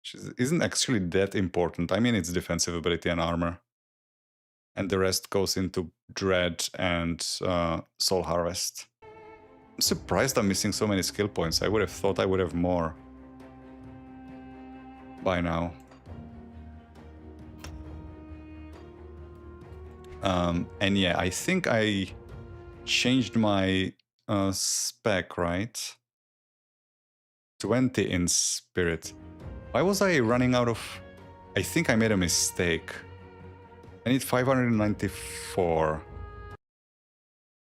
which isn't actually that important. I mean, it's defensive ability and armor. And the rest goes into Dread and Soul Harvest. I'm surprised I'm missing so many skill points. I would have thought I would have more by now. And yeah, I think I changed my spec, right? 20 in spirit. Why was I running out of... I think I made a mistake. I need 594.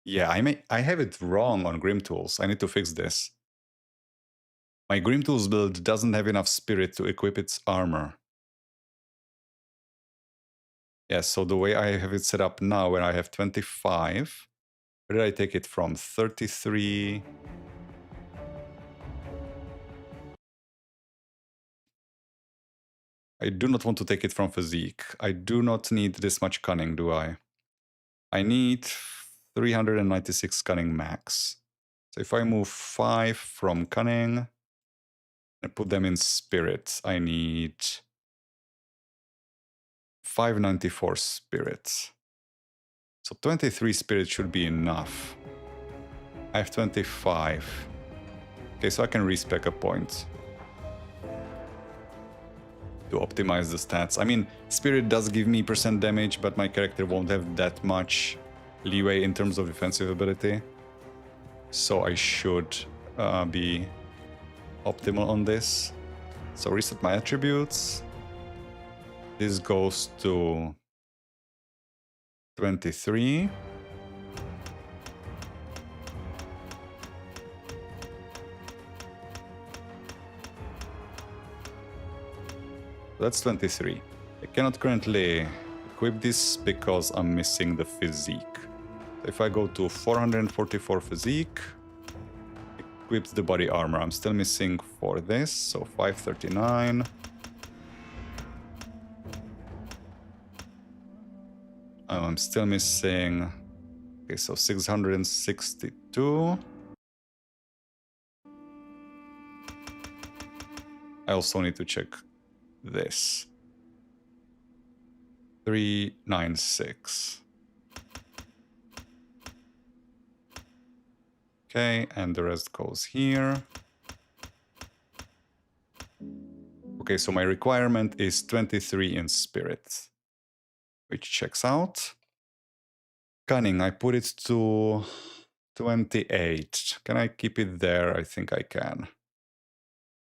Yeah, I have it wrong on Grim Tools. I need to fix this. My Grim Tools build doesn't have enough spirit to equip its armor. Yeah, so the way I have it set up now, where I have 25, where did I take it from? 33... I do not want to take it from physique. I do not need this much cunning, do I? I need 396 cunning max. So if I move 5 from cunning and put them in spirit, I need 594 spirit. So 23 spirit should be enough. I have 25. Okay, so I can respec a point to optimize the stats. I mean, spirit does give me % damage, but my character won't have that much leeway in terms of defensive ability. So I should be optimal on this. So reset my attributes. This goes to 23. That's 23. I cannot currently equip this because I'm missing the physique. If I go to 444 physique, equips the body armor. I'm still missing for this, so 539. Oh, I'm still missing... Okay, so 662. I also need to check this. 396. Okay, and the rest goes here. Okay, so my requirement is 23 in spirit, which checks out. Cunning, I put it to 28. Can I keep it there? I think I can.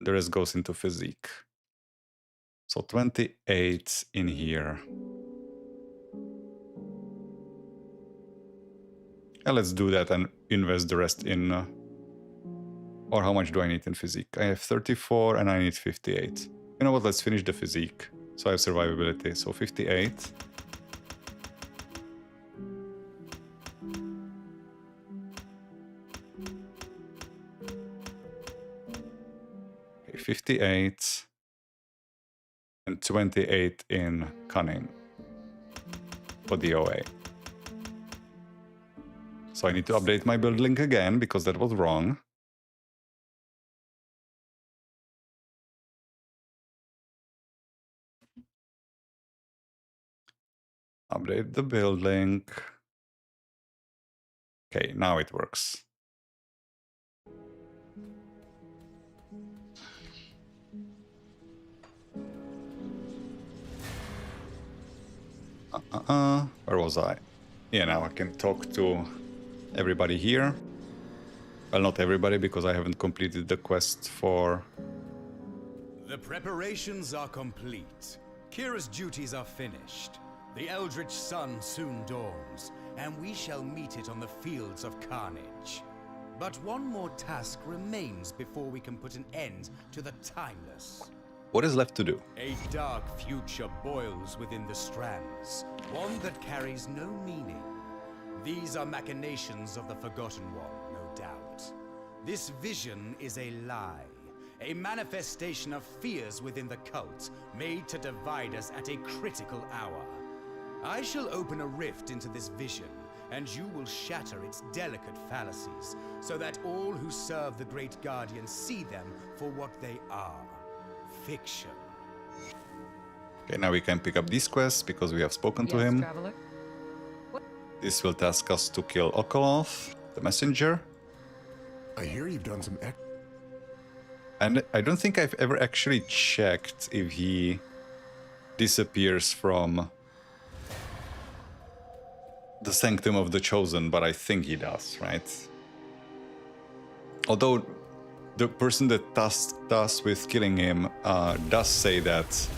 The rest goes into physique. So 28 in here. And let's do that and invest the rest in... or how much do I need in physique? I have 34 and I need 58. You know what, let's finish the physique. So I have survivability, so 58. Okay, 58. And 28 in cunning for the OA. So I need to update my build link again because that was wrong. Update the build link. Okay, now it works. Where was I? Yeah, now I can talk to everybody here. Well, not everybody, because I haven't completed the quest for... The preparations are complete. Kira's duties are finished. The Eldritch Sun soon dawns, and we shall meet it on the fields of carnage. But one more task remains before we can put an end to the Timeless. What is left to do? A dark future boils within the strands, one that carries no meaning. These are machinations of the Forgotten One, no doubt. This vision is a lie, a manifestation of fears within the cult, made to divide us at a critical hour. I shall open a rift into this vision, and you will shatter its delicate fallacies, so that all who serve the Great Guardian see them for what they are. Fiction. Okay, now we can pick up these quests because we have spoken to him. Traveler. This will task us to kill Okoloth, the messenger. I hear you've done some And I don't think I've ever actually checked if he disappears from the Sanctum of the Chosen, but I think he does, right? Although the person that tasked us with killing him does say that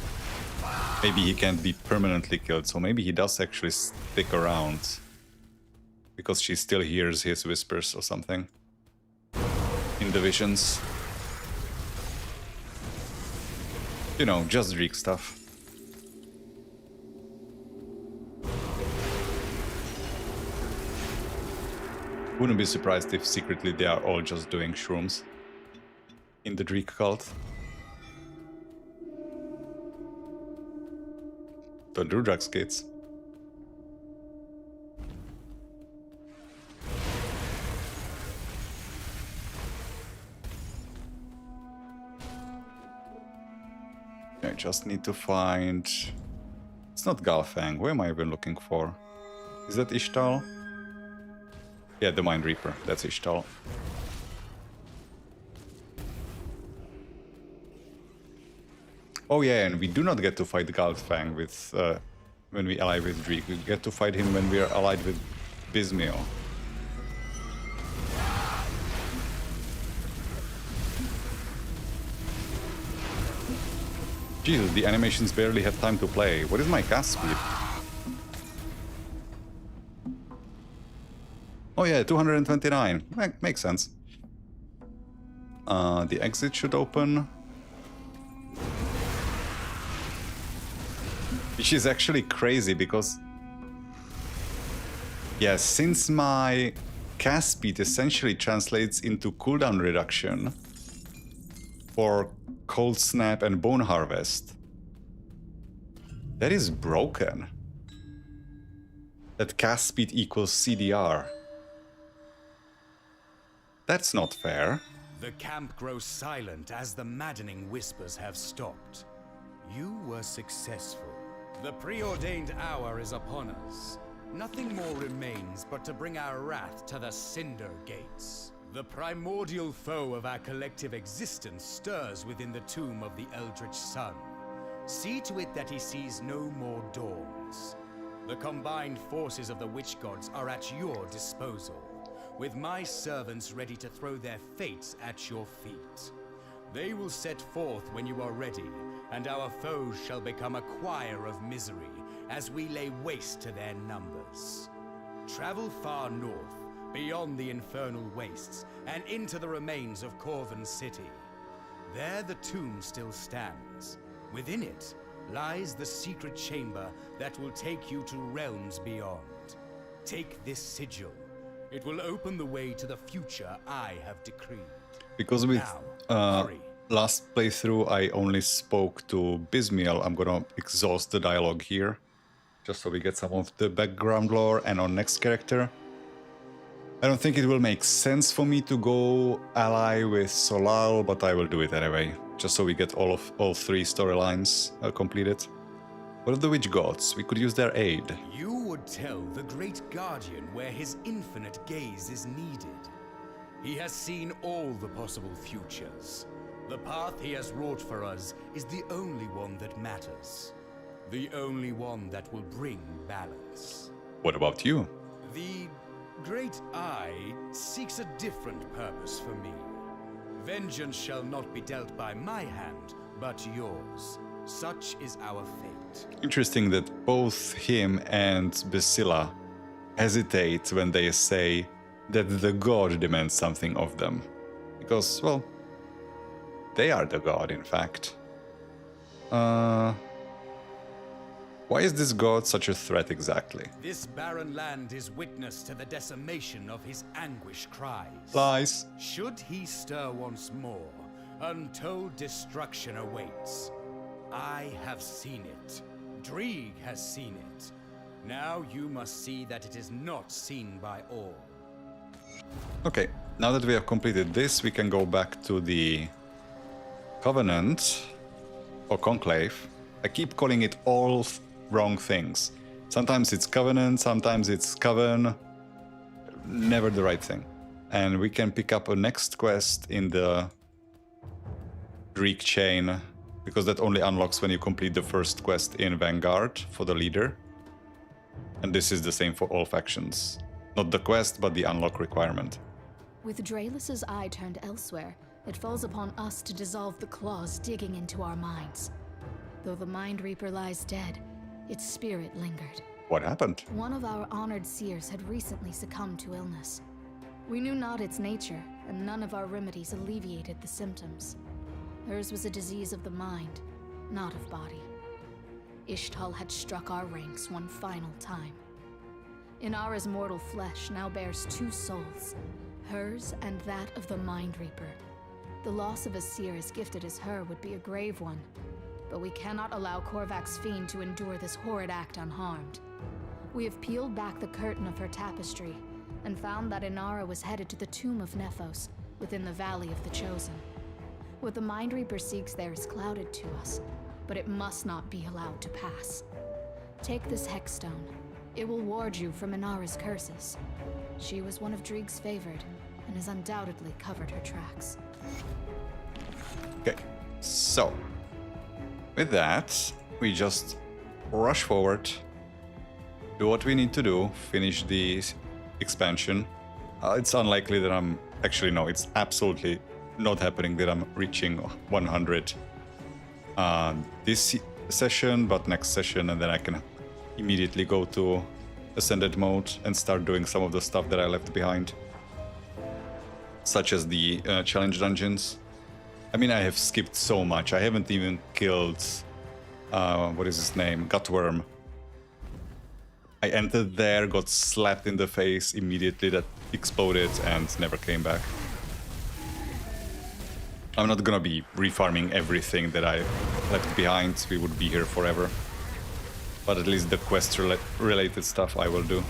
maybe he can't be permanently killed, so maybe he does actually stick around because she still hears his whispers or something in the visions. You know, just Greek stuff. Wouldn't be surprised if secretly they are all just doing shrooms in the Greek cult. Don't do drugs, kids. I just need to find... It's not Galfang. Where am I even looking for? Is that Ishtal? Yeah, the Mind Reaper. That's Ishtal. Oh yeah, and we do not get to fight Galfang with when we ally with Dreek. We get to fight him when we are allied with Bismio. Jesus, the animations barely have time to play. What is my cast speed? Oh yeah, 229. Makes sense. The exit should open. Which is actually crazy because... yeah, since my cast speed essentially translates into cooldown reduction for Cold Snap and Bone Harvest, that is broken. That cast speed equals CDR. That's not fair. The camp grows silent as the maddening whispers have stopped. You were successful. The preordained hour is upon us. Nothing more remains but to bring our wrath to the Cinder Gates. The primordial foe of our collective existence stirs within the tomb of the Eldritch Sun. See to it that he sees no more dawns. The combined forces of the witch gods are at your disposal. with my servants ready to throw their fates at your feet. They will set forth when you are ready, and our foes shall become a choir of misery as we lay waste to their numbers. Travel far north, beyond the infernal wastes, and into the remains of Corvan City. There the tomb still stands. Within it lies the secret chamber that will take you to realms beyond. Take this sigil. It will open the way to the future I have decreed. Because with Now, hurry. last playthrough I only spoke to Bismiel, I'm gonna exhaust the dialogue here, just so we get some of the background lore. And on next character, I don't think it will make sense for me to go ally with Solal, but I will do it anyway, just so we get all three storylines completed. What of the witch gods? We could use their aid. You would tell the great guardian where his infinite gaze is needed. He has seen all the possible futures. The path he has wrought for us is the only one that matters. The only one that will bring balance. What about you? The Great Eye seeks a different purpose for me. Vengeance shall not be dealt by my hand, but yours. Such is our fate. Interesting that both him and Basila hesitate when they say that the god demands something of them. Because, well, they are the god, in fact. Why is this god such a threat exactly? This barren land is witness to the decimation of his anguish cries. Lies. Should he stir once more, untold destruction awaits. I have seen it. Drieg has seen it. Now you must see that it is not seen by all. Okay, now that we have completed this, we can go back to the Covenant or Conclave. I keep calling it all wrong things. Sometimes it's Covenant, sometimes it's Coven. Never the right thing. And we can pick up a next quest in the Drieg chain, because that only unlocks when you complete the first quest in Vanguard for the leader. And this is the same for all factions. Not the quest, but the unlock requirement. With Draelus's eye turned elsewhere, it falls upon us to dissolve the claws digging into our minds. Though the Mind Reaper lies dead, its spirit lingered. What happened? One of our honored seers had recently succumbed to illness. We knew not its nature, and none of our remedies alleviated the symptoms. Hers was a disease of the mind, not of body. Ishtal had struck our ranks one final time. Inara's mortal flesh now bears two souls, hers and that of the Mind Reaper. The loss of a seer as gifted as her would be a grave one, but we cannot allow Korvac's fiend to endure this horrid act unharmed. We have peeled back the curtain of her tapestry and found that Inara was headed to the tomb of Nephos within the Valley of the Chosen. What the Mind Reaper seeks there is clouded to us, but it must not be allowed to pass. Take this Hexstone. It will ward you from Inara's curses. She was one of Drieg's favored, and has undoubtedly covered her tracks. Okay, so with that, we just rush forward, do what we need to do, finish the expansion. It's unlikely that I'm... Actually, no, it's absolutely not happening that I'm reaching 100 this session, but next session, and then I can immediately go to Ascended mode and start doing some of the stuff that I left behind, such as the challenge dungeons. I mean, I have skipped so much. I haven't even killed, what is his name? Gutworm. I entered there, got slapped in the face immediately, that exploded, and never came back. I'm not gonna be refarming everything that I left behind. We would be here forever. But at least the quest-related stuff I will do.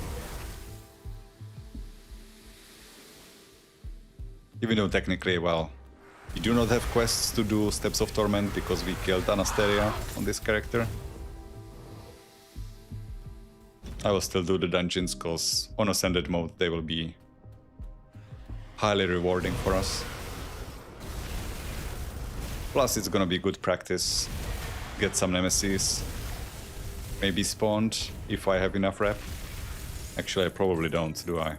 Even though technically, well, we do not have quests to do Steps of Torment because we killed Anasteria on this character. I will still do the dungeons because on Ascended mode they will be highly rewarding for us. Plus it's gonna be good practice. Get some nemesis. Maybe spawned if I have enough rep. Actually, I probably don't, do I?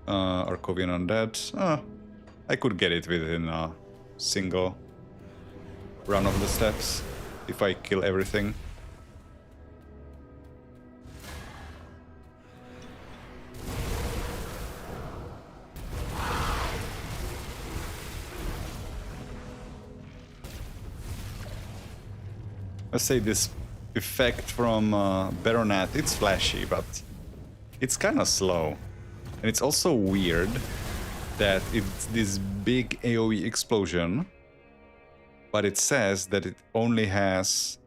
Arcovian Undead. I could get it within a single run of the steps if I kill everything. Let's say this effect from Baronet, it's flashy, but it's kind of slow. And it's also weird that it's this big AoE explosion, but it says that it only has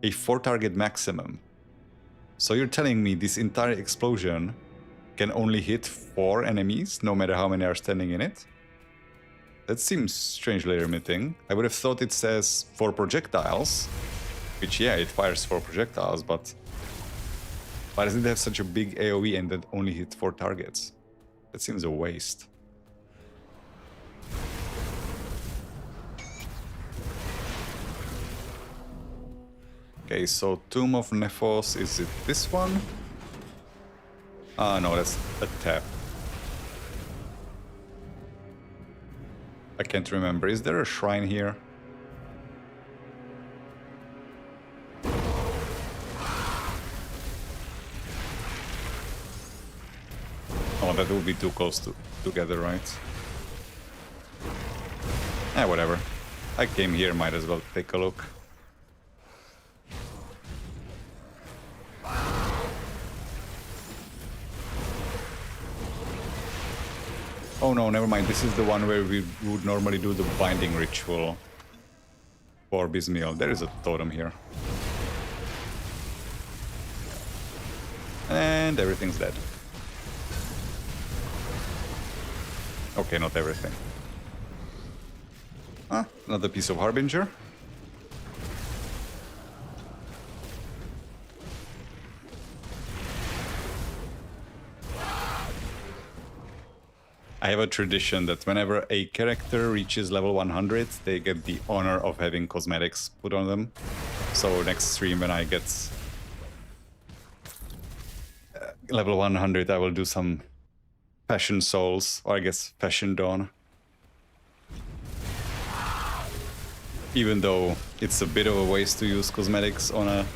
a 4 target maximum. So you're telling me this entire explosion can only hit 4 enemies, no matter how many are standing in it? That seems strangely limiting. I would have thought it says 4 projectiles, which, yeah, it fires 4 projectiles, but why does it have such a big AoE and that only hit 4 targets? That seems a waste. Okay, so Tomb of Nephos, is it this one? No, that's a tap. I can't remember. Is there a shrine here? Oh, that would be too close together, right? Whatever. I came here, might as well take a look. Oh no, never mind. This is the one where we would normally do the binding ritual for Bismiel. There is a totem here. And everything's dead. Okay, not everything. Another piece of Harbinger. I have a tradition that whenever a character reaches level 100, they get the honor of having cosmetics put on them. So next stream when I get level 100, I will do some Fashion Souls, or I guess Fashion Dawn. Even though it's a bit of a waste to use cosmetics on a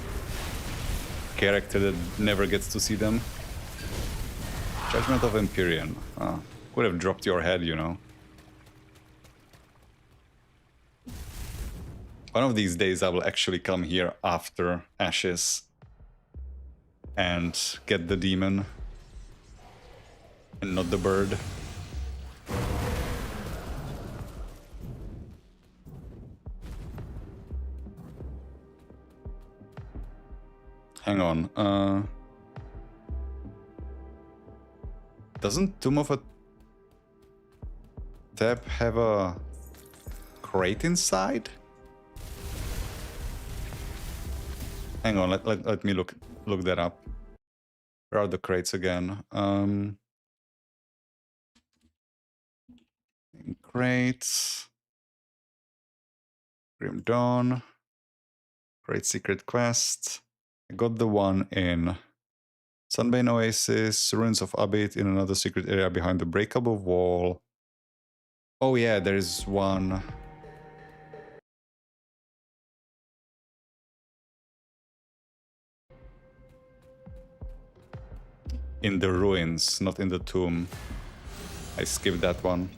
character that never gets to see them. Judgment of Empyrean. Could have dropped your head, you know. One of these days I will actually come here after Ashes and get the demon and not the bird. Hang on. Doesn't Tomb of a Tap have a crate inside? Hang on, let me look that up. Where are the crates again? Crates. Grim Dawn. Great Secret Quest. I got the one in Sunbane Oasis, Ruins of Abid in another secret area behind the breakable wall. Oh yeah, there's one. In the ruins, not in the tomb. I skipped that one.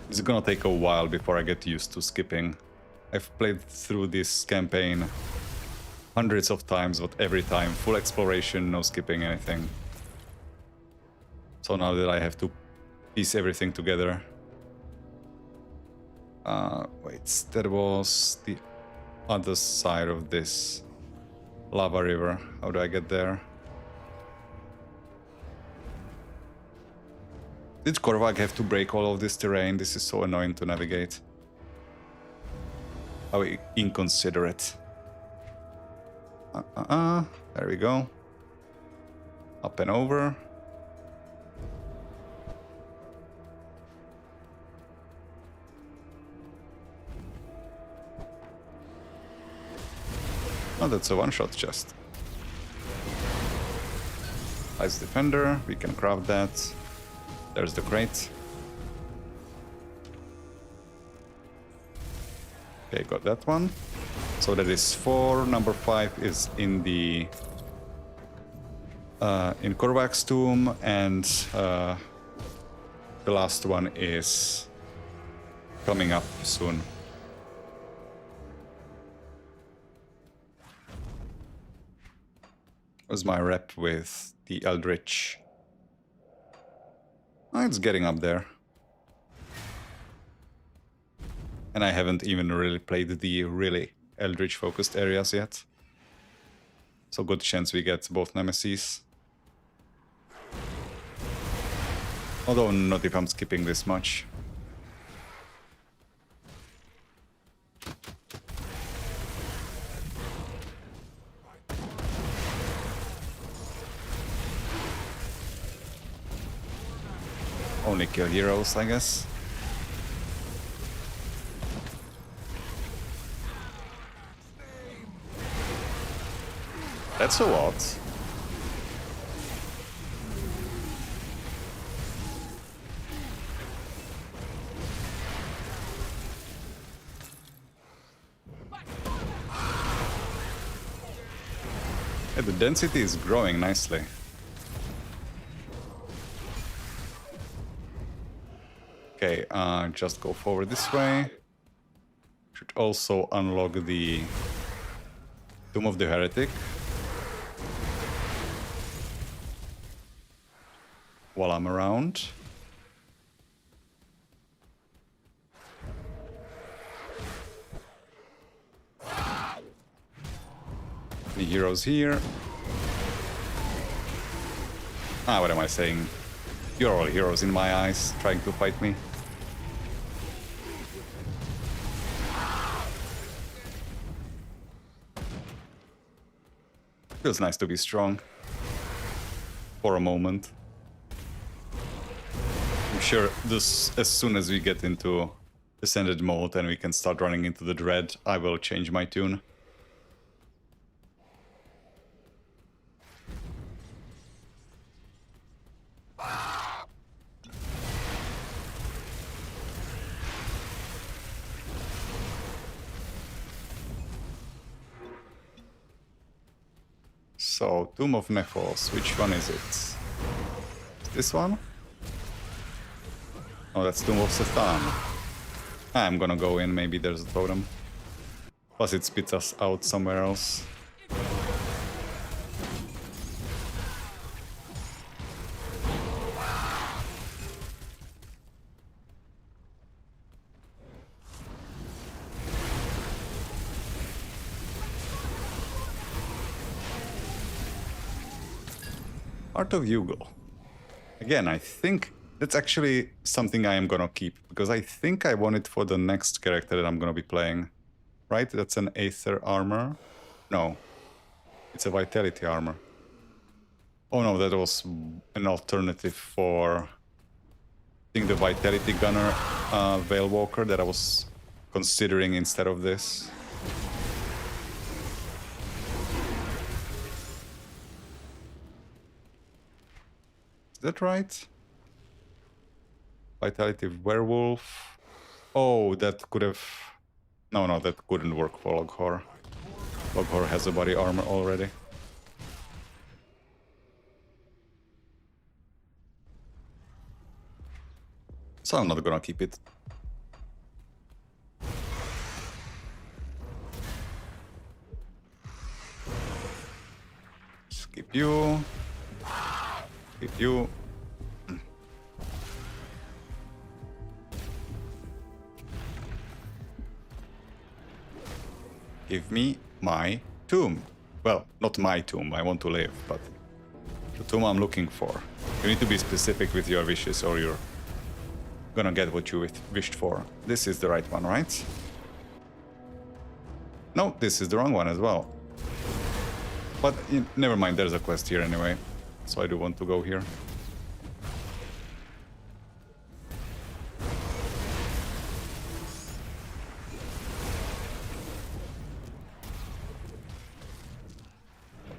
It's gonna take a while before I get used to skipping. I've played through this campaign hundreds of times, but every time full exploration, no skipping anything. So now that I have to piece everything together. Wait, that was the other side of this lava river. How do I get there? Did Korvac have to break all of this terrain? This is so annoying to navigate. How inconsiderate. There we go. Up and over. Oh, that's a one-shot chest. Ice Defender, we can craft that. There's the crate. Okay, got that one. So that is 4. Number 5 is in the in Korvac's tomb, and the last one is coming up soon. Was my rep with the Eldritch? Oh, it's getting up there. And I haven't even really played the really Eldritch focused areas yet. So good chance we get both Nemesis. Although not if I'm skipping this much. Only kill heroes, I guess. That's a lot. Yeah, the density is growing nicely. Okay, just go forward this way. Should also unlock the Tomb of the Heretic. While I'm around. Any heroes here? Ah, what am I saying? You're all heroes in my eyes, trying to fight me. Feels nice to be strong. For a moment. I'm sure this, as soon as we get into Ascended mode and we can start running into the Dread, I will change my tune. So, Tomb of Nephos, which one is it? This one? Oh, that's Tomb of Sethan. I'm gonna go in, maybe there's a totem. Plus it spits us out somewhere else. Heart of Yugo. Again, I think that's actually something I am gonna keep, because I think I want it for the next character that I'm gonna be playing. Right? That's an Aether armor? No. It's a Vitality armor. Oh no, that was an alternative for, I think, the Vitality Gunner Veilwalker that I was considering instead of this. Is that right? Vitality Werewolf. Oh, that could have... No, that couldn't work for Lokhor. Lokhor has a body armor already. So I'm not gonna keep it. Skip you. Skip you. Give me my tomb. Well, not my tomb, I want to live, but the tomb I'm looking for. You need to be specific with your wishes or you're gonna get what you wished for. This is the right one, right? No, this is the wrong one as well. But never mind, there's a quest here anyway, so I do want to go here.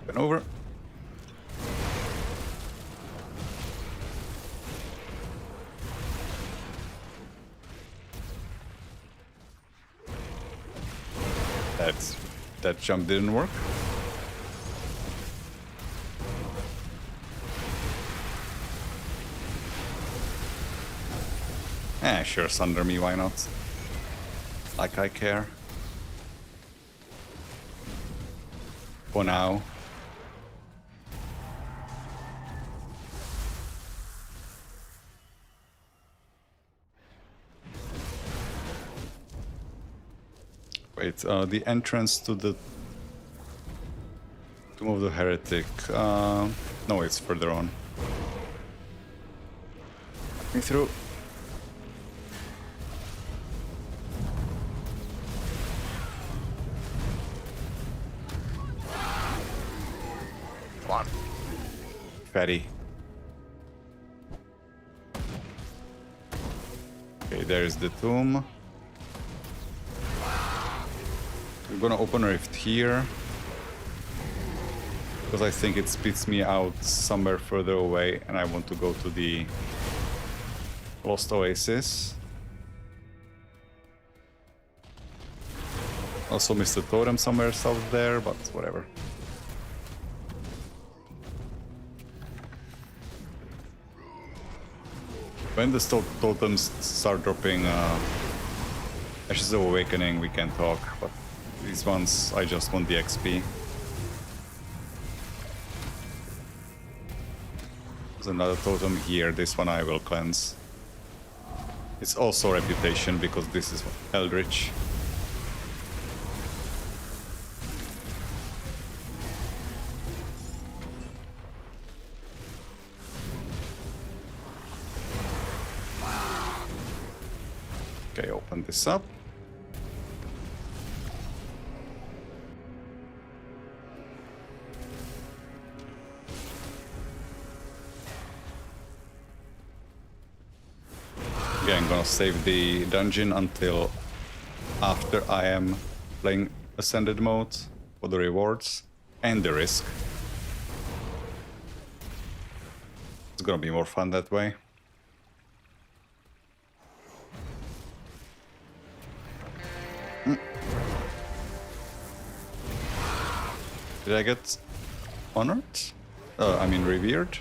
Turn over. That jump didn't work. Sure, sunder me, why not? Like I care. For now. Wait, the entrance to the Tomb of the Heretic. No, it's further on. Me through. Come on. Fatty. Okay, there's the tomb. I'm gonna open a rift here. Because I think it spits me out somewhere further away and I want to go to the Lost Oasis. Also missed the totem somewhere south there, but whatever. When the totems start dropping Ashes of Awakening, we can talk, but these ones, I just want the XP. There's another totem here, this one I will cleanse. It's also reputation, because this is Eldritch. Okay, open this up. Yeah, I'm gonna save the dungeon until after I am playing Ascended mode for the rewards and the risk. It's gonna be more fun that way. Did I get honored? I mean revered?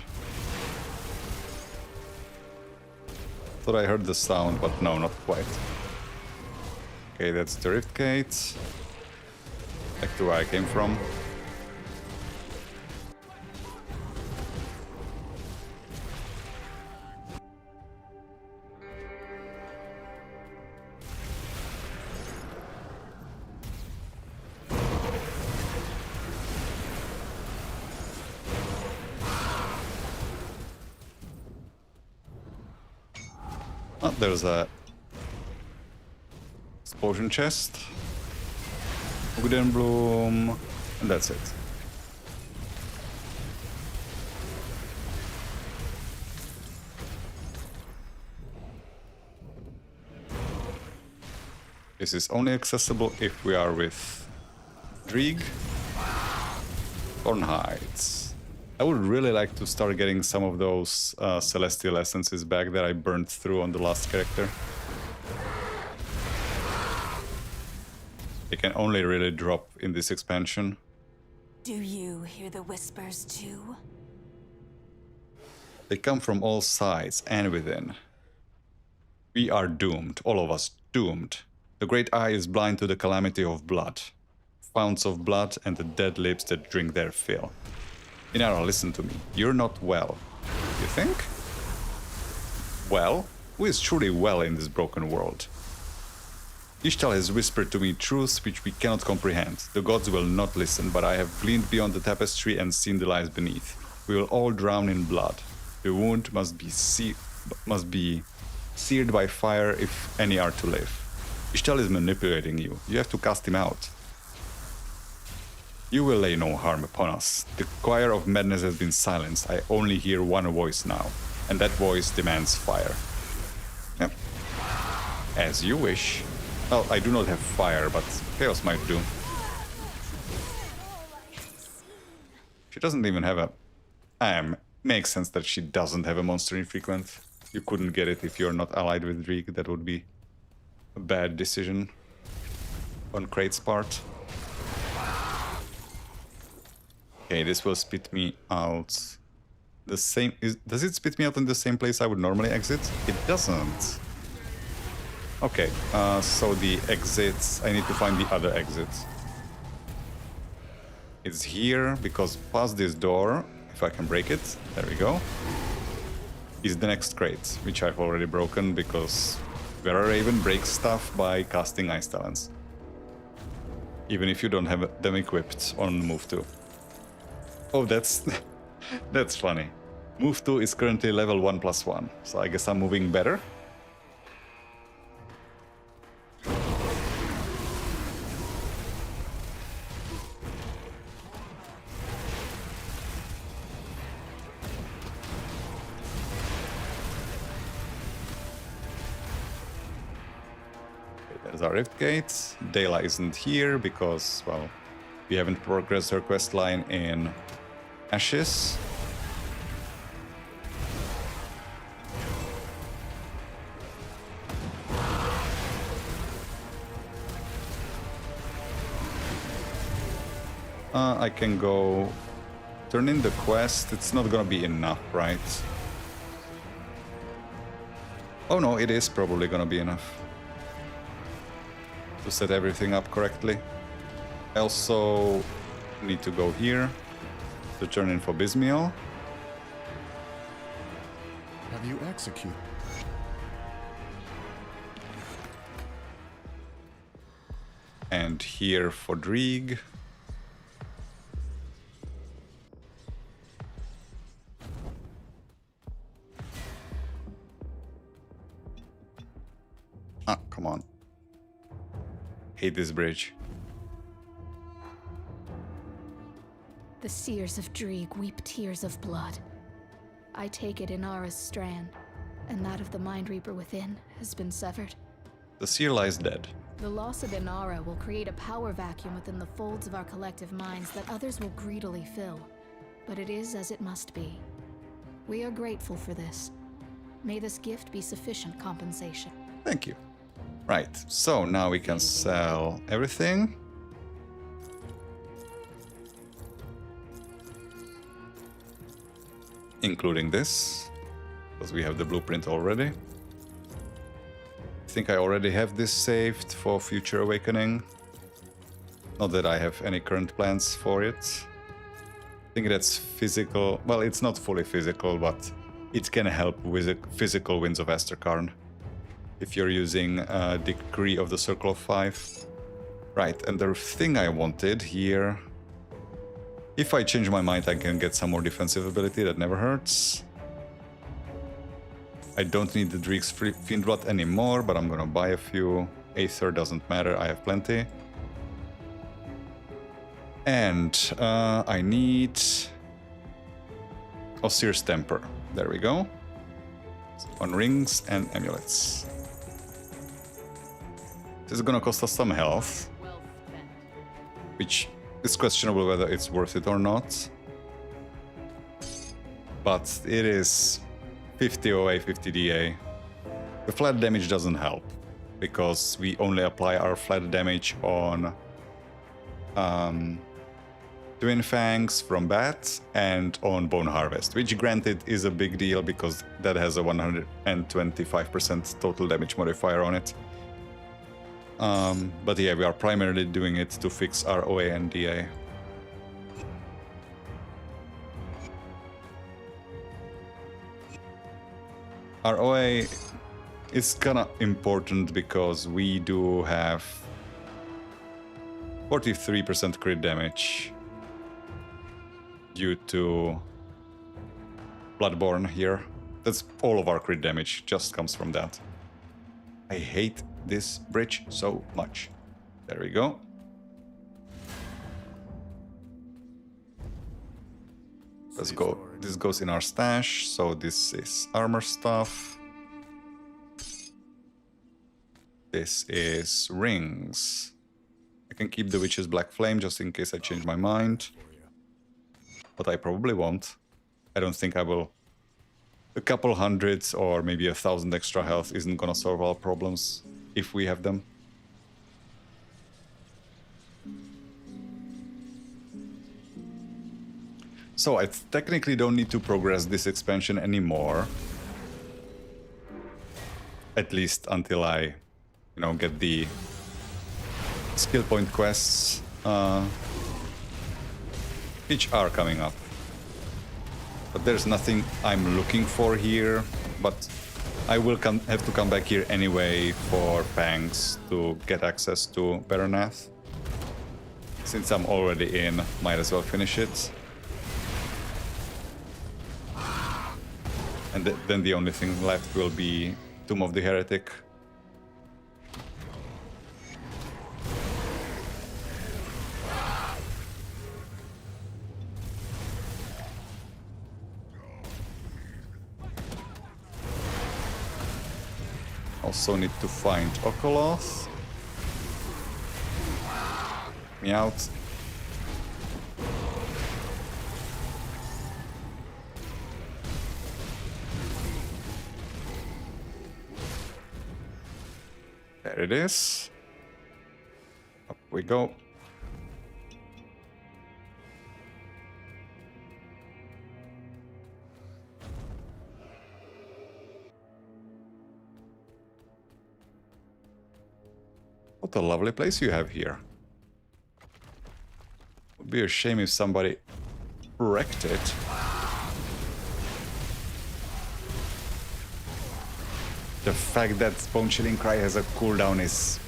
Thought I heard the sound, but no, not quite. Okay, that's the Rift Gate. Back to where I came from. Oh, there's a explosion chest, wooden bloom, and that's it. This is only accessible if we are with Drieg or Heights. I would really like to start getting some of those Celestial Essences back that I burned through on the last character. They can only really drop in this expansion. Do you hear the whispers too? They come from all sides and within. We are doomed, all of us doomed. The great eye is blind to the calamity of blood. Founts of blood and the dead lips that drink their fill. Inara, listen to me. You're not well. You think? Well? Who is truly well in this broken world? Ishtal has whispered to me truths which we cannot comprehend. The gods will not listen, but I have gleaned beyond the tapestry and seen the lies beneath. We will all drown in blood. The wound must be seared by fire if any are to live. Ishtal is manipulating you. You have to cast him out. You will lay no harm upon us. The choir of madness has been silenced. I only hear one voice now, and that voice demands fire. Yep. As you wish. Well, I do not have fire, but chaos might do. She doesn't even have a... makes sense that she doesn't have a monster infrequent. You couldn't get it if you're not allied with Dreek. That would be a bad decision on Krait's part. Okay, this will spit me out the same... does it spit me out in the same place I would normally exit? It doesn't. Okay, so the exits... I need to find the other exit. It's here, because past this door, if I can break it, there we go, is the next crate, which I've already broken, because Wereraven breaks stuff by casting Ice Talons. Even if you don't have them equipped on move 2. Oh, that's... that's funny. Move 2 is currently level 1+1, so I guess I'm moving better. There's our Rift Gate. Dela isn't here because, well, we haven't progressed her quest line in Ashes. I can go turn in the quest. It's not gonna be enough, right? Oh no, it is probably gonna be enough to set everything up correctly. I also need to go here to turn in for Bismiel. Have you executed? And here for Dreeg. Ah, come on. Hate this bridge. The seers of Dreeg weep tears of blood. I take it Inara's strand, and that of the Mind Reaper within has been severed. The seer lies dead. The loss of Inara will create a power vacuum within the folds of our collective minds that others will greedily fill. But it is as it must be. We are grateful for this. May this gift be sufficient compensation. Thank you. Right, so now we can sell everything. Including this, because we have the blueprint already. I think I already have this saved for future awakening. Not that I have any current plans for it. I think that's physical. Well, it's not fully physical, but it can help with the physical winds of Asterkarn. If you're using Decree of the Circle of 5. Right, and the thing I wanted here... If I change my mind, I can get some more defensive ability, that never hurts. I don't need the Dreek's Fiend Rot anymore, but I'm gonna buy a few. Aether doesn't matter, I have plenty. And I need... Osir's Temper. There we go. On rings and amulets. This is gonna cost us some health, Well spent. which is questionable whether it's worth it or not. But it is 50 OA, 50 DA. The flat damage doesn't help, because we only apply our flat damage on Twin Fangs from Bat and on Bone Harvest, which granted is a big deal because that has a 125% total damage modifier on it. But yeah, we are primarily doing it to fix our OA and DA. Our OA is kinda important because we do have 43% crit damage due to Bloodborne here. That's all of our crit damage, just comes from that. I hate this bridge so much. There we go. Let's go. This goes in our stash, so this is armor stuff. This is rings. I can keep the Witch's Black Flame just in case I change my mind. but I probably won't. I don't think I will. A couple hundreds or maybe 1,000 extra health isn't gonna solve our problems if we have them. So I technically don't need to progress this expansion anymore. At least until I, get the skill point quests, which are coming up. But there's nothing I'm looking for here, but I will have to come back here anyway for Pangs to get access to Beranath. Since I'm already in, might as well finish it. And then the only thing left will be Tomb of the Heretic. Also need to find Okoloth. Me out. There it is. Up we go. What a lovely place you have here. Would be a shame if somebody wrecked it. The fact that Bone Chilling Cry has a cooldown is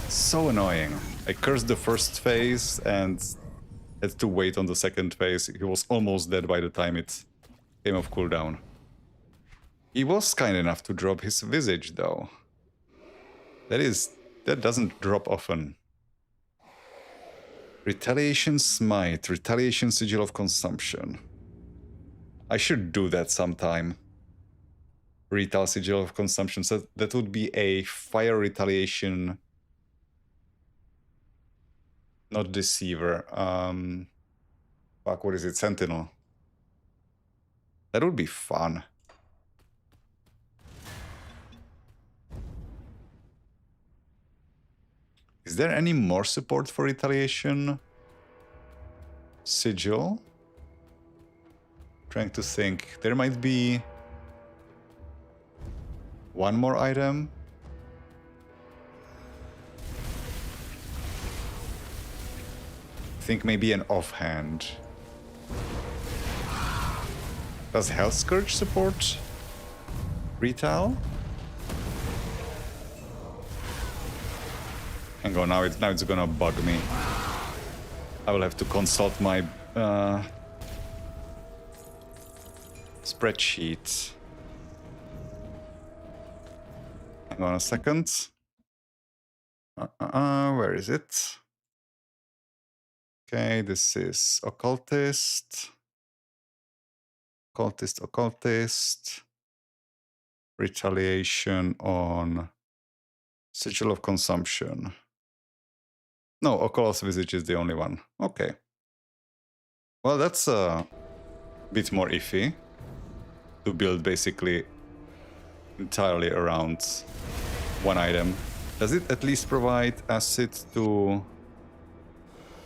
so annoying. I cursed the first phase and had to wait on the second phase. He was almost dead by the time it came off cooldown. He was kind enough to drop his Visage though. That doesn't drop often. Retaliation Smite, Retaliation Sigil of Consumption. I should do that sometime. Retail Sigil of Consumption. So that would be a fire retaliation. Not Deceiver. Fuck, what is it? Sentinel. That would be fun. Is there any more support for retaliation? Sigil? Trying to think. There might be one more item. I think maybe an offhand. Does Health Scourge support retail? Hang on, now it's gonna bug me. I will have to consult my spreadsheet. Hang on a second. Where is it? Okay, this is Occultist. Occultist. Retaliation on Sigil of Consumption. No, Oculus Visage is the only one. Okay. Well, that's a bit more iffy. To build basically entirely around one item. Does it at least provide acid to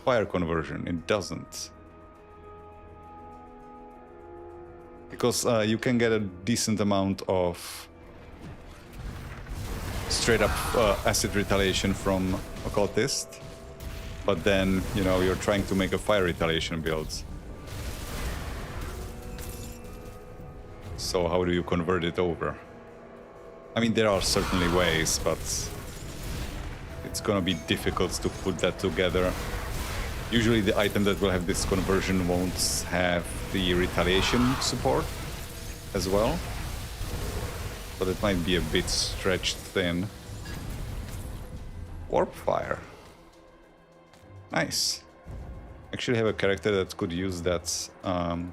fire conversion? It doesn't. Because you can get a decent amount of straight up acid retaliation from Occultist. But then, you're trying to make a fire retaliation build. So how do you convert it over? I mean, there are certainly ways, but it's gonna be difficult to put that together. Usually the item that will have this conversion won't have the retaliation support as well. But it might be a bit stretched thin. Warp Fire. Nice. Actually have a character that could use that, and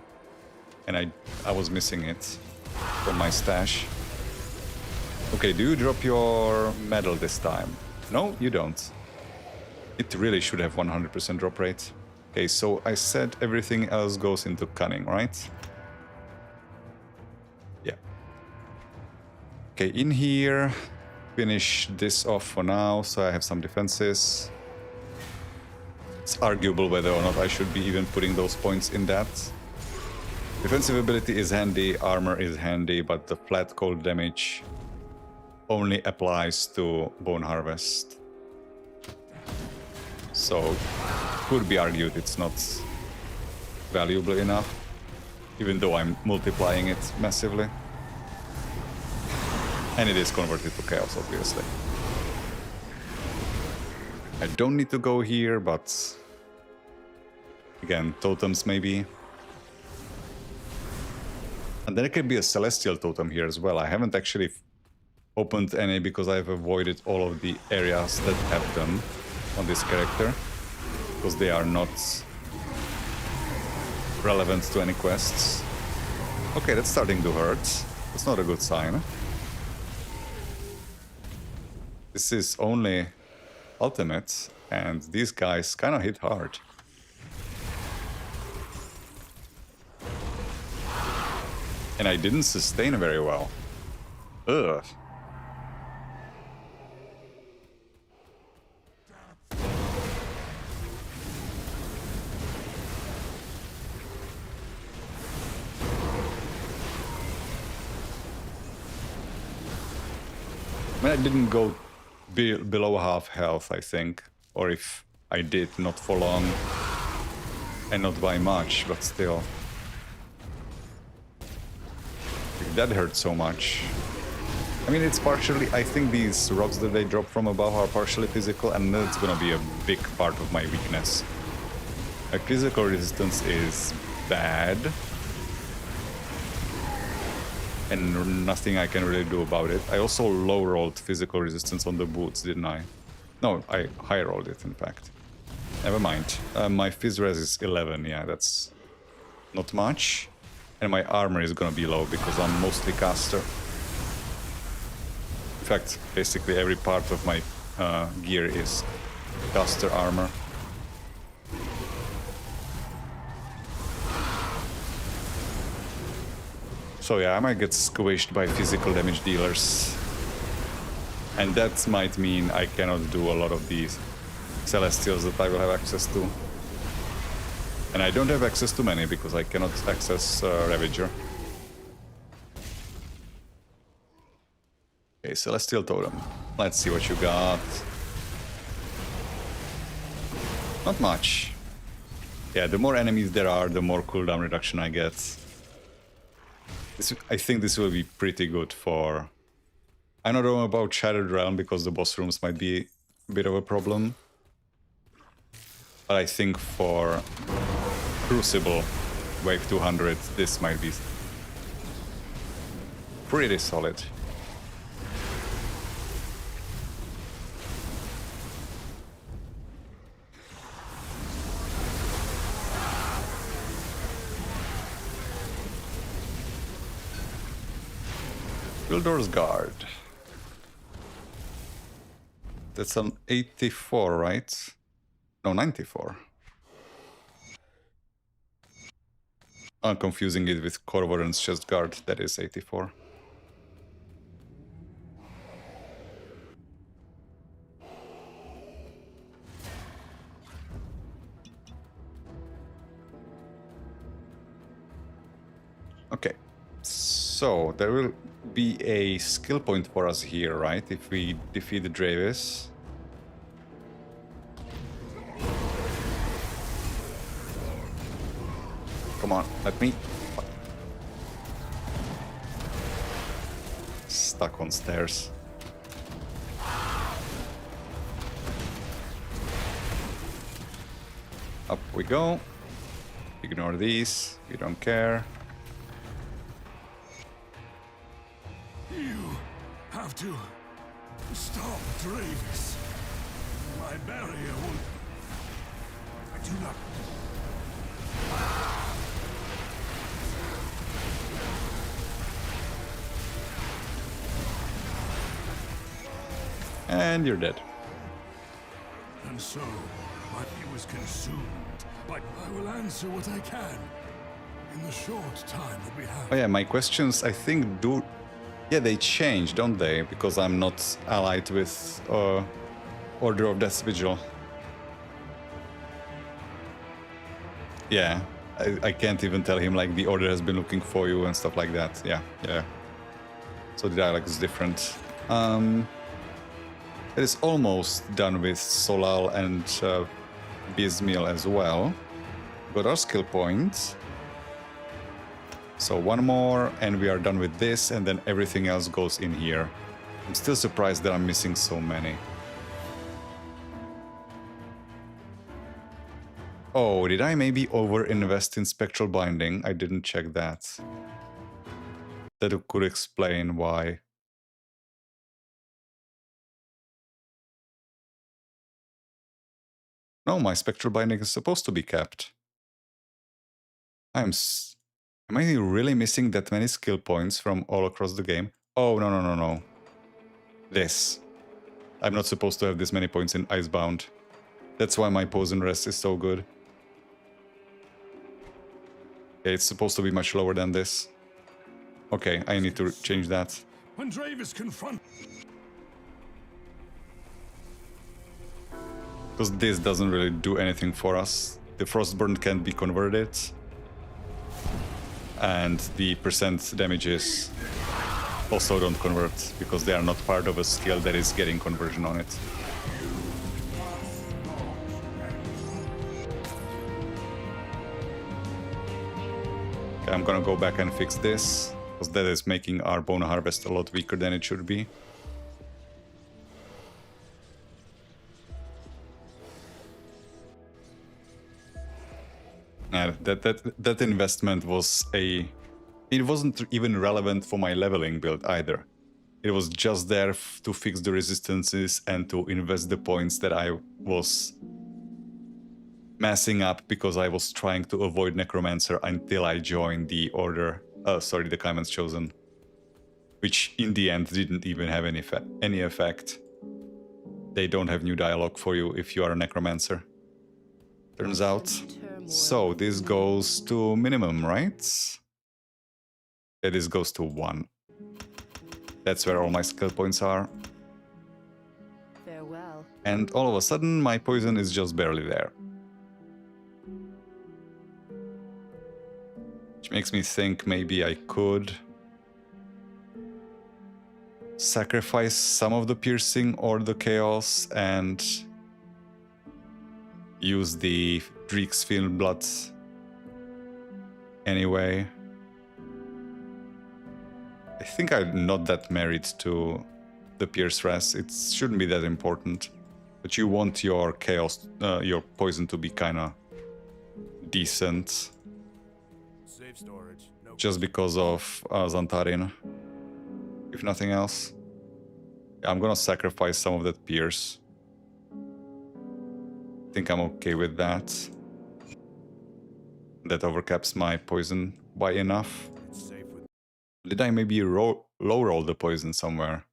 I was missing it from my stash. Okay, do you drop your medal this time? No, you don't. It really should have 100% drop rate. Okay, so I said everything else goes into cunning, right? Yeah. Okay, in here, finish this off for now, so I have some defenses. It's arguable whether or not I should be even putting those points in that. Defensive ability is handy, armor is handy, but the flat cold damage only applies to Bone Harvest. So, could be argued it's not valuable enough, even though I'm multiplying it massively. And it is converted to chaos, obviously. I don't need to go here, but again, totems maybe. And there could be a celestial totem here as well. I haven't actually opened any because I've avoided all of the areas that have them on this character, because they are not relevant to any quests. Okay, that's starting to hurt. That's not a good sign. This is only ultimate, and these guys kind of hit hard. And I didn't sustain very well. Ugh. I mean, I didn't go below half health, I think. Or if I did, not for long. And not by much, but still. That hurt so much. I mean, it's partially... I think these rocks that they drop from above are partially physical, and that's gonna be a big part of my weakness. Like, physical resistance is bad. And nothing I can really do about it. I also low-rolled physical resistance on the boots, didn't I? No, I high-rolled it, in fact. Never mind. My phys res is 11, yeah, that's not much. And my armor is gonna be low because I'm mostly caster. In fact, basically every part of my gear is caster armor. So yeah, I might get squished by physical damage dealers. And that might mean I cannot do a lot of these Celestials that I will have access to. And I don't have access to many because I cannot access Ravager. Okay, Celestial Totem. Let's see what you got. Not much. Yeah, the more enemies there are, the more cooldown reduction I get. I think this will be pretty good for... I don't know about Shattered Realm because the boss rooms might be a bit of a problem. But I think for Crucible Wave 200, this might be pretty solid. Wildor's Guard. That's an 84, right? No, 94. I'm confusing it with Corvoran's Chest Guard. That is 84. Okay. So, there will be a skill point for us here, right? If we defeat the Dravis. Come on, let me... Stuck on stairs. Up we go. Ignore these, we don't care. You have to stop Dravis. My barrier will... I do not... And you're dead. And so, he was consumed But I will answer what I can in the short time that we have. Oh yeah, my questions, I think, do... Yeah, they change, don't they? Because I'm not allied with Order of Death's Vigil. Yeah, I can't even tell him, like, the Order has been looking for you and stuff like that. Yeah, yeah. So the dialogue is different. It is almost done with Solal and Bismil as well. Got our skill points. So one more and we are done with this, and then everything else goes in here. I'm still surprised that I'm missing so many. Oh, did I maybe over-invest in Spectral Binding? I didn't check that. That could explain why. No, my Spectral Binding is supposed to be kept. Am I really missing that many skill points from all across the game? Oh, no, no, no, no. This. I'm not supposed to have this many points in Icebound. That's why my Poison Rest is so good. Okay, it's supposed to be much lower than this. Okay, I need to change that. When Dravis confront. Because this doesn't really do anything for us. The Frostburn can't be converted. And the percent damages also don't convert, because they are not part of a skill that is getting conversion on it. Okay, I'm gonna go back and fix this, because that is making our Bone Harvest a lot weaker than it should be. Yeah, that investment was it wasn't even relevant for my leveling build either. It was just there to fix the resistances and to invest the points that I was messing up because I was trying to avoid Necromancer until I joined the Order, the Caiman's Chosen, which in the end didn't even have any effect. They don't have new dialogue for you if you are a Necromancer, turns out. So this goes to minimum, right? Yeah, this goes to 1. That's where all my skill points are. Farewell. And all of a sudden, my poison is just barely there. Which makes me think maybe I could sacrifice some of the piercing or the chaos and use the Dreek's Field Blood anyway. I think I'm not that married to the Pierce Res. It shouldn't be that important. But you want your chaos, your poison to be kind of decent. Save storage. No Just because of Xantarin, if nothing else. Yeah, I'm gonna sacrifice some of that Pierce. I think I'm okay with that. That overcaps my poison by enough. it's safe with Did I maybe low roll the poison somewhere?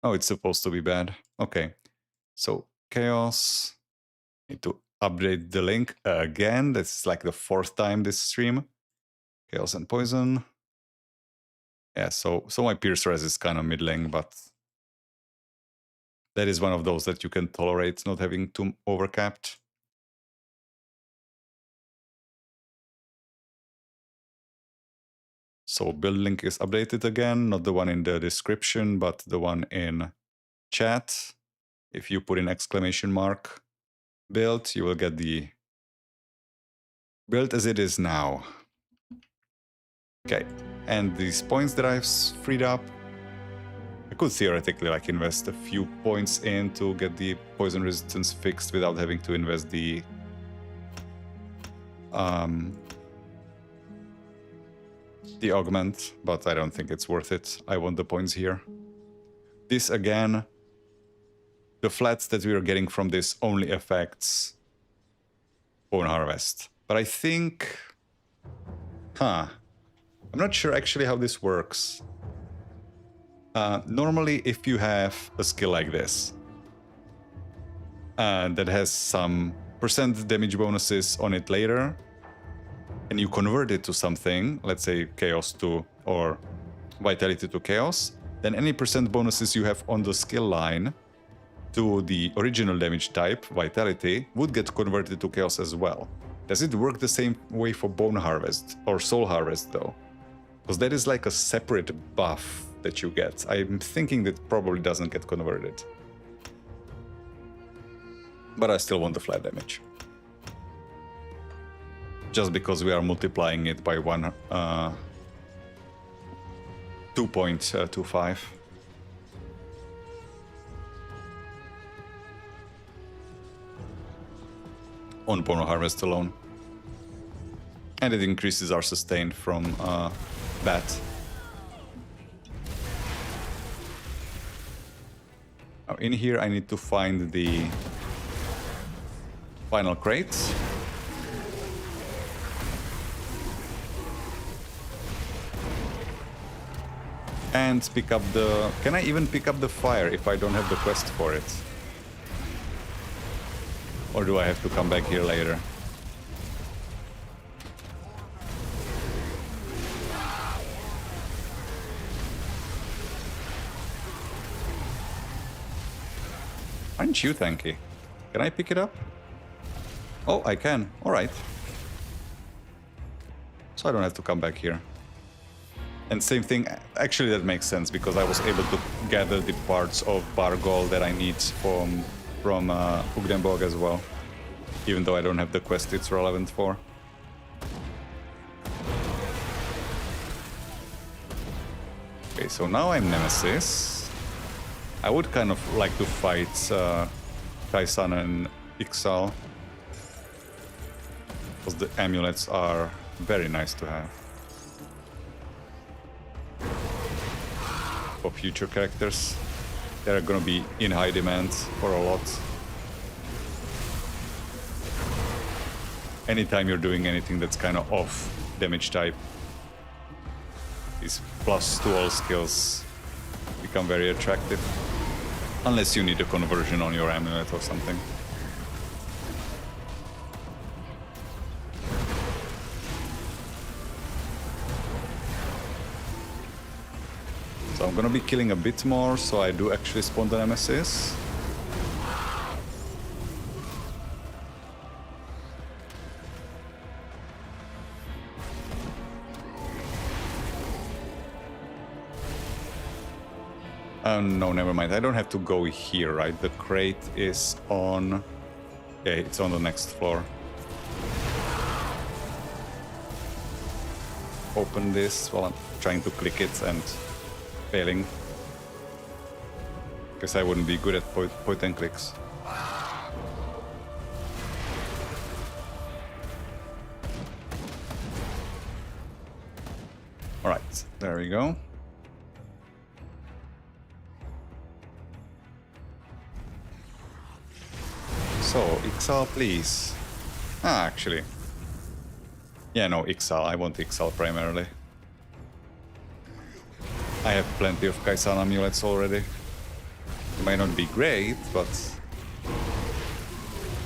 Oh, it's supposed to be bad. Okay. So, Chaos. Need to update the link again. That's like the 4th time this stream. Chaos and poison. Yeah, so my Pierce Res is kind of middling, but that is one of those that you can tolerate not having too overcapped. So build link is updated again, not the one in the description, but the one in chat. If you put in exclamation mark build, you will get the build as it is now. Okay, and these points that I've freed up, I could theoretically like invest a few points in to get the poison resistance fixed without having to invest the augment, but I don't think it's worth it. I want the points here. This again, the flats that we are getting from this only affects Bone Harvest. But I think, I'm not sure actually how this works. Normally, if you have a skill like this, that has some percent damage bonuses on it later, and you convert it to something, let's say Chaos to or Vitality to Chaos, then any percent bonuses you have on the skill line to the original damage type, Vitality, would get converted to Chaos as well. Does it work the same way for Bone Harvest or Soul Harvest though? Because that is like a separate buff that you get. I'm thinking that probably doesn't get converted. But I still want the flat damage. Just because we are multiplying it by 2.25. On Bone Harvest alone. And it increases our sustain from Bat. Now in here I need to find the final crate. And pick up the... Can I even pick up the fire if I don't have the quest for it? Or do I have to come back here later? Aren't you tanky? Can I pick it up? Oh, I can. Alright. So I don't have to come back here. And same thing, actually that makes sense, because I was able to gather the parts of Bargol that I need from Ugdenborg as well. Even though I don't have the quest it's relevant for. Okay, so now I'm Nemesis. I would kind of like to fight Kai'San and Ixal. Because the amulets are very nice to have. For future characters. They're gonna be in high demand for a lot. Anytime you're doing anything that's kind of off damage type, these plus to all skills become very attractive. Unless you need a conversion on your amulet or something. So I'm gonna be killing a bit more, so I do actually spawn the Nemesis. No, never mind. I don't have to go here, right? The crate is on... Yeah, it's on the next floor. Open this while I'm trying to click it and failing. Guess I wouldn't be good at point and clicks. Alright, there we go. So, Ixal, please. Ah, actually. Yeah, no, Ixal. I want Ixal primarily. I have plenty of Kai'San amulets already. It might not be great, but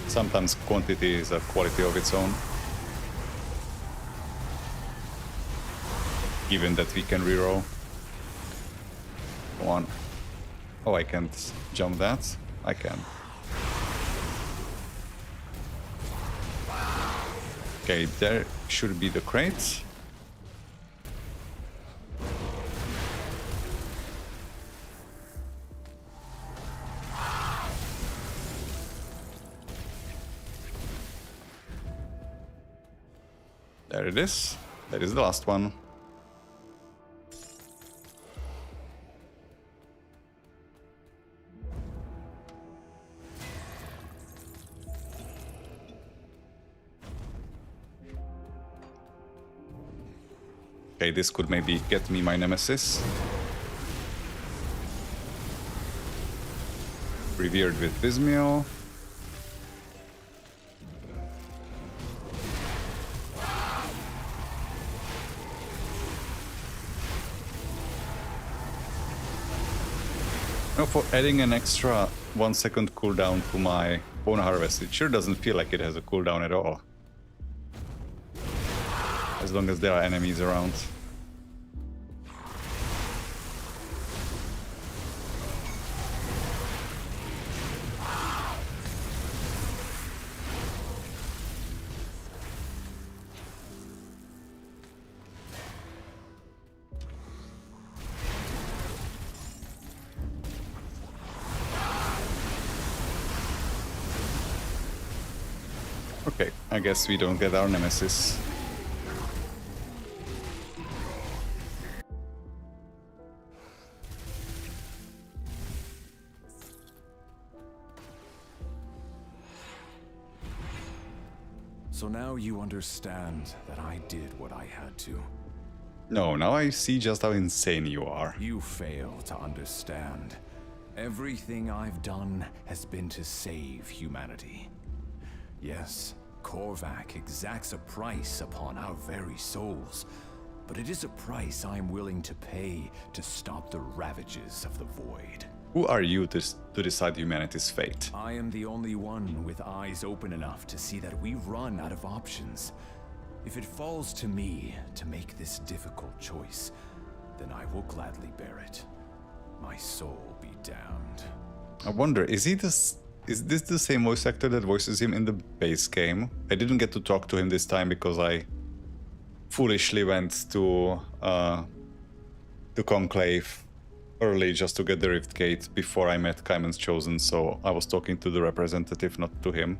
sometimes quantity is a quality of its own. Given that we can reroll. Come on. Oh, I can't jump that? I can. Okay, there should be the crate. There it is. That is the last one. Okay, this could maybe get me my Nemesis. Revered with Bismiel. Now for adding an extra 1 second cooldown to my Bone Harvest. It sure doesn't feel like it has a cooldown at all. As long as there are enemies around. Okay, I guess we don't get our nemesis. So now you understand that I did what I had to. No, now I see just how insane you are. You fail to understand. Everything I've done has been to save humanity. Yes, Korvac exacts a price upon our very souls, but it is a price I'm willing to pay to stop the ravages of the void. Who are you to decide humanity's fate? I am the only one with eyes open enough to see that we run out of options. If it falls to me to make this difficult choice, then I will gladly bear it. My soul be damned. I wonder, is this the same voice actor that voices him in the base game? I didn't get to talk to him this time because I foolishly went to Conclave early just to get the Rift Gate before I met Kaiman's Chosen, so I was talking to the representative, not to him.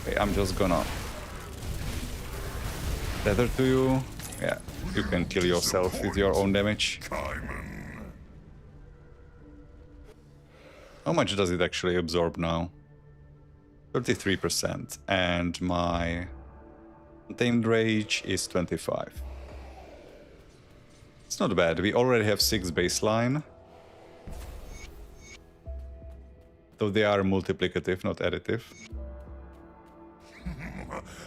Okay, I'm just gonna tether to you. Yeah, you can kill yourself with your own damage. How much does it actually absorb now? 33%, and my Tamed Rage is 25. It's not bad. We already have 6 baseline. Though they are multiplicative, not additive.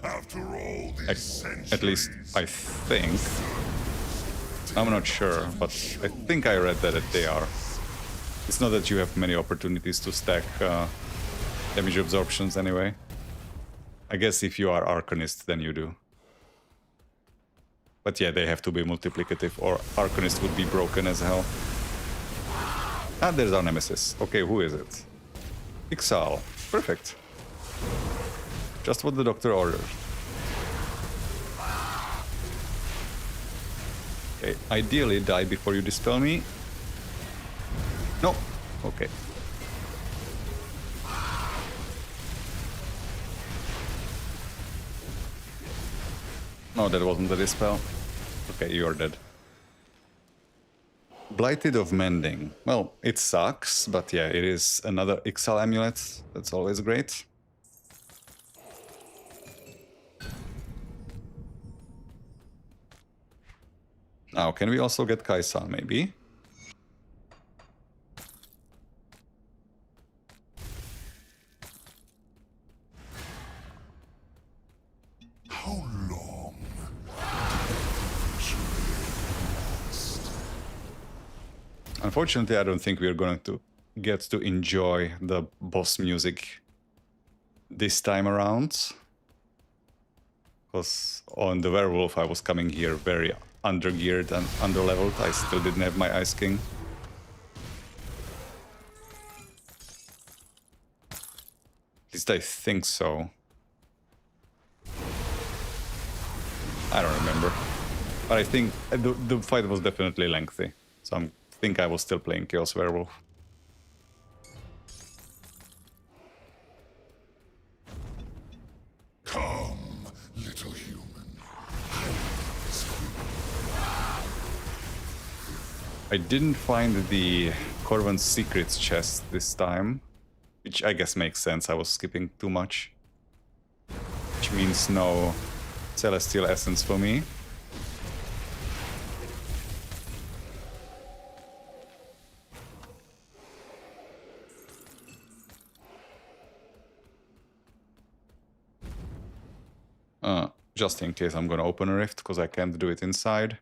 After all these At least I think. I'm not sure, but I think I read that they are. It's not that you have many opportunities to stack damage absorptions anyway. I guess if you are Arcanist, then you do. But yeah, they have to be multiplicative, or Arcanist would be broken as hell. Ah, there's our nemesis. Okay, who is it? Ixal. Perfect. Just what the doctor ordered. Okay, ideally die before you dispel me. No. Okay. No, that wasn't the dispel. Okay, you're dead. Blighted of Mending. Well, it sucks, but yeah, it is another Ixal amulet. That's always great. Now, can we also get Kai'San, maybe? How long? Unfortunately, I don't think we're going to get to enjoy the boss music this time around. Because on the Werewolf, I was coming here very undergeared and underleveled. I still didn't have my Ice King. At least I think so. I don't remember. But I think the fight was definitely lengthy. So I think I was still playing Chaos Werewolf. Come, little human. I didn't find the Corvan's Secrets chest this time, which I guess makes sense. I was skipping too much. Which means no Celestial Essence for me. Just in case I'm gonna open a rift, because I can't do it inside.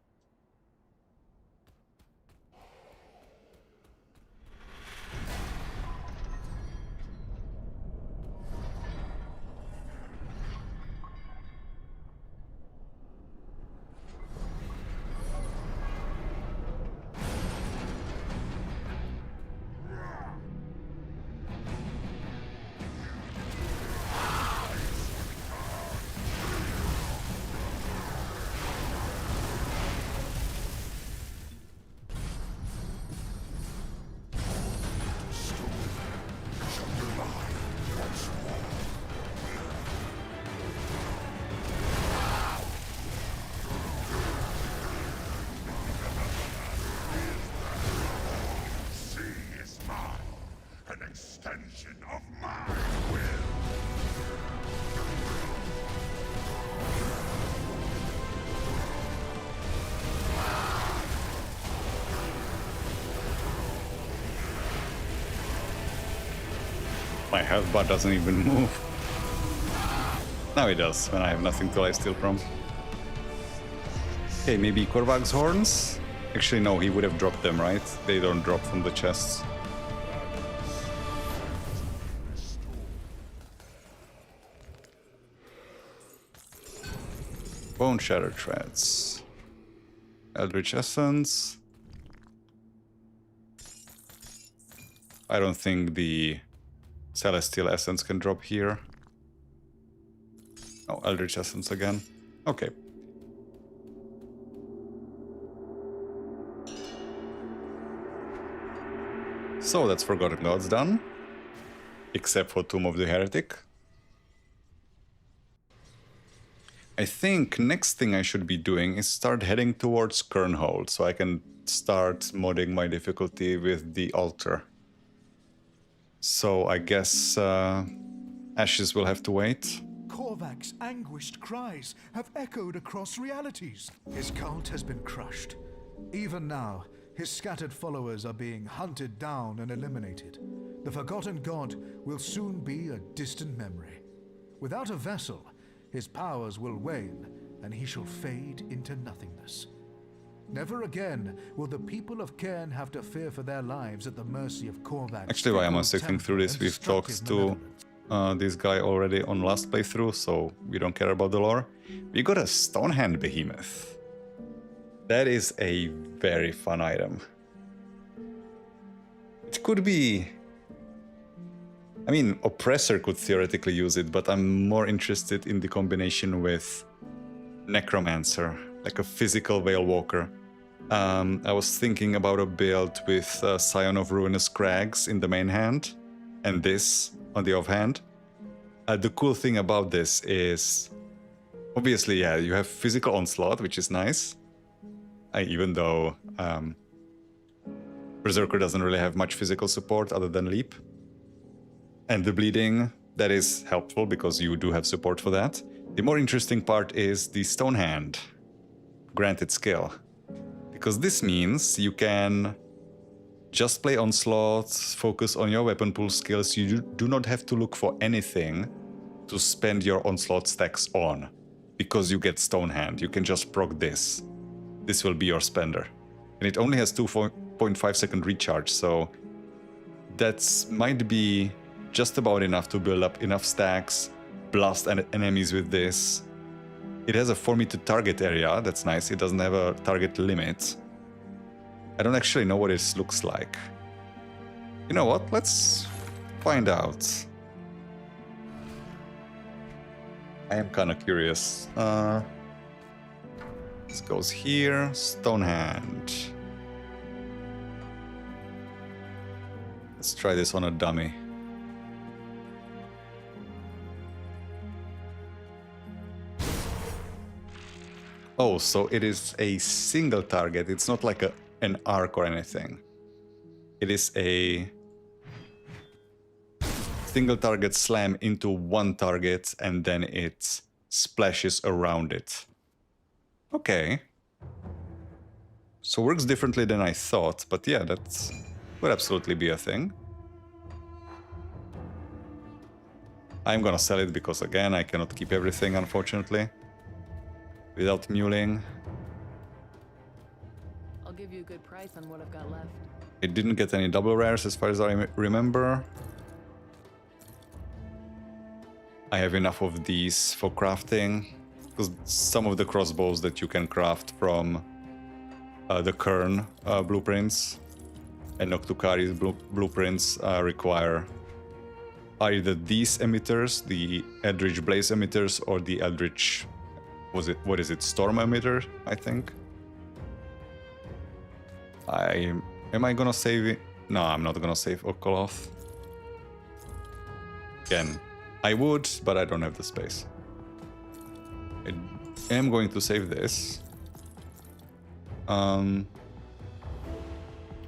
My health bar doesn't even move. Now it does, when I have nothing to lifesteal from. Okay, maybe Korvag's horns? Actually, no, he would have dropped them, right? They don't drop from the chests. Bone Shatter Treads. Eldritch Essence. I don't think the Celestial Essence can drop here. Oh, Eldritch Essence again. Okay. So that's Forgotten Gods done. Except for Tomb of the Heretic. I think next thing I should be doing is start heading towards Kernhold, so I can start modding my difficulty with the altar. So I guess Ashes will have to wait. Korvac's anguished cries have echoed across realities. His cult has been crushed. Even now, his scattered followers are being hunted down and eliminated. The Forgotten God will soon be a distant memory. Without a vessel, his powers will wane, and he shall fade into nothingness. Never again will the people of Cairn have to fear for their lives at the mercy of Korvac. Actually, why am I sitting through this? We've talked to this guy already on last playthrough, so we don't care about the lore. We got a Stonehand Behemoth. That is a very fun item. It could be... I mean, Oppressor could theoretically use it, but I'm more interested in the combination with Necromancer, like a physical Veilwalker. I was thinking about a build with Scion of Ruinous Crags in the main hand, and this on the offhand. The cool thing about this is, obviously, yeah, you have physical onslaught, which is nice. Even though Berserker doesn't really have much physical support other than leap. And the bleeding, that is helpful because you do have support for that. The more interesting part is the Stone Hand, granted skill. Because this means you can just play Onslaught, focus on your weapon pool skills. You do not have to look for anything to spend your Onslaught stacks on. Because you get Stone Hand, you can just proc this. This will be your spender. And it only has 2.5 second recharge, so that might be just about enough to build up enough stacks, blast enemies with this. It has a for me to target area, that's nice. It doesn't have a target limit. I don't actually know what it looks like. You know what? Let's find out. I am kind of curious. This goes here, Stonehand. Let's try this on a dummy. Oh, so it is a single target. It's not like an arc or anything. It is a single target slam into one target and then it splashes around it. Okay. So works differently than I thought, but yeah, that would absolutely be a thing. I'm gonna sell it because, again, I cannot keep everything, unfortunately. Without muling. I'll give you a good price on what I've got left. It didn't get any double rares as far as I remember. I have enough of these for crafting. Because some of the crossbows that you can craft from the Kern blueprints and Noctukari's blueprints require either these emitters, the Eldritch Blaze emitters, or the Eldritch... what is it? Storm emitter, I think. Am I gonna save it? No, I'm not gonna save Okoloth. Again, I would, but I don't have the space. I am going to save this.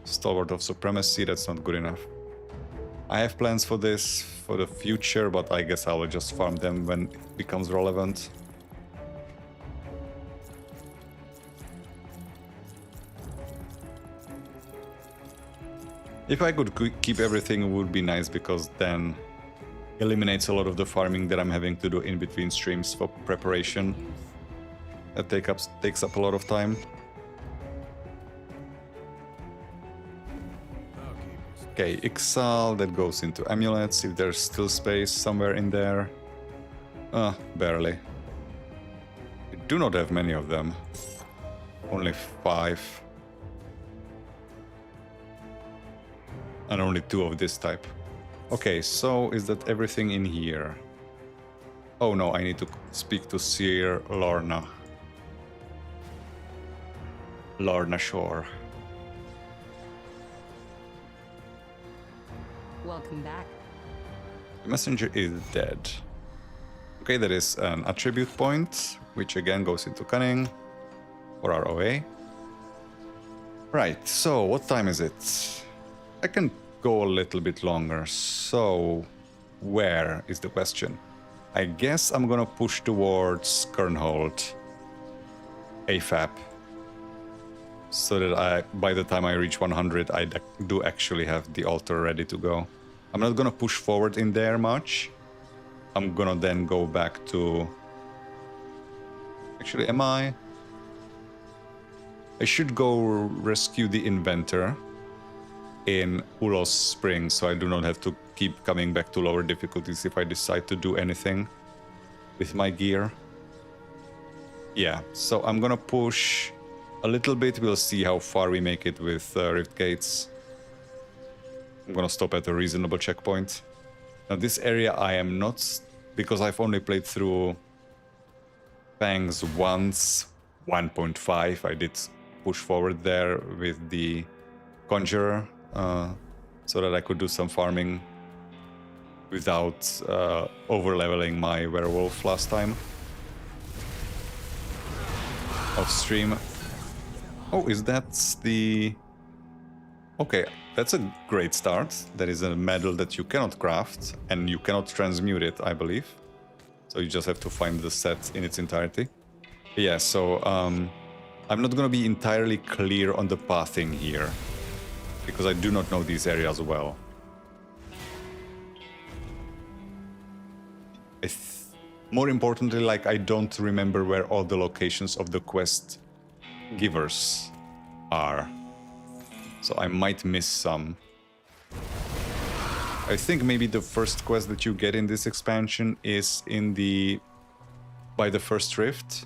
Stalwart of Supremacy, that's not good enough. I have plans for this for the future, but I guess I will just farm them when it becomes relevant. If I could keep everything, it would be nice, because then eliminates a lot of the farming that I'm having to do in between streams for preparation. That takes up a lot of time. Okay, Ixal, that goes into amulets, if there's still space somewhere in there. Barely. I do not have many of them. Only 5. And only 2 of this type. Okay, so is that everything in here? Oh no, I need to speak to Sir Lorna. Lorna Shore. Welcome back. The messenger is dead. Okay, that is an attribute point, which again goes into cunning for our OA. Right, so what time is it? I can go a little bit longer. So, where is the question? I guess I'm gonna push towards Kernhold AFAP, so that by the time I reach 100, I do actually have the altar ready to go. I'm not gonna push forward in there much. I'm gonna then go back to... Actually, am I? I should go rescue the inventor in Ulos Spring, so I do not have to keep coming back to lower difficulties if I decide to do anything with my gear. Yeah, so I'm gonna push a little bit. We'll see how far we make it with Rift Gates. I'm gonna stop at a reasonable checkpoint. Now this area I am not, because I've only played through Fangs once, 1.5. I did push forward there with the Conjurer, so that I could do some farming without over-leveling my werewolf last time off stream. Oh, is that the... Okay, that's a great start. That is a medal that you cannot craft, and you cannot transmute it, I believe. So you just have to find the set in its entirety. Yeah, so I'm not gonna be entirely clear on the pathing here, because I do not know these areas well. More importantly, like, I don't remember where all the locations of the quest givers are. So I might miss some. I think maybe the first quest that you get in this expansion is in the... by the first rift.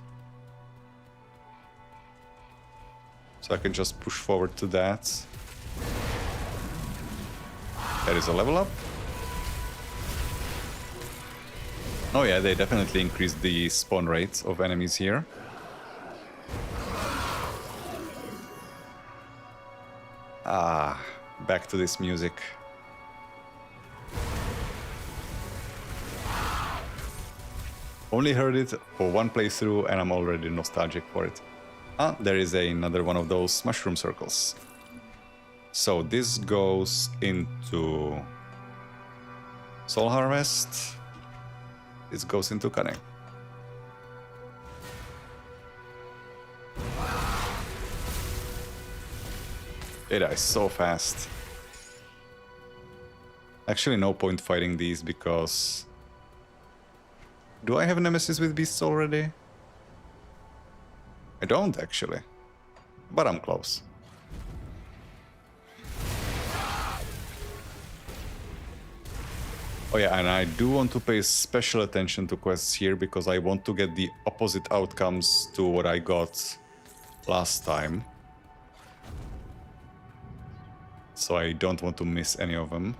So I can just push forward to that. That is a level up. Oh yeah, they definitely increased the spawn rate of enemies here. Ah, back to this music. Only heard it for one playthrough and I'm already nostalgic for it. Ah, there is another one of those mushroom circles. So this goes into Soul Harvest. This goes into Cunning. It dies so fast. Actually, no point fighting these because... Do I have a nemesis with beasts already? I don't, actually. But I'm close. Oh yeah, and I do want to pay special attention to quests here because I want to get the opposite outcomes to what I got last time. So I don't want to miss any of them.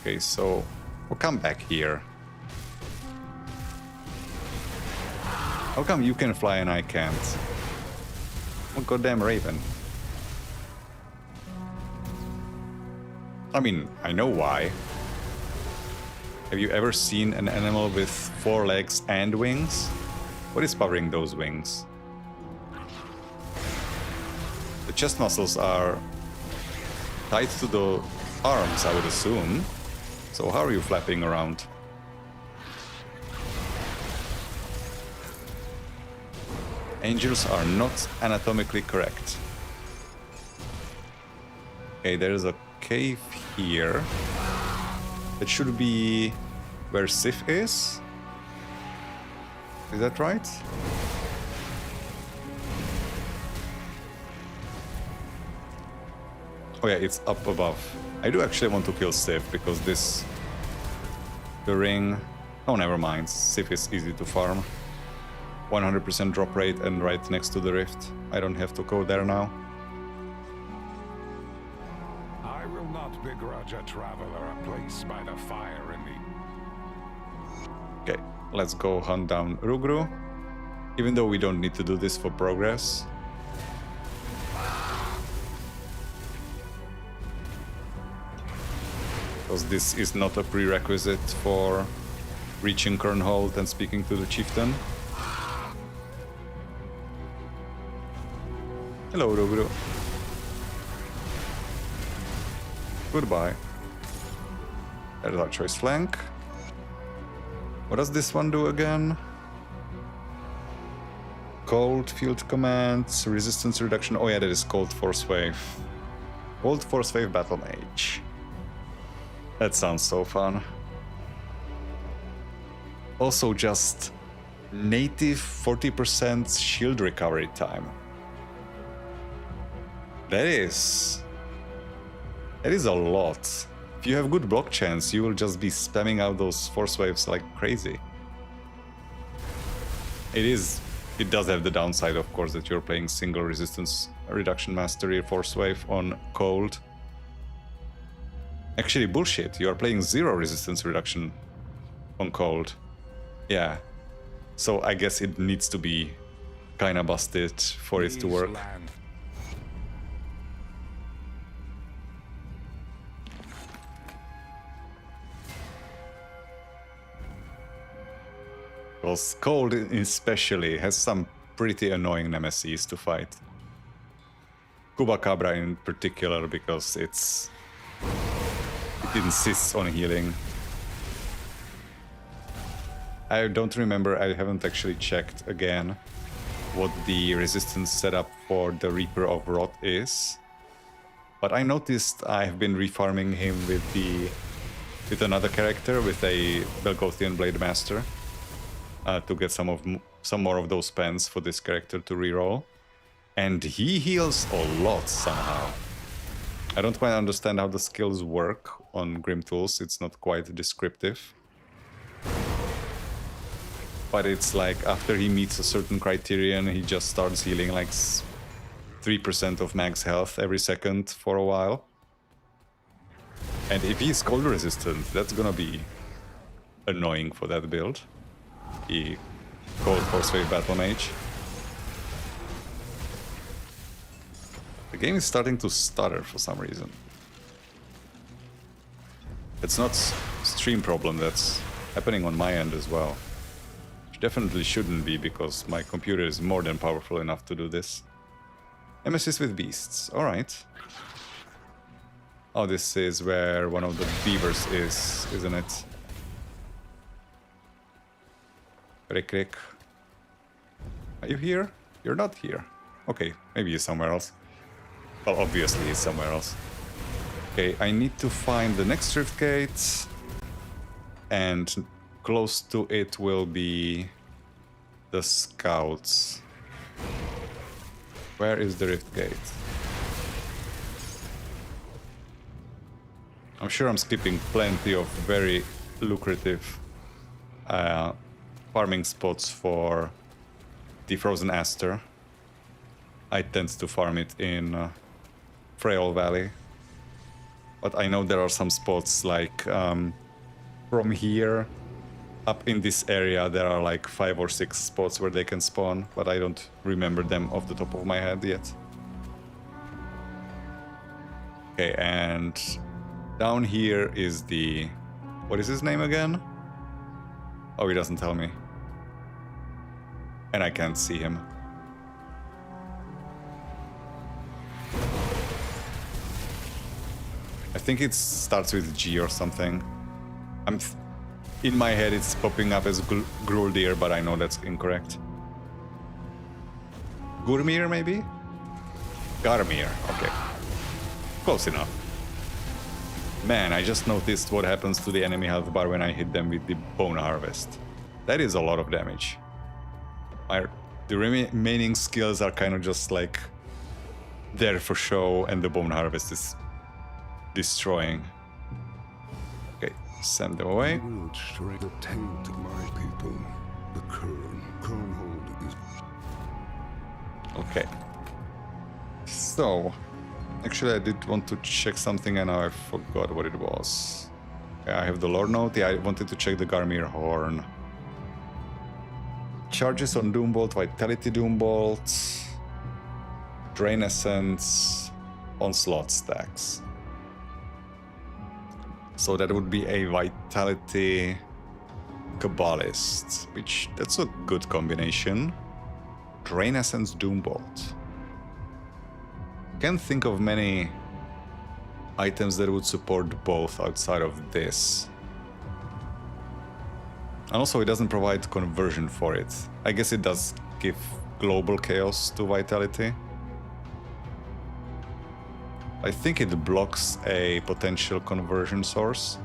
Okay, so we'll come back here. How come you can fly and I can't? Oh, goddamn Raven. I mean, I know why. Have you ever seen an animal with 4 legs and wings? What is powering those wings? The chest muscles are tied to the arms, I would assume. So how are you flapping around? Angels are not anatomically correct. Okay, there's a cave here. It should be where Sif is. Is that right? Oh yeah, it's up above. I do actually want to kill Sif because this... The ring... Oh, never mind. Sif is easy to farm. 100% drop rate and right next to the rift. I don't have to go there now. I will not begrudge a traveler a place by the fire in the... Okay, let's go hunt down Rugru. Even though we don't need to do this for progress. Because this is not a prerequisite for reaching Kernhold and speaking to the chieftain. Hello, Rugru. Goodbye. There's our choice flank. What does this one do again? Cold field commands, resistance reduction. Oh yeah, that is Cold Force Wave. Cold Force Wave Battle Mage. That sounds so fun. Also just native 40% shield recovery time. That is a lot. If you have good block chance, you will just be spamming out those force waves like crazy. It does have the downside, of course, that you're playing single resistance reduction mastery force wave on cold. Actually, bullshit. You are playing 0 resistance reduction on cold. Yeah. So I guess it needs to be kinda busted for it to work. Because cold especially has some pretty annoying nemesis to fight. Kubacabra in particular, because it insists on healing. I don't remember, I haven't actually checked again what the resistance setup for the Reaper of Rot is. But I noticed I've been refarming him with another character, with a Belgothian Blade Master. To get some more of those spends for this character to reroll. And he heals a lot somehow. I don't quite understand how the skills work on Grim Tools, it's not quite descriptive. But it's like after he meets a certain criterion, he just starts healing like 3% of max health every second for a while. And if he's cold resistant, that's gonna be annoying for that build. The Cold Force Wave Battle Mage. The game is starting to stutter for some reason. It's not stream problem, that's happening on my end as well. Which definitely shouldn't be, because my computer is more than powerful enough to do this. Nemesis with beasts, alright. Oh, this is where one of the beavers is, isn't it? Rick. Are you here? You're not here. Okay, maybe he's somewhere else. Well, obviously he's somewhere else. Okay, I need to find the next rift gate. And close to it will be the scouts. Where is the rift gate? I'm sure I'm skipping plenty of very lucrative farming spots for the Frozen Aster. I tend to farm it in Freyal Valley. But I know there are some spots like from here up in this area there are like 5 or 6 spots where they can spawn, but I don't remember them off the top of my head yet. Okay, and down here is the... What is his name again? Oh, he doesn't tell me. And I can't see him. I think it starts with G or something. In my head it's popping up as Gruldir, but I know that's incorrect. Gurmir, maybe? Garmir, okay. Close enough. Man, I just noticed what happens to the enemy health bar when I hit them with the Bone Harvest. That is a lot of damage. The remaining skills are kind of just like there for show, and the Bone Harvest is destroying. Okay, send them away. Will strike the taint of my people. The Kernhold is... Okay. So, actually I did want to check something and I forgot what it was. Okay, I have the lore note. Yeah, I wanted to check the Garmir Horn. Charges on Doombolt, Vitality Doombolt, Drain Essence, Onslaught stacks. So that would be a Vitality Kabbalist, which that's a good combination. Drain Essence Doombolt. Can't think of many items that would support both outside of this. And also it doesn't provide conversion for it. I guess it does give global chaos to Vitality. I think it blocks a potential conversion source.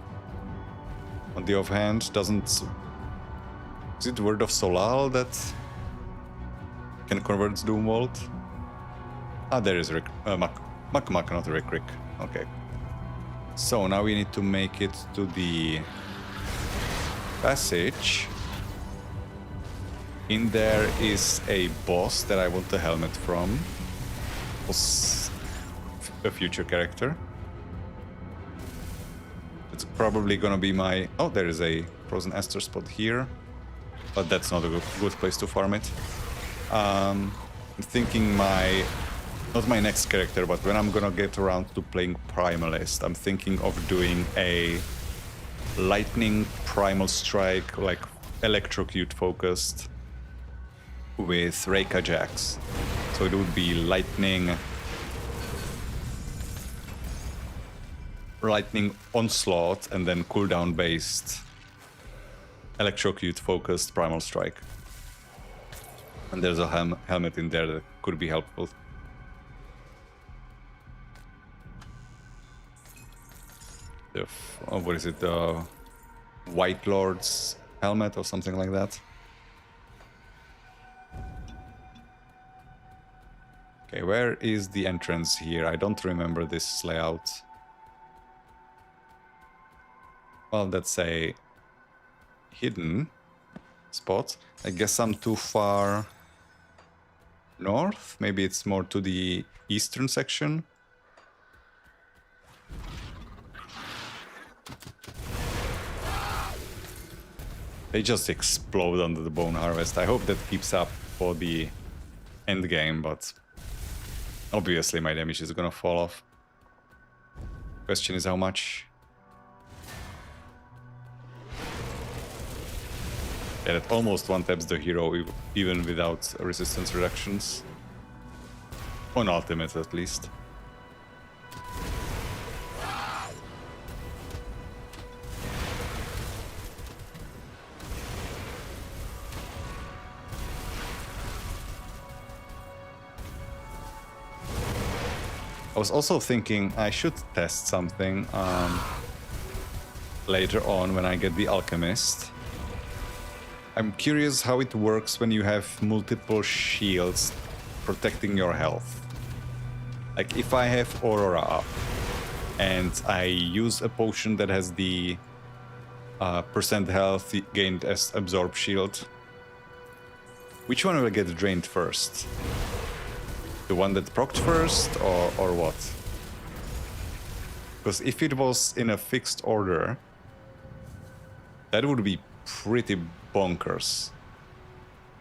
On the offhand, doesn't... Is it Word of Solal that can convert Doombolt? Ah, there is Rick. Mak, not Rick. Okay. So now we need to make it to the passage. In there is a boss that I want the helmet from. A future character. It's probably gonna be my... Oh, there is a Frozen Aster spot here. But that's not a good place to farm it. I'm thinking not my next character, but when I'm gonna get around to playing Primalist, I'm thinking of doing a Lightning Primal Strike, like Electrocute focused, with Reika Jax. So it would be Lightning Onslaught and then cooldown based Electrocute focused Primal Strike. And there's a helmet in there that could be helpful. What is it? The White Lord's helmet or something like that. Okay, where is the entrance here? I don't remember this layout. Well, that's a hidden spot. I guess I'm too far north. Maybe it's more to the eastern section. They just explode under the Bone Harvest. I hope that keeps up for the end game, but obviously my damage is gonna fall off. Question is how much. Yeah, that almost one-taps the hero even without resistance reductions. On ultimate at least. I was also thinking I should test something later on when I get the Alchemist. I'm curious how it works when you have multiple shields protecting your health. Like if I have Aurora up and I use a potion that has the percent health gained as Absorb Shield, which one will get drained first? The one that procced first, or what? Because if it was in a fixed order, that would be pretty bonkers.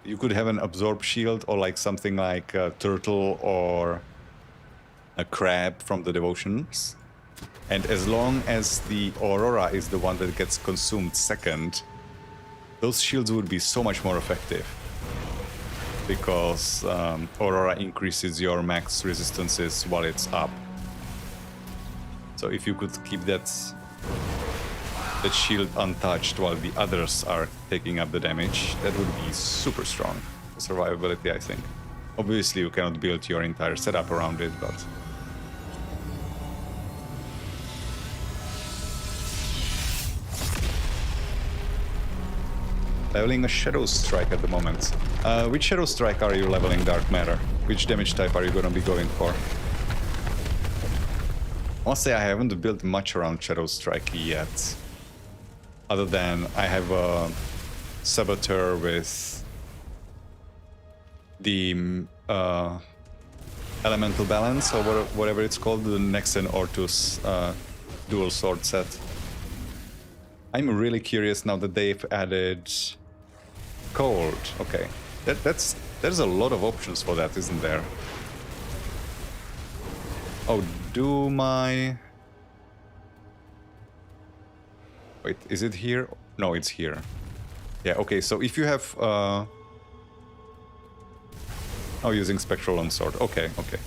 You could have an Absorb Shield or like something like a turtle or a crab from the Devotions. And as long as the Aurora is the one that gets consumed second, those shields would be so much more effective. Because Aurora increases your max resistances while it's up. So if you could keep that shield untouched while the others are taking up the damage, that would be super strong for survivability, I think. Obviously, you cannot build your entire setup around it, but... Leveling a Shadow Strike at the moment. Which Shadow Strike are you leveling, Dark Matter? Which damage type are you gonna be going for? I must say I haven't built much around Shadow Strike yet. Other than I have a Saboteur with the Elemental Balance, or whatever it's called, the Nexen Ortus dual sword set. I'm really curious now that they've added Cold. Okay, there's a lot of options for that, isn't there? Oh, do my... Wait, is it here? No, it's here. Yeah, okay, so if you have... Oh, using Spectral Longsword. Okay, okay.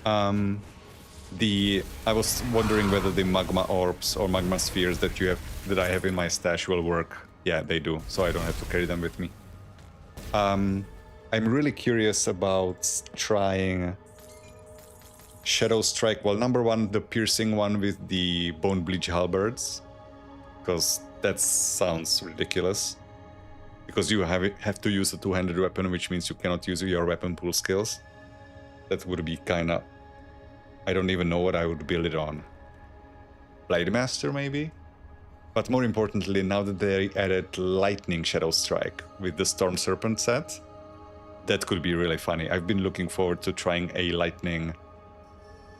I was wondering whether the Magma Orbs or Magma Spheres that I have in my stash will work. Yeah, they do, so I don't have to carry them with me. I'm really curious about trying Shadow Strike. Well, number one, the piercing one with the Bone Bleach Halberds, because that sounds ridiculous. Because you have to use a two-handed weapon, which means you cannot use your weapon pool skills. That would be kinda... I don't even know what I would build it on. Blade Master, maybe? But more importantly, now that they added Lightning Shadow Strike with the Storm Serpent set, that could be really funny. I've been looking forward to trying a Lightning...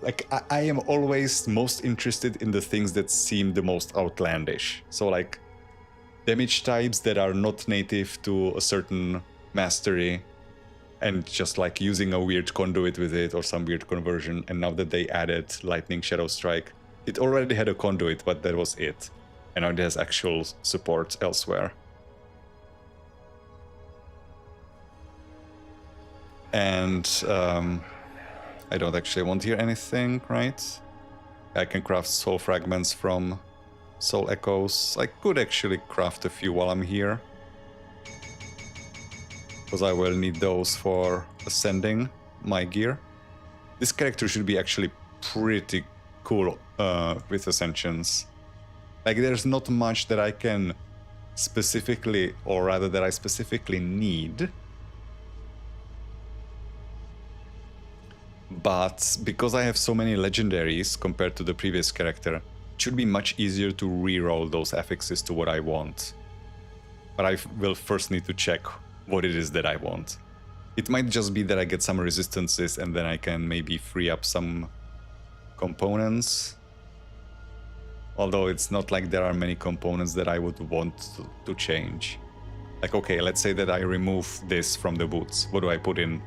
Like, I am always most interested in the things that seem the most outlandish. So, like, damage types that are not native to a certain mastery, and just like using a weird conduit with it or some weird conversion. And now that they added Lightning Shadow Strike, it already had a conduit, but that was it. And now it has actual support elsewhere. And I don't actually want here anything, right? I can craft soul fragments from soul echoes. I could actually craft a few while I'm here, because I will need those for ascending my gear. This character should be actually pretty cool with ascensions. Like, there's not much that I can specifically, or rather that I specifically need. But because I have so many legendaries compared to the previous character, it should be much easier to reroll those affixes to what I want. But I will first need to check what it is that I want. It might just be that I get some resistances and then I can maybe free up some components. Although it's not like there are many components that I would want to change. Like, okay, let's say that I remove this from the boots. What do I put in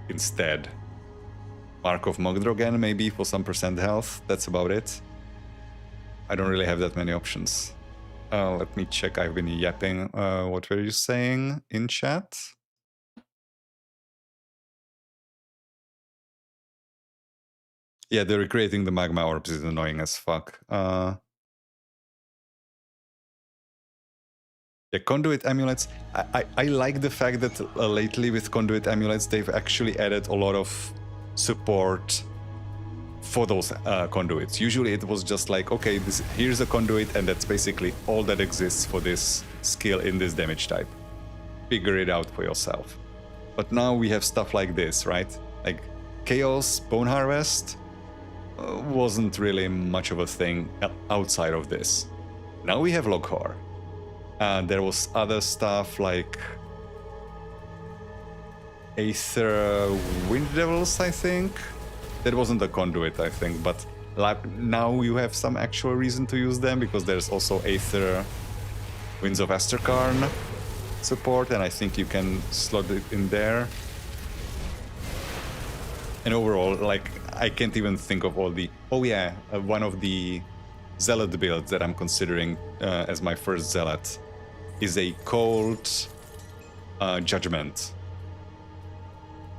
instead? Mark of Mogdrogen, maybe, for some % health. That's about it. I don't really have that many options. Let me check. I've been yapping. What were you saying in chat? Yeah, they're recreating the Magma Orbs is annoying as fuck. Yeah, Conduit Amulets. I like the fact that lately with Conduit Amulets, they've actually added a lot of support for those conduits. Usually it was just like, okay, here's a conduit and that's basically all that exists for this skill in this damage type. Figure it out for yourself. But now we have stuff like this, right? Like Chaos, Bone Harvest wasn't really much of a thing outside of this. Now we have Lokhor. There was other stuff like Aether Wind Devils, I think. That wasn't a conduit, I think, but like now you have some actual reason to use them because there's also Aether Winds of Asterkarn support, and I think you can slot it in there. And overall, like, I can't even think of all the... Oh yeah, one of the Zealot builds that I'm considering as my first Zealot is a Cold Judgment.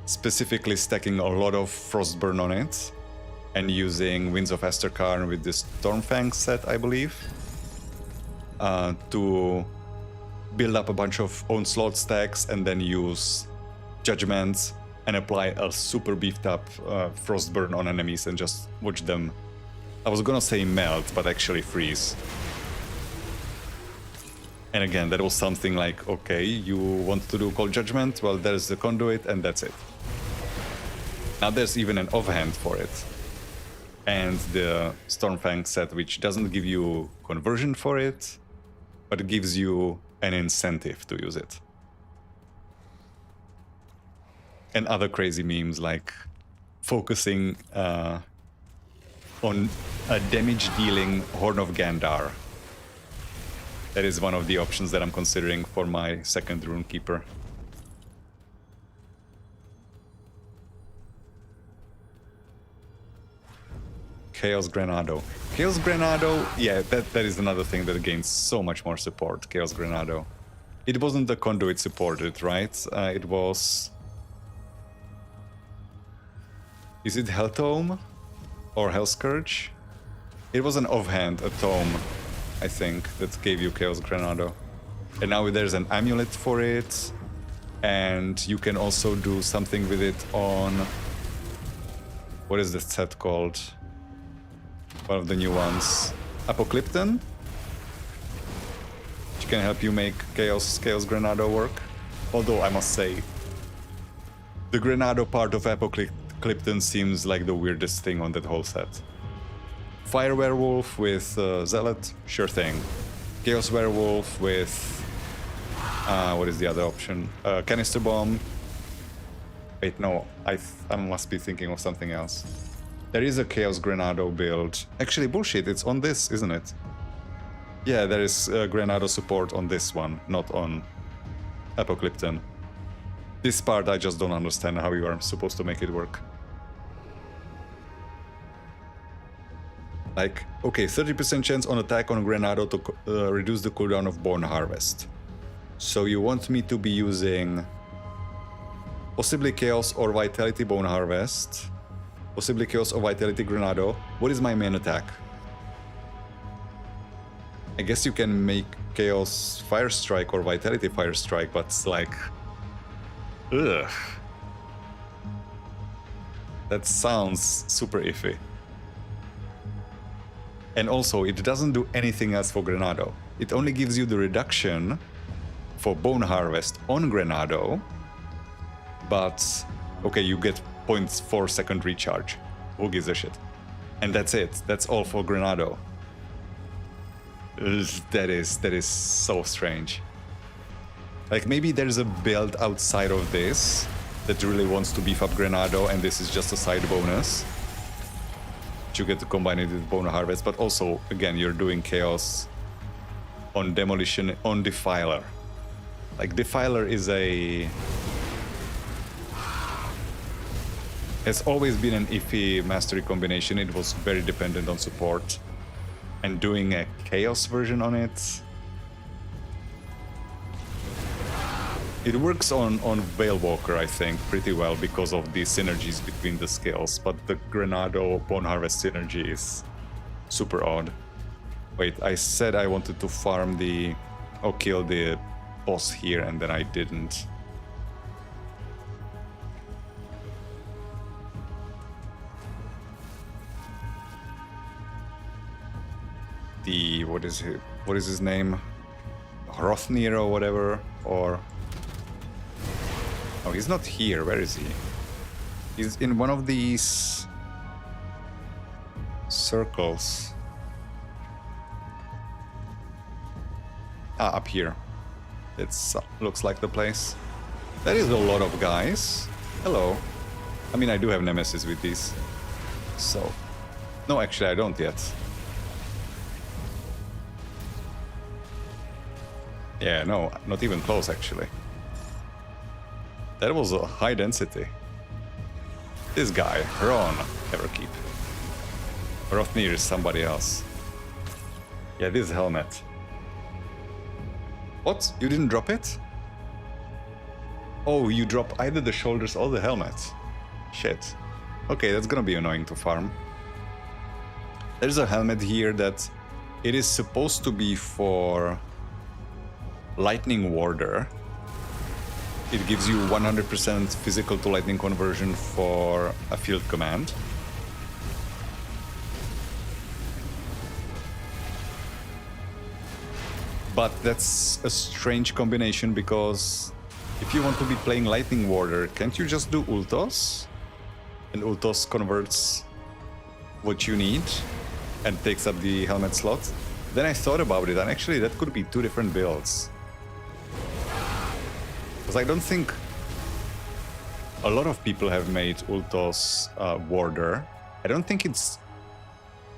Specifically stacking a lot of Frostburn on it and using Winds of Asterkarn with this Stormfang set, I believe, to build up a bunch of Onslaught stacks and then use judgments and apply a super beefed up frostburn on enemies and just watch them. I was gonna say melt, but actually freeze. And again, that was something like, okay, you want to do Cold Judgment? Well, there's the conduit and that's it. Now there's even an offhand for it. And the Stormfang set, which doesn't give you conversion for it, but it gives you an incentive to use it. And other crazy memes like focusing on a damage-dealing Horn of Gandar. That is one of the options that I'm considering for my second Runekeeper. Chaos Granado. Chaos Granado, yeah, that is another thing that gains so much more support, Chaos Granado. It wasn't the conduit supported, right? It was... Is it Hell Tome? Or Hell Scourge? It was an offhand, a tome, I think, that gave you Chaos Granado. And now there's an amulet for it. And you can also do something with it on... What is the set called? One of the new ones. Apocalypton? Which can help you make Chaos Granado work. Although, I must say, the Granado part of Apocalypton seems like the weirdest thing on that whole set. Fire Werewolf with Zealot, sure thing. Chaos Werewolf with... what is the other option? Canister Bomb. Wait, no, I must be thinking of something else. There is a Chaos Granado build. Actually, bullshit, it's on this, isn't it? Yeah, there is Granado support on this one, not on Apocalypton. This part I just don't understand how you are supposed to make it work. Like, okay, 30% chance on attack on Granado to reduce the cooldown of Bone Harvest. So you want me to be using possibly Chaos or Vitality Bone Harvest, possibly Chaos or Vitality Granado. What is my main attack? I guess you can make Chaos Fire Strike or Vitality Fire Strike, but it's like... Ugh. That sounds super iffy. And also, it doesn't do anything else for Granado. It only gives you the reduction for Bone Harvest on Granado, but, okay, you get 0.4 second recharge. Who gives a shit? And that's it. That's all for Granado. Ugh, that is so strange. Like, maybe there's a build outside of this that really wants to beef up Granado, and this is just a side bonus. You get to combine it with Bone Harvest, but also, again, you're doing Chaos on Demolition, on Defiler. Like, Defiler is a... has always been an iffy mastery combination. It was very dependent on support. And doing a Chaos version on it... It works on Veilwalker, I think, pretty well because of the synergies between the skills, but the Granado Bone Harvest synergy is super odd. Wait, I said I wanted to farm the... or kill the boss here, and then I didn't. The... what is his name? Hrothnir or whatever, or... Oh, he's not here. Where is he? He's in one of these circles. Ah, up here. It looks like the place. That is a lot of guys. Hello. I mean, I do have Nemesis with these. So... No, actually, I don't yet. Yeah, no, not even close, actually. That was a high density. This guy, Ron, never keep. Hrothnir is somebody else. Yeah, this helmet. What? You didn't drop it? Oh, you drop either the shoulders or the helmet. Shit. Okay, that's gonna be annoying to farm. There's a helmet here that it is supposed to be for Lightning Warder. It gives you 100% physical to lightning conversion for a field command. But that's a strange combination because if you want to be playing Lightning Warder, can't you just do Ultos? And Ultos converts what you need and takes up the helmet slot. Then I thought about it, and actually that could be two different builds. Because I don't think a lot of people have made Ultos Warder. I don't think it's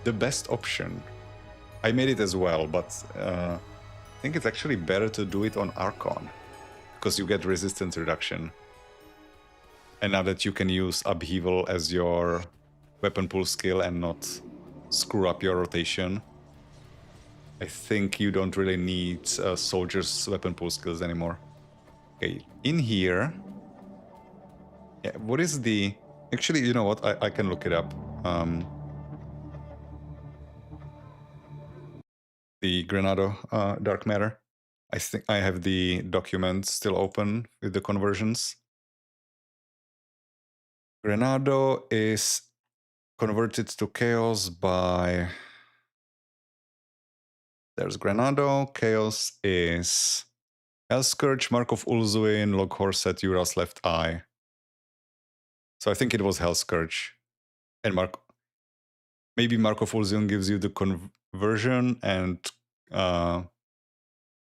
the best option. I made it as well, but I think it's actually better to do it on Archon, because you get resistance reduction. And now that you can use Upheaval as your weapon pool skill and not screw up your rotation, I think you don't really need soldiers' weapon pool skills anymore. Okay, in here... Yeah, what is the... Actually, you know what? I can look it up. The Granado Dark Matter. I think I have the document still open with the conversions. Granado is converted to Chaos by... There's Granado. Chaos is Hellscourge, Mark of Ulzuin, Lokhor, Set, Left Eye. So I think it was Hellscourge. And maybe Mark of Ulzuin gives you the conversion, and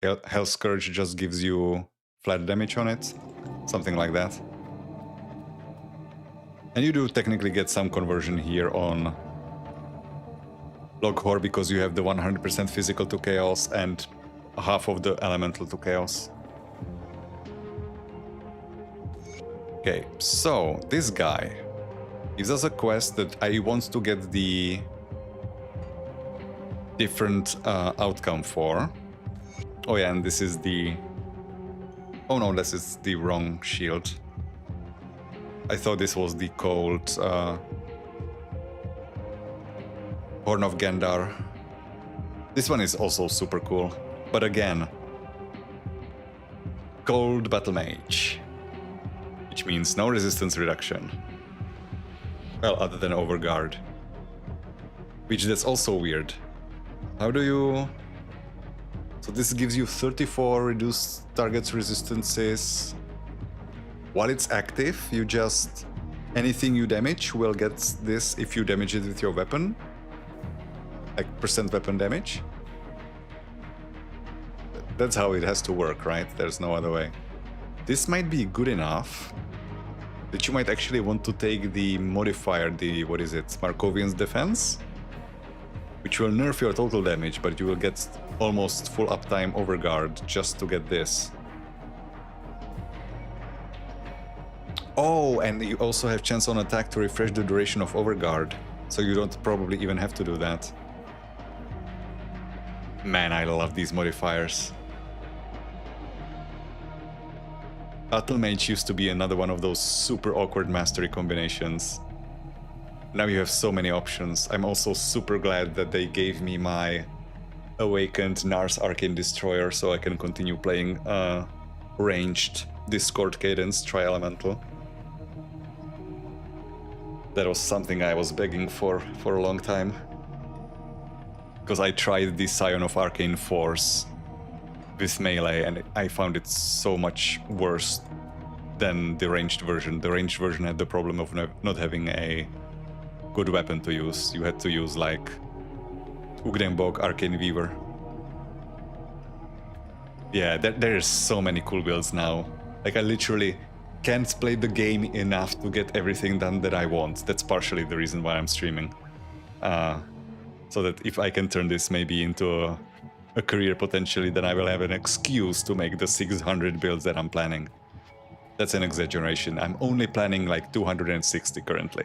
Hellscourge just gives you flat damage on it. Something like that. And you do technically get some conversion here on Lokhor because you have the 100% physical to chaos and half of the elemental to chaos. Okay, so this guy gives us a quest that I want to get the different outcome for. Oh yeah, and this is the... Oh no, this is the wrong shield. I thought this was the cold Horn of Gendar. This one is also super cool. But again, Cold Battle Mage, which means no resistance reduction. Well, other than Overguard. Which that's also weird. How do you... So this gives you 34 reduced targets resistances. While it's active, you just... Anything you damage will get this if you damage it with your weapon. Like percent weapon damage. That's how it has to work, right? There's no other way. This might be good enough that you might actually want to take the modifier, the, what is it, Markovian's Defense? Which will nerf your total damage, but you will get almost full uptime Overguard just to get this. Oh, and you also have chance on attack to refresh the duration of Overguard, so you don't probably even have to do that. Man, I love these modifiers. Battle Mage used to be another one of those super awkward mastery combinations. Now you have so many options. I'm also super glad that they gave me my Awakened Nars Arcane Destroyer so I can continue playing ranged Discord Cadence Tri-Elemental. That was something I was begging for a long time. Because I tried the Scion of Arcane Force with melee and I found it so much worse than the ranged version. The ranged version had the problem of not having a good weapon to use. You had to use like Ugdenbog Arcane Weaver. Yeah, there's so many cool builds now. Like I literally can't play the game enough to get everything done that I want. That's partially the reason why I'm streaming. So that if I can turn this maybe into a career potentially, then I will have an excuse to make the 600 builds that I'm planning. That's an exaggeration. I'm only planning like 260 currently.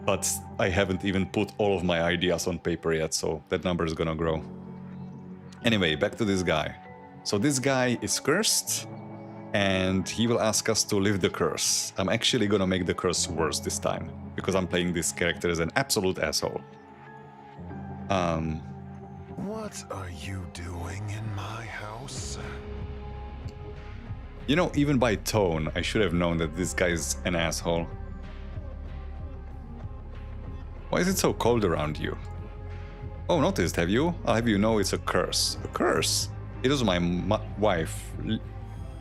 But I haven't even put all of my ideas on paper yet, so that number is gonna grow. Anyway, back to this guy. So this guy is cursed, and he will ask us to lift the curse. I'm actually gonna make the curse worse this time, because I'm playing this character as an absolute asshole. What are you doing in my house? You know, even by tone, I should have known that this guy's an asshole. Why is it so cold around you? Oh, noticed, have you? I'll have you know it's a curse. A curse? It was my wife,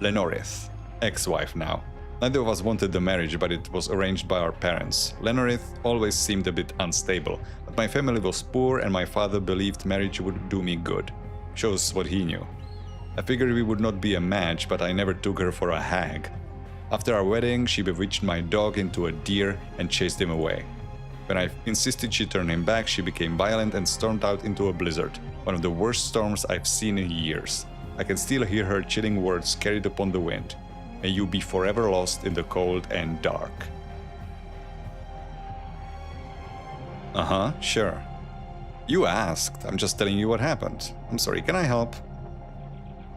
Lenorith. Ex-wife now. Neither of us wanted the marriage, but it was arranged by our parents. Lenorith always seemed a bit unstable, but my family was poor and my father believed marriage would do me good. Shows what he knew. I figured we would not be a match, but I never took her for a hag. After our wedding, she bewitched my dog into a deer and chased him away. When I insisted she turn him back, she became violent and stormed out into a blizzard, one of the worst storms I've seen in years. I can still hear her chilling words carried upon the wind. May you be forever lost in the cold and dark. Uh-huh, sure. You asked. I'm just telling you what happened. I'm sorry, can I help?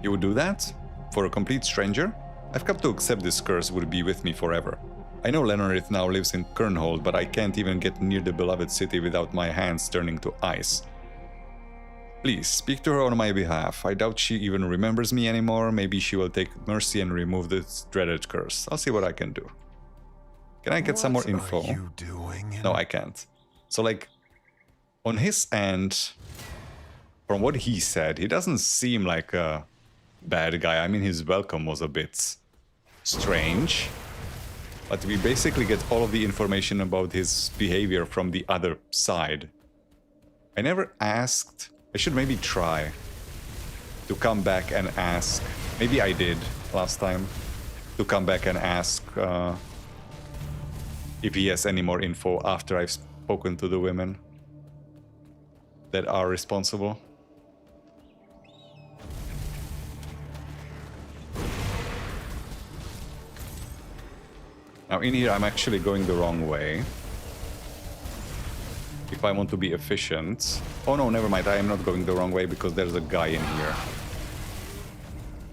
You would do that? For a complete stranger? I've come to accept this curse would be with me forever. I know Lenorith now lives in Kernhold, but I can't even get near the beloved city without my hands turning to ice. Please, speak to her on my behalf. I doubt she even remembers me anymore. Maybe she will take mercy and remove this dreaded curse. I'll see what I can do. Can I get some more info? What are you doing? No, I can't. So, like, on his end, from what he said, he doesn't seem like a bad guy. I mean, his welcome was a bit strange. But we basically get all of the information about his behavior from the other side. I never asked. I should maybe try to come back and ask. Maybe I did last time. To come back and ask if he has any more info after I've spoken to the women that are responsible. Now in here I'm actually going the wrong way. If I want to be efficient... Oh no, never mind, I am not going the wrong way because there's a guy in here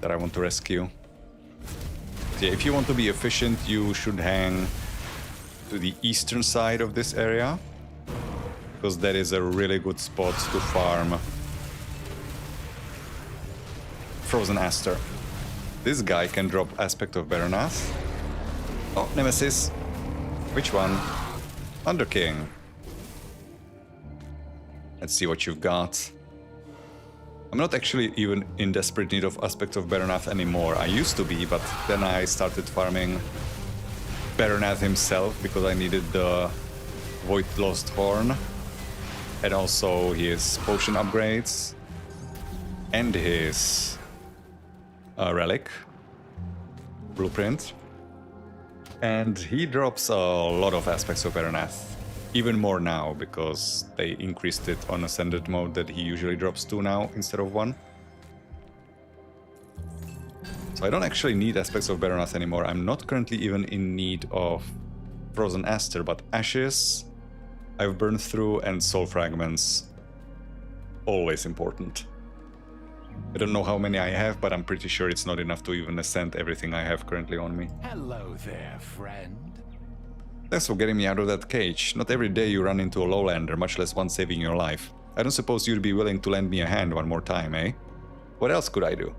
that I want to rescue. So yeah, if you want to be efficient, you should hang to the eastern side of this area, because that is a really good spot to farm Frozen Aster. This guy can drop Aspect of Bernath. Oh, Nemesis. Which one? Underking. Let's see what you've got. I'm not actually even in desperate need of Aspect of Bernath anymore. I used to be, but then I started farming Bernath himself because I needed the Void Lost Horn and also his potion upgrades and his relic blueprint. And he drops a lot of Aspects of Bernath. Even more now, because they increased it on Ascended mode that he usually drops 2 now instead of 1. So I don't actually need Aspects of Bernath anymore. I'm not currently even in need of Frozen Aster, but Ashes I've burned through and Soul Fragments. Always important. I don't know how many I have, but I'm pretty sure it's not enough to even ascend everything I have currently on me. Hello there, friend. Thanks for getting me out of that cage. Not every day you run into a lowlander, much less one saving your life. I don't suppose you'd be willing to lend me a hand one more time, eh? What else could I do?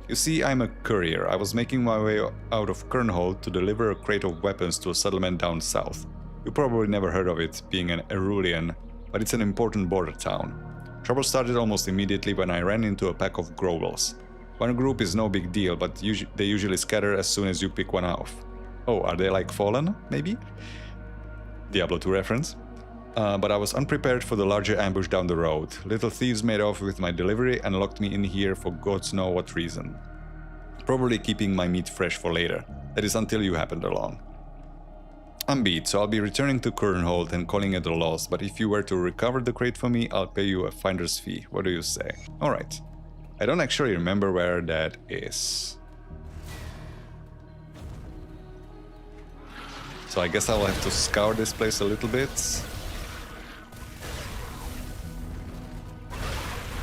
You see, I'm a courier. I was making my way out of Kernhold to deliver a crate of weapons to a settlement down south. You probably never heard of it, being an Erulian, but it's an important border town. Trouble started almost immediately when I ran into a pack of Grovels. One group is no big deal, but they usually scatter as soon as you pick one off. Oh, are they like Fallen, maybe? Diablo 2 reference. But I was unprepared for the larger ambush down the road. Little thieves made off with my delivery and locked me in here for gods know what reason. Probably keeping my meat fresh for later. That is until you happened along. I'm beat, so I'll be returning to Kernhold and calling it a loss, but if you were to recover the crate for me, I'll pay you a finder's fee. What do you say? Alright. I don't actually remember where that is. So I guess I'll have to scour this place a little bit.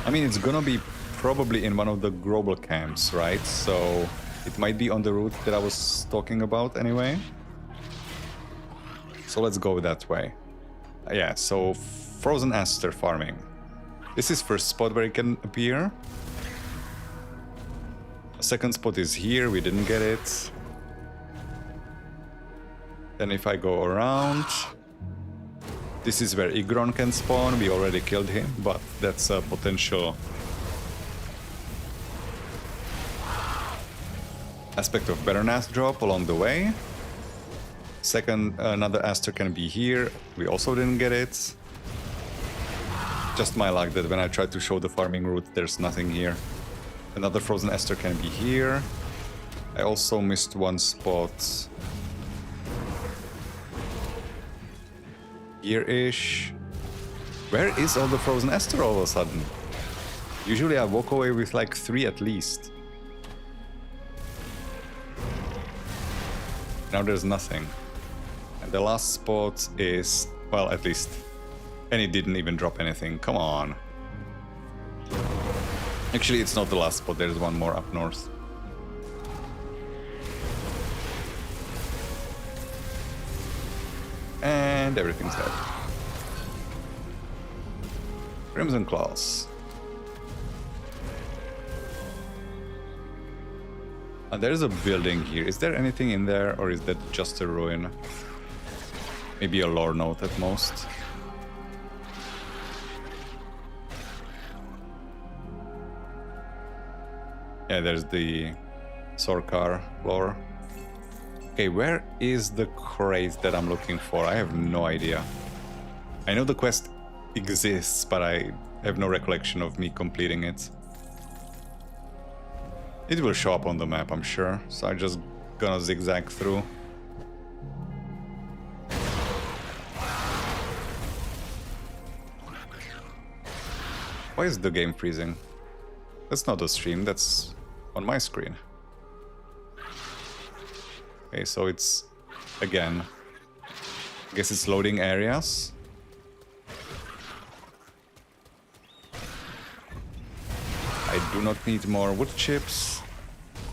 I mean, it's gonna be probably in one of the Grobel camps, right? So it might be on the route that I was talking about anyway. So let's go that way. Yeah, so Frozen Aster farming. This is first spot where it can appear. Second spot is here, we didn't get it. Then if I go around, this is where Igron can spawn. We already killed him, but that's a potential aspect of Baroness drop along the way. Second, another Aster can be here. We also didn't get it. Just my luck that when I tried to show the farming route, there's nothing here. Another Frozen Aster can be here. I also missed one spot here-ish. Where is all the Frozen Aster all of a sudden? Usually I walk away with like 3 at least. Now there's nothing. And the last spot is, well, at least. And it didn't even drop anything. Come on. Actually, it's not the last spot. There's one more up north. And everything's dead. Crimson Claws. And there's a building here. Is there anything in there, or is that just a ruin? Maybe a lore note at most. Yeah, there's the Sorkar lore. Okay, where is the crate that I'm looking for? I have no idea. I know the quest exists, but I have no recollection of me completing it. It will show up on the map, I'm sure, so I'm just gonna zigzag through. Why is the game freezing? That's not a stream, that's on my screen. Okay, so it's, again, I guess it's loading areas. I do not need more wood chips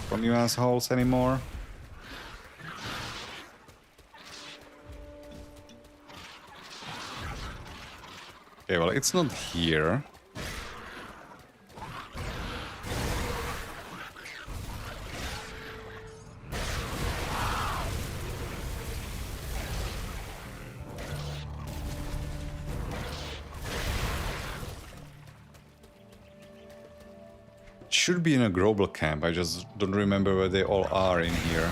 from you assholes anymore. Okay, well, it's not here. Should be in a global camp, I just don't remember where they all are in here.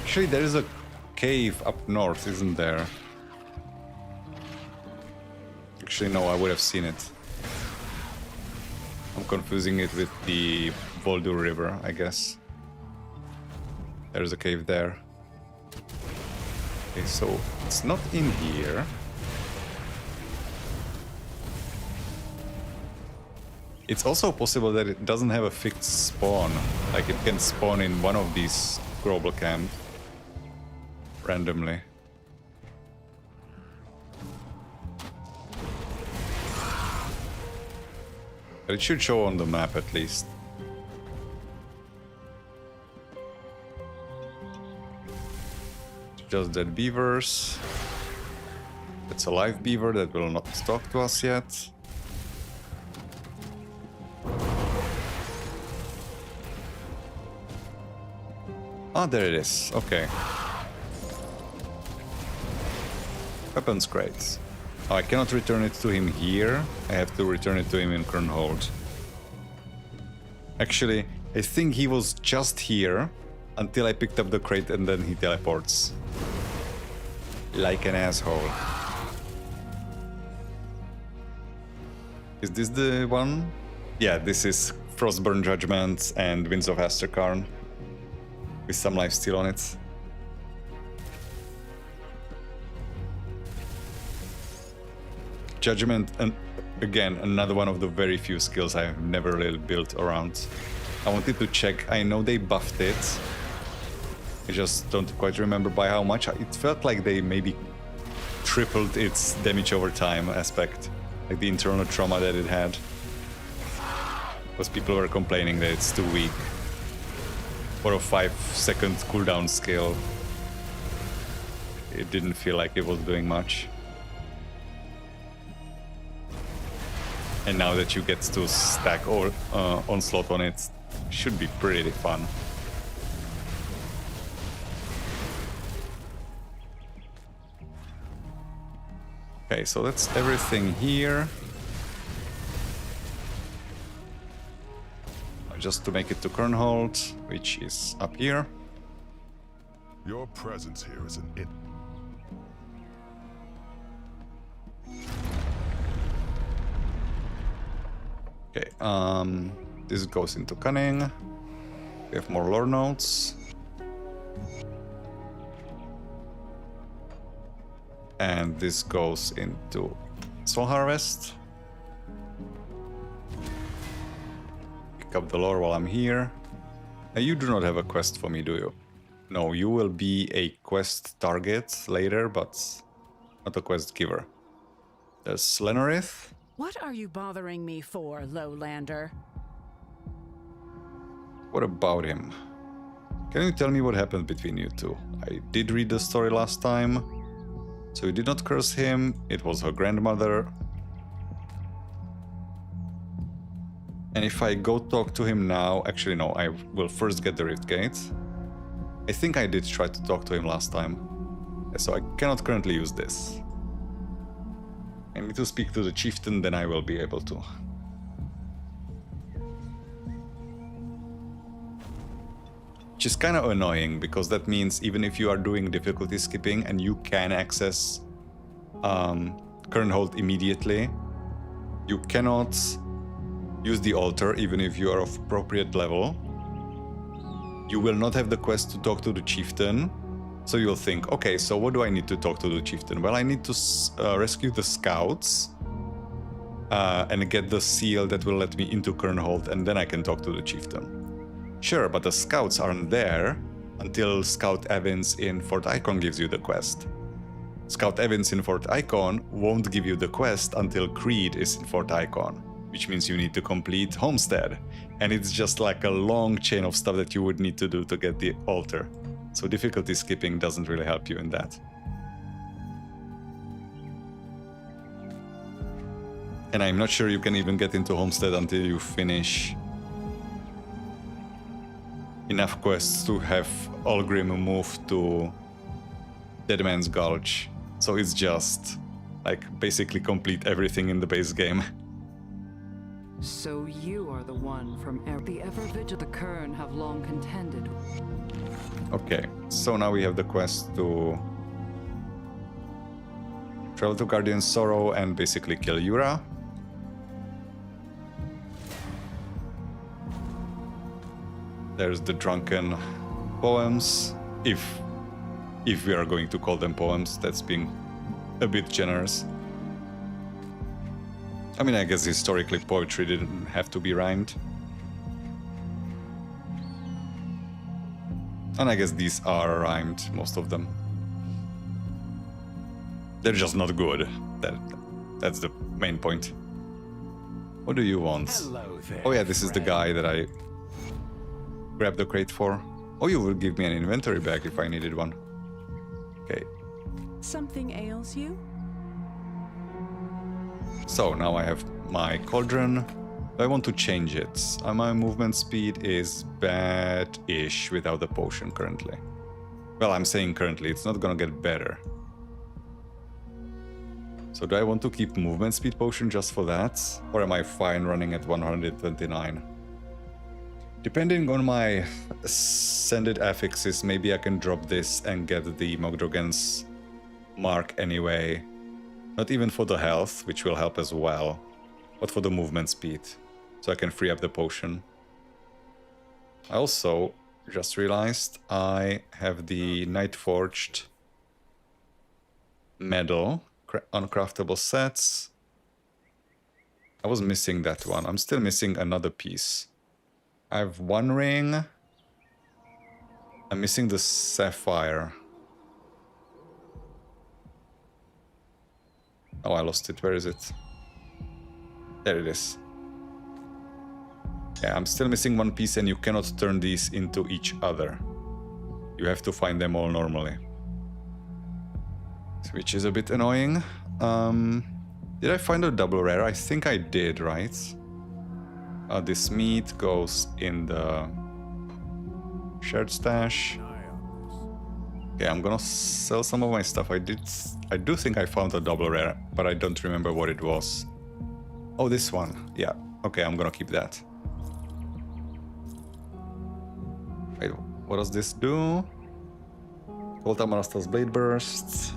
Actually, there is a cave up north, isn't there? Actually, no, I would have seen it. I'm confusing it with the Voldur River, I guess. There's a cave there. Okay, so it's not in here. It's also possible that it doesn't have a fixed spawn. Like it can spawn in one of these global camps randomly. But it should show on the map at least. Just dead beavers. It's a live beaver that will not talk to us yet. Ah, there it is. Okay. Weapons crates. Oh, I cannot return it to him here. I have to return it to him in Kernhold. Actually, I think he was just here until I picked up the crate and then he teleports. Like an asshole. Is this the one? Yeah, this is Frostburn Judgment and Winds of Asterkarn. With some lifesteal on it. Judgment, and again, another one of the very few skills I have never really built around. I wanted to check, I know they buffed it. I just don't quite remember by how much. It felt like they maybe tripled its damage over time aspect. Like the internal trauma that it had. Because people were complaining that it's too weak. For a 5-second cooldown skill, it didn't feel like it was doing much. And now that you get to stack or onslaught on it, should be pretty fun. Okay, so that's everything here. Just to make it to Kernhold, which is up here. Your presence here is an Okay, this goes into Cunning. We have more lore notes. And this goes into Soul Harvest. Pick up the lore while I'm here. You do not have a quest for me, do you? No, you will be a quest target later, but not a quest giver. There's Lenarith. What are you bothering me for, Lowlander? What about him? Can you tell me what happened between you two? I did read the story last time. So you did not curse him, it was her grandmother. And if I go talk to him now, actually no, I will first get the Rift Gate. I think I did try to talk to him last time. So I cannot currently use this. I need to speak to the chieftain, then I will be able to. Which is kind of annoying, because that means even if you are doing difficulty skipping and you can access Kernhold immediately, you cannot use the altar even if you are of appropriate level. You will not have the quest to talk to the chieftain, so you'll think, okay, so what do I need to talk to the chieftain? Well, I need to rescue the scouts and get the seal that will let me into Kernhold, and then I can talk to the chieftain. Sure, but the scouts aren't there until Scout Evans in Fort Icon gives you the quest. Scout Evans in Fort Icon won't give you the quest until Creed is in Fort Icon, which means you need to complete Homestead. And it's just like a long chain of stuff that you would need to do to get the altar. So difficulty skipping doesn't really help you in that. And I'm not sure you can even get into Homestead until you finish enough quests to have Olgrim move to Deadman's Gulch. So it's just like basically complete everything in the base game. So you are the one from the ever-vigilant the Kern have long contended. Okay, so now we have the quest to travel to Guardian Sorrow and basically kill Yura. There's the drunken poems, if we are going to call them poems. That's being a bit generous. I mean, I guess historically poetry didn't have to be rhymed. And I guess these are rhymed, most of them. They're just not good. That's the main point. What do you want? Hello there, Oh yeah, this is the friend. guy that I grabbed the crate for. Oh, you will give me an inventory bag if I needed one. Okay. Something ails you? So now I have my cauldron. I want to change it. My movement speed is bad-ish without the potion currently. Well, I'm saying currently, it's not gonna get better. So do I want to keep movement speed potion just for that? Or am I fine running at 129? Depending on my ascended affixes, maybe I can drop this and get the Mogdrogen's mark anyway. Not even for the health, which will help as well, but for the movement speed, so I can free up the potion. I also just realized I have the Night Forged medal, uncraftable sets. I was missing that one. I'm still missing another piece. I have one ring. I'm missing the sapphire. Oh, I lost it. Where is it? There it is. Yeah, I'm still missing one piece, and you cannot turn these into each other. You have to find them all normally. Which is a bit annoying. Did I find a double rare? I think I did, right? This meat goes in the shared stash. Okay, I'm gonna sell some of my stuff. I do think I found a double rare, but I don't remember what it was. Oh, this one. Yeah. Okay, I'm gonna keep that. Wait, what does this do? Cold Amarasta's Blade Burst.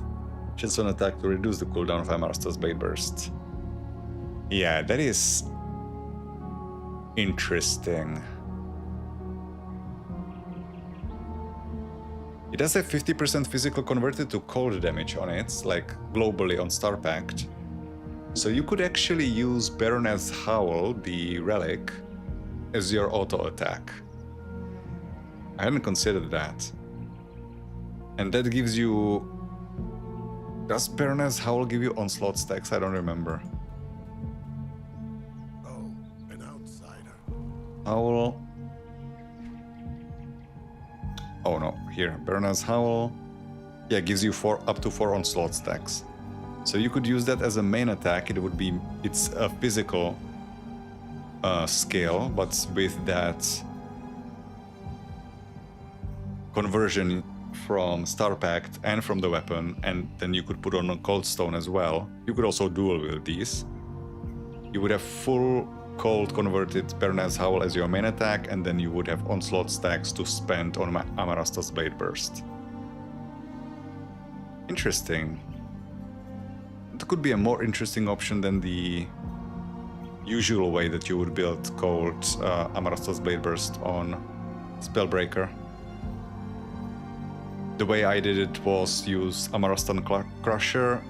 Chance on attack to reduce the cooldown of Amarasta's Blade Burst. Yeah, that is interesting. It does have 50% physical converted to cold damage on it, like globally on Star Pact. So you could actually use Baroness Howl, the relic, as your auto attack. I hadn't considered that. And that gives you... Does Baroness Howl give you onslaught stacks? I don't remember. Oh, an outsider. Howl. Oh no, here. Baroness Howl. Yeah, gives you up to 4 onslaught stacks. So you could use that as a main attack. It's a physical scale, but with that conversion from Star Pact and from the weapon, and then you could put on a Cold Stone as well. You could also dual wield these. You would have full cold converted Baroness Howl as your main attack, and then you would have onslaught stacks to spend on Amarasta's Blade Burst. Interesting. It could be a more interesting option than the usual way that you would build cold Amarasta's Blade Burst on Spellbreaker. The way I did it was use Amarastan Crusher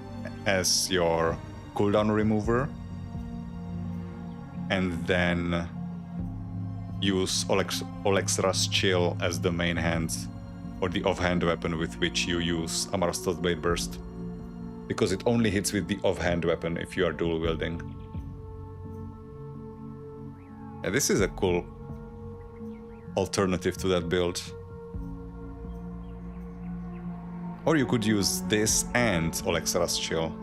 as your cooldown remover, and then use Olexra's Chill as the main hand or the offhand weapon with which you use Amarasta's Blade Burst, because it only hits with the offhand weapon if you are dual wielding. Yeah, this is a cool alternative to that build. Or you could use this and Olexra's Chill.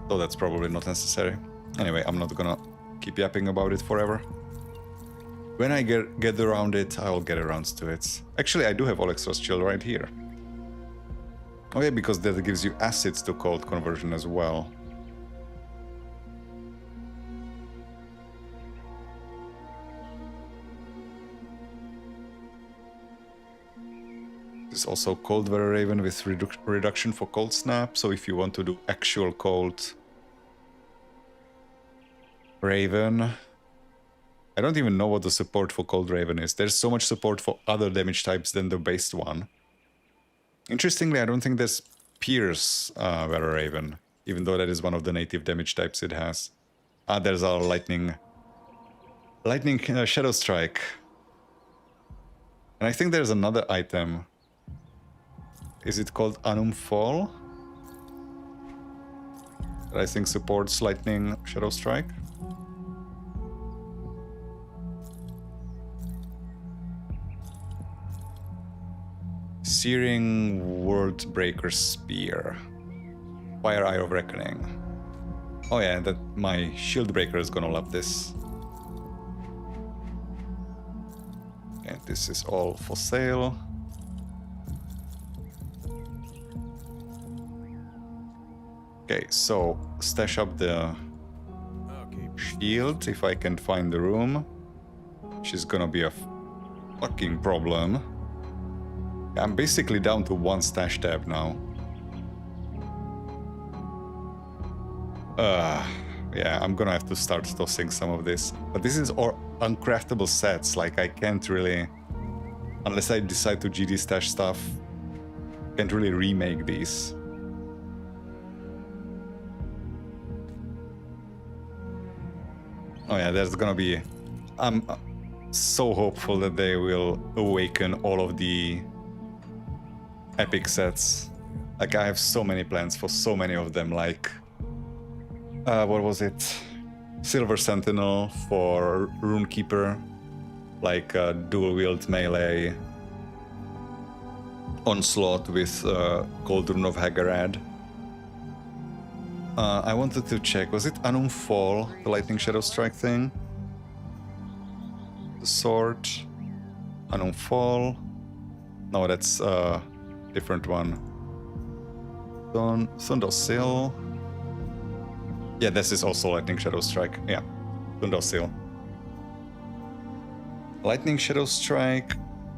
Though that's probably not necessary. Anyway, I'm not gonna keep yapping about it forever. When I get around it, I'll get around to it. Actually, I do have Olexra's Chill right here. Oh yeah, because that gives you acids to cold conversion as well. There's also Cold Wereraven with reduction for Cold Snap, so if you want to do actual Cold Raven... I don't even know what the support for Cold Raven is. There's so much support for other damage types than the based one. Interestingly, I don't think there's Pierce Wereraven, even though that is one of the native damage types it has. There's our Lightning Shadow Strike. And I think there's another item. Is it called Anum Fall? That I think supports Lightning Shadow Strike. Searing Worldbreaker Spear. Fire Eye of Reckoning. Oh yeah, that my Shield Breaker is gonna love this. And this is all for sale. Okay, so stash up the shield if I can find the room. Which is gonna be a fucking problem. I'm basically down to 1 stash tab now. Yeah, I'm gonna have to start tossing some of this. But this is all uncraftable sets, like I can't really... Unless I decide to GD stash stuff, can't really remake these. Oh yeah, there's gonna be... I'm so hopeful that they will awaken all of the epic sets. Like, I have so many plans for so many of them, like... what was it? Silver Sentinel for Runekeeper. Like, dual wield melee. Onslaught with Cold Rune of Hagarad. I wanted to check, was it Anum Fall, the Lightning Shadow Strike thing? The sword, Anum Fall. No, that's a different one. Thundersil. Yeah, this is also Lightning Shadow Strike. Yeah, Thundersil. Lightning Shadow Strike,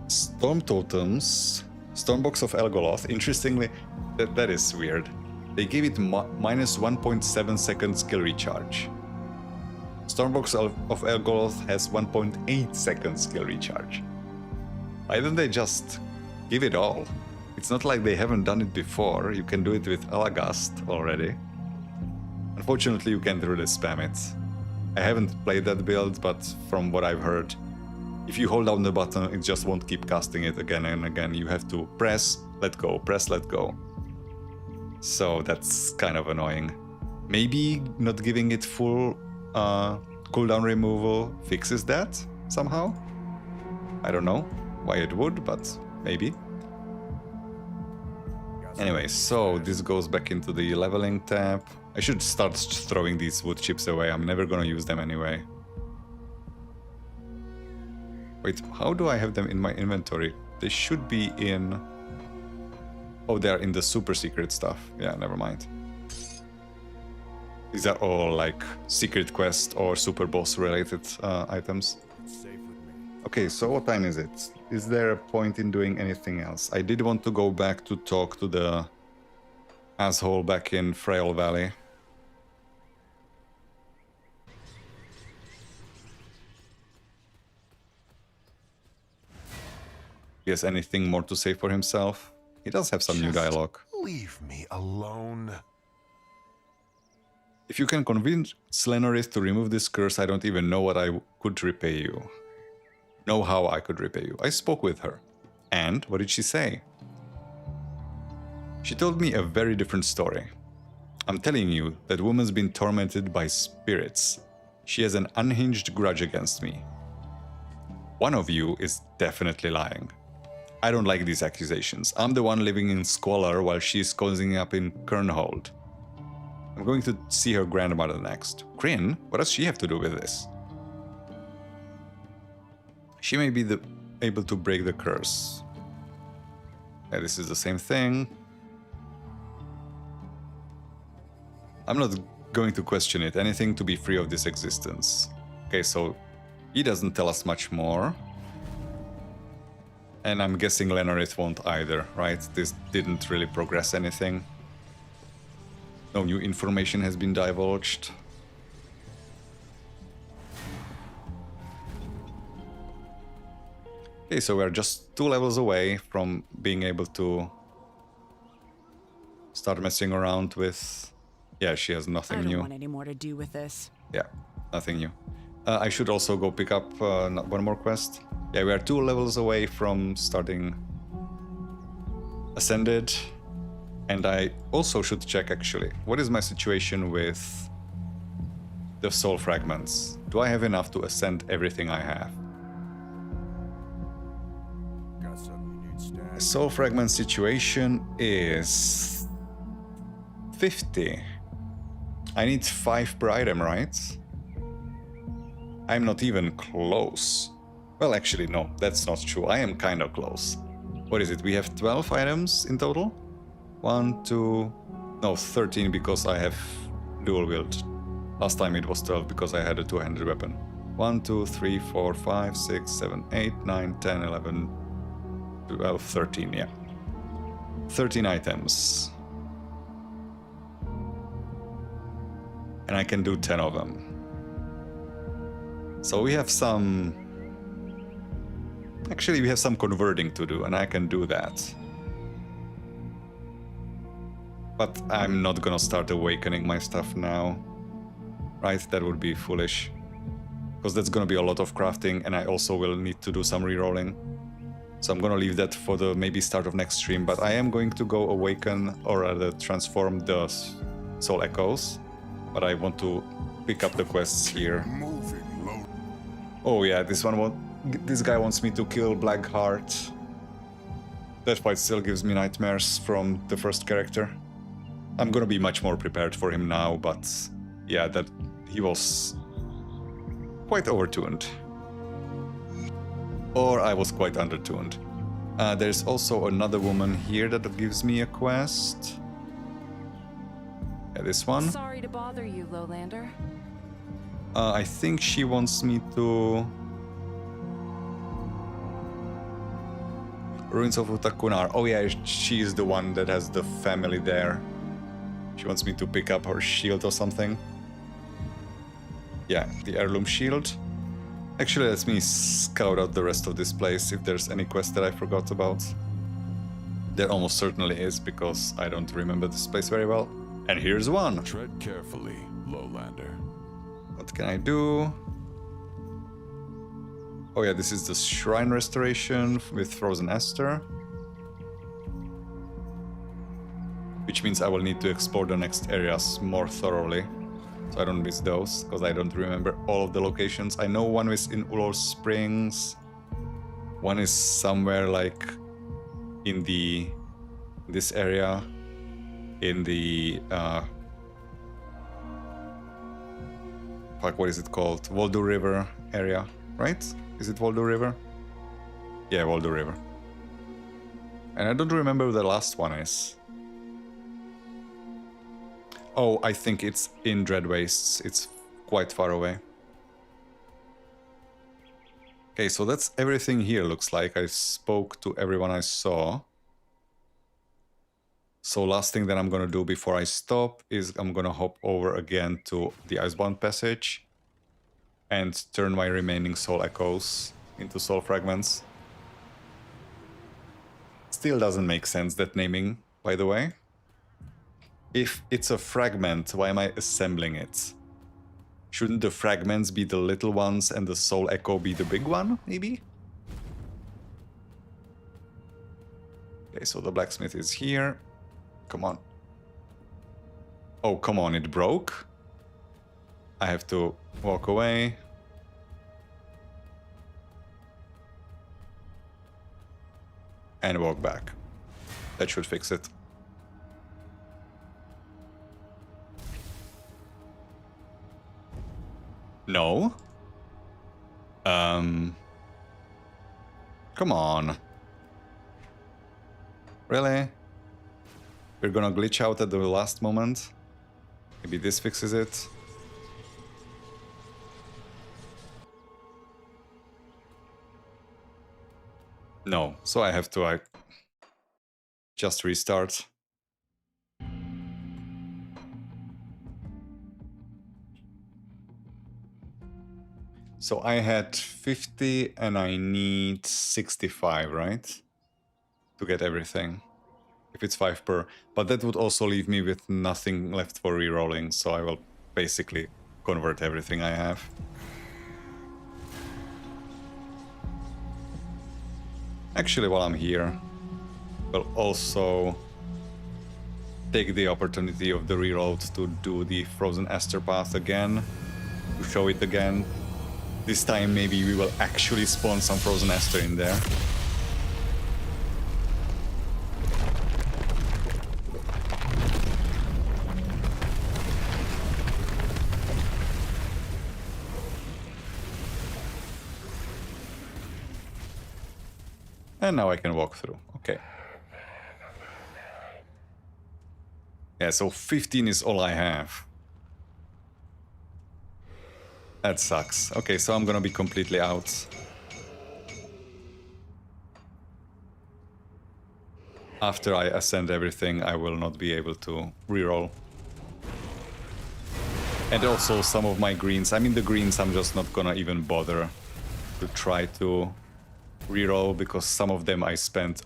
Storm Totems, Stormbox of Elgoloth. Interestingly, that is weird. They gave it minus 1.7 second skill recharge. Stormbox of Elgoloth has 1.8 second skill recharge. Why don't they just give it all? It's not like they haven't done it before. You can do it with Alagast already. Unfortunately, you can't really spam it. I haven't played that build, but from what I've heard, if you hold down the button, it just won't keep casting it again and again. You have to press, let go, press, let go. So that's kind of annoying. Maybe not giving it full cooldown removal fixes that somehow. I don't know why it would, but maybe. Anyway, so this goes back into the leveling tab. I should start throwing these wood chips away. I'm never gonna use them anyway. Wait, how do I have them in my inventory? They should be in... Oh, they're in the super secret stuff. Yeah, never mind. These are all like secret quest or super boss related items. Okay, so what time is it? Is there a point in doing anything else? I did want to go back to talk to the asshole back in Frail Valley. He has anything more to say for himself? He does have some new dialogue. Leave me alone. If you can convince Lenarith to remove this curse, I don't even know what I could repay you. Know how I could repay you. I spoke with her. And what did she say? She told me a very different story. I'm telling you, that woman's been tormented by spirits. She has an unhinged grudge against me. One of you is definitely lying. I don't like these accusations. I'm the one living in squalor while she's cozying up in Kernhold. I'm going to see her grandmother next. Kryn? What does she have to do with this? She may be able to break the curse. Yeah, this is the same thing. I'm not going to question it. Anything to be free of this existence. Okay, so he doesn't tell us much more. And I'm guessing Lenarith won't either, right? This didn't really progress anything. No new information has been divulged. Okay, so we're just 2 levels away from being able to start messing around with... Yeah, she has nothing new. I don't want any more to do with this. Yeah, nothing new. I should also go pick up one more quest. Yeah, we are 2 levels away from starting Ascended. And I also should check, actually, what is my situation with the soul fragments? Do I have enough to ascend everything I have? The soul fragment situation is 50. I need 5 per item, right? I'm not even close. Well, actually, no, that's not true. I am kind of close. What is it? We have 12 items in total? 1, 2... No, 13 because I have dual wield. Last time it was 12 because I had a two-handed weapon. 1, 2, 3, 4, 5, 6, 7, 8, 9, 10, 11, 12, 13, yeah. 13 items. And I can do 10 of them. So we have some... Actually, we have some converting to do, and I can do that. But I'm not gonna start awakening my stuff now. Right? That would be foolish. Because that's gonna be a lot of crafting, and I also will need to do some rerolling. So I'm gonna leave that for the maybe start of next stream, but I am going to go awaken, or rather transform the Soul Echoes. But I want to pick up the quests here. Oh yeah, this guy wants me to kill Blackheart. That fight still gives me nightmares from the first character. I'm gonna be much more prepared for him now, but yeah, that he was quite overtuned. Or I was quite undertuned. There's also another woman here that gives me a quest. Yeah, this one. Sorry to bother you, Lowlander. I think she wants me to... Ruins of Utakunar. Oh yeah, she's the one that has the family there. She wants me to pick up her shield or something. Yeah, the heirloom shield. Actually, let me scout out the rest of this place if there's any quest that I forgot about. There almost certainly is, because I don't remember this place very well. And here's one. Tread carefully, Lowlander. What can I do? Oh yeah, this is the shrine restoration with Frozen Esther. Which means I will need to explore the next areas more thoroughly. So I don't miss those, because I don't remember all of the locations. I know one is in Ulor Springs. One is somewhere like in this area. In the fuck, what is it called? Voldu River area, right? Is it Voldu River? Yeah, Voldu River. And I don't remember where the last one is. Oh, I think it's in Dread Wastes. It's quite far away. Okay, so that's everything here, looks like. I spoke to everyone I saw. So last thing that I'm gonna do before I stop is I'm gonna hop over again to the Icebound Passage and turn my remaining soul echoes into soul fragments. Still doesn't make sense, that naming, by the way. If it's a fragment, why am I assembling it? Shouldn't the fragments be the little ones and the soul echo be the big one, maybe? Okay, so the blacksmith is here. Come on. Oh, come on, it broke? I have to walk away. And walk back. That should fix it. No. Come on. Really? We're gonna glitch out at the last moment? Maybe this fixes it? No, so I have to just restart. So I had 50 and I need 65, right? To get everything. If it's 5 per. But that would also leave me with nothing left for rerolling, so I will basically convert everything I have. Actually, while I'm here, we'll also take the opportunity of the reroll to do the Frozen Esther path again, to show it again. This time maybe we will actually spawn some Frozen Esther in there. And now I can walk through. Okay. Yeah, so 15 is all I have. That sucks. Okay, so I'm gonna be completely out. After I ascend everything, I will not be able to reroll. And also some of my greens. I mean, the greens I'm just not gonna even bother to try to reroll, because some of them I spent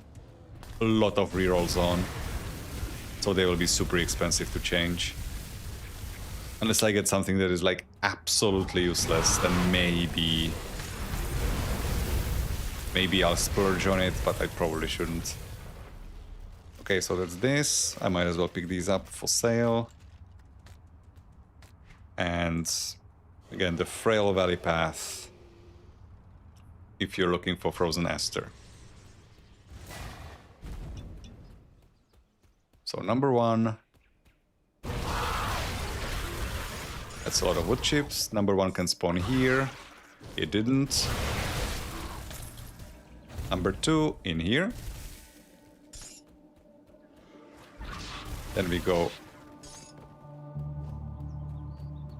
a lot of rerolls on. So they will be super expensive to change. Unless I get something that is like absolutely useless, then maybe I'll splurge on it, but I probably shouldn't. Okay, so that's this. I might as well pick these up for sale. And again, the Frail Valley Path, if you're looking for Frozen Esther. So number 1, That's a lot of wood chips. Number 1 can spawn here. It didn't. Number 2 in here. Then we go.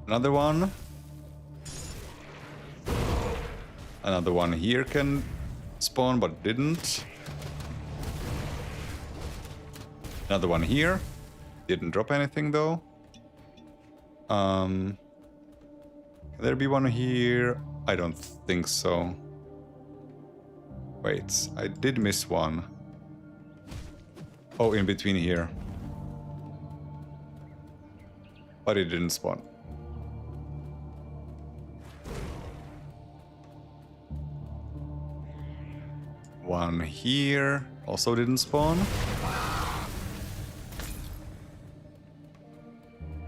Another one. Another one here can spawn, but didn't. Another one here. Didn't drop anything though. Can there be one here? I don't think so. Wait, I did miss one. Oh, in between here. But it didn't spawn. One here. Also didn't spawn.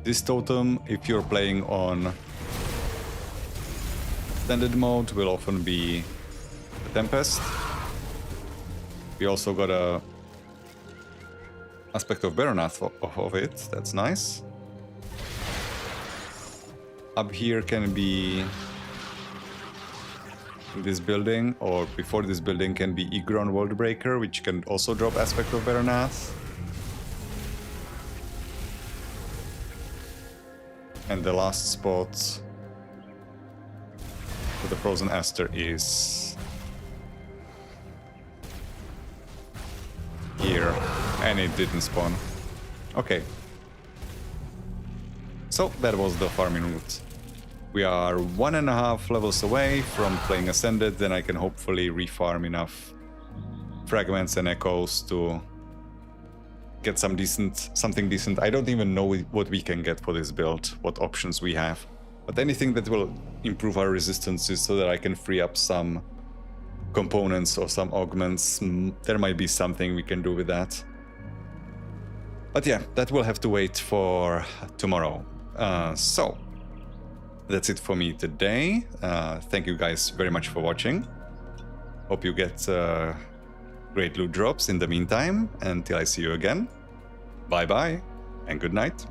This totem, if you're playing on standard mode, will often be a Tempest. We also got a aspect of Baronath of it. That's nice. Up here can be this building, or before this building can be Igron Worldbreaker, which can also drop aspect of Baronath. And the last spot for the Frozen Aster is here, and it didn't spawn. Okay. So that was the farming route. We are 1.5 levels away from playing Ascended, then I can hopefully refarm enough fragments and echoes to get something decent. I don't even know what we can get for this build, what options we have. But anything that will improve our resistances so that I can free up some components or some augments, there might be something we can do with that. But yeah, that will have to wait for tomorrow. So that's it for me today. Thank you guys very much for watching. Hope you get great loot drops in the meantime. Until I see you again, bye bye and good night.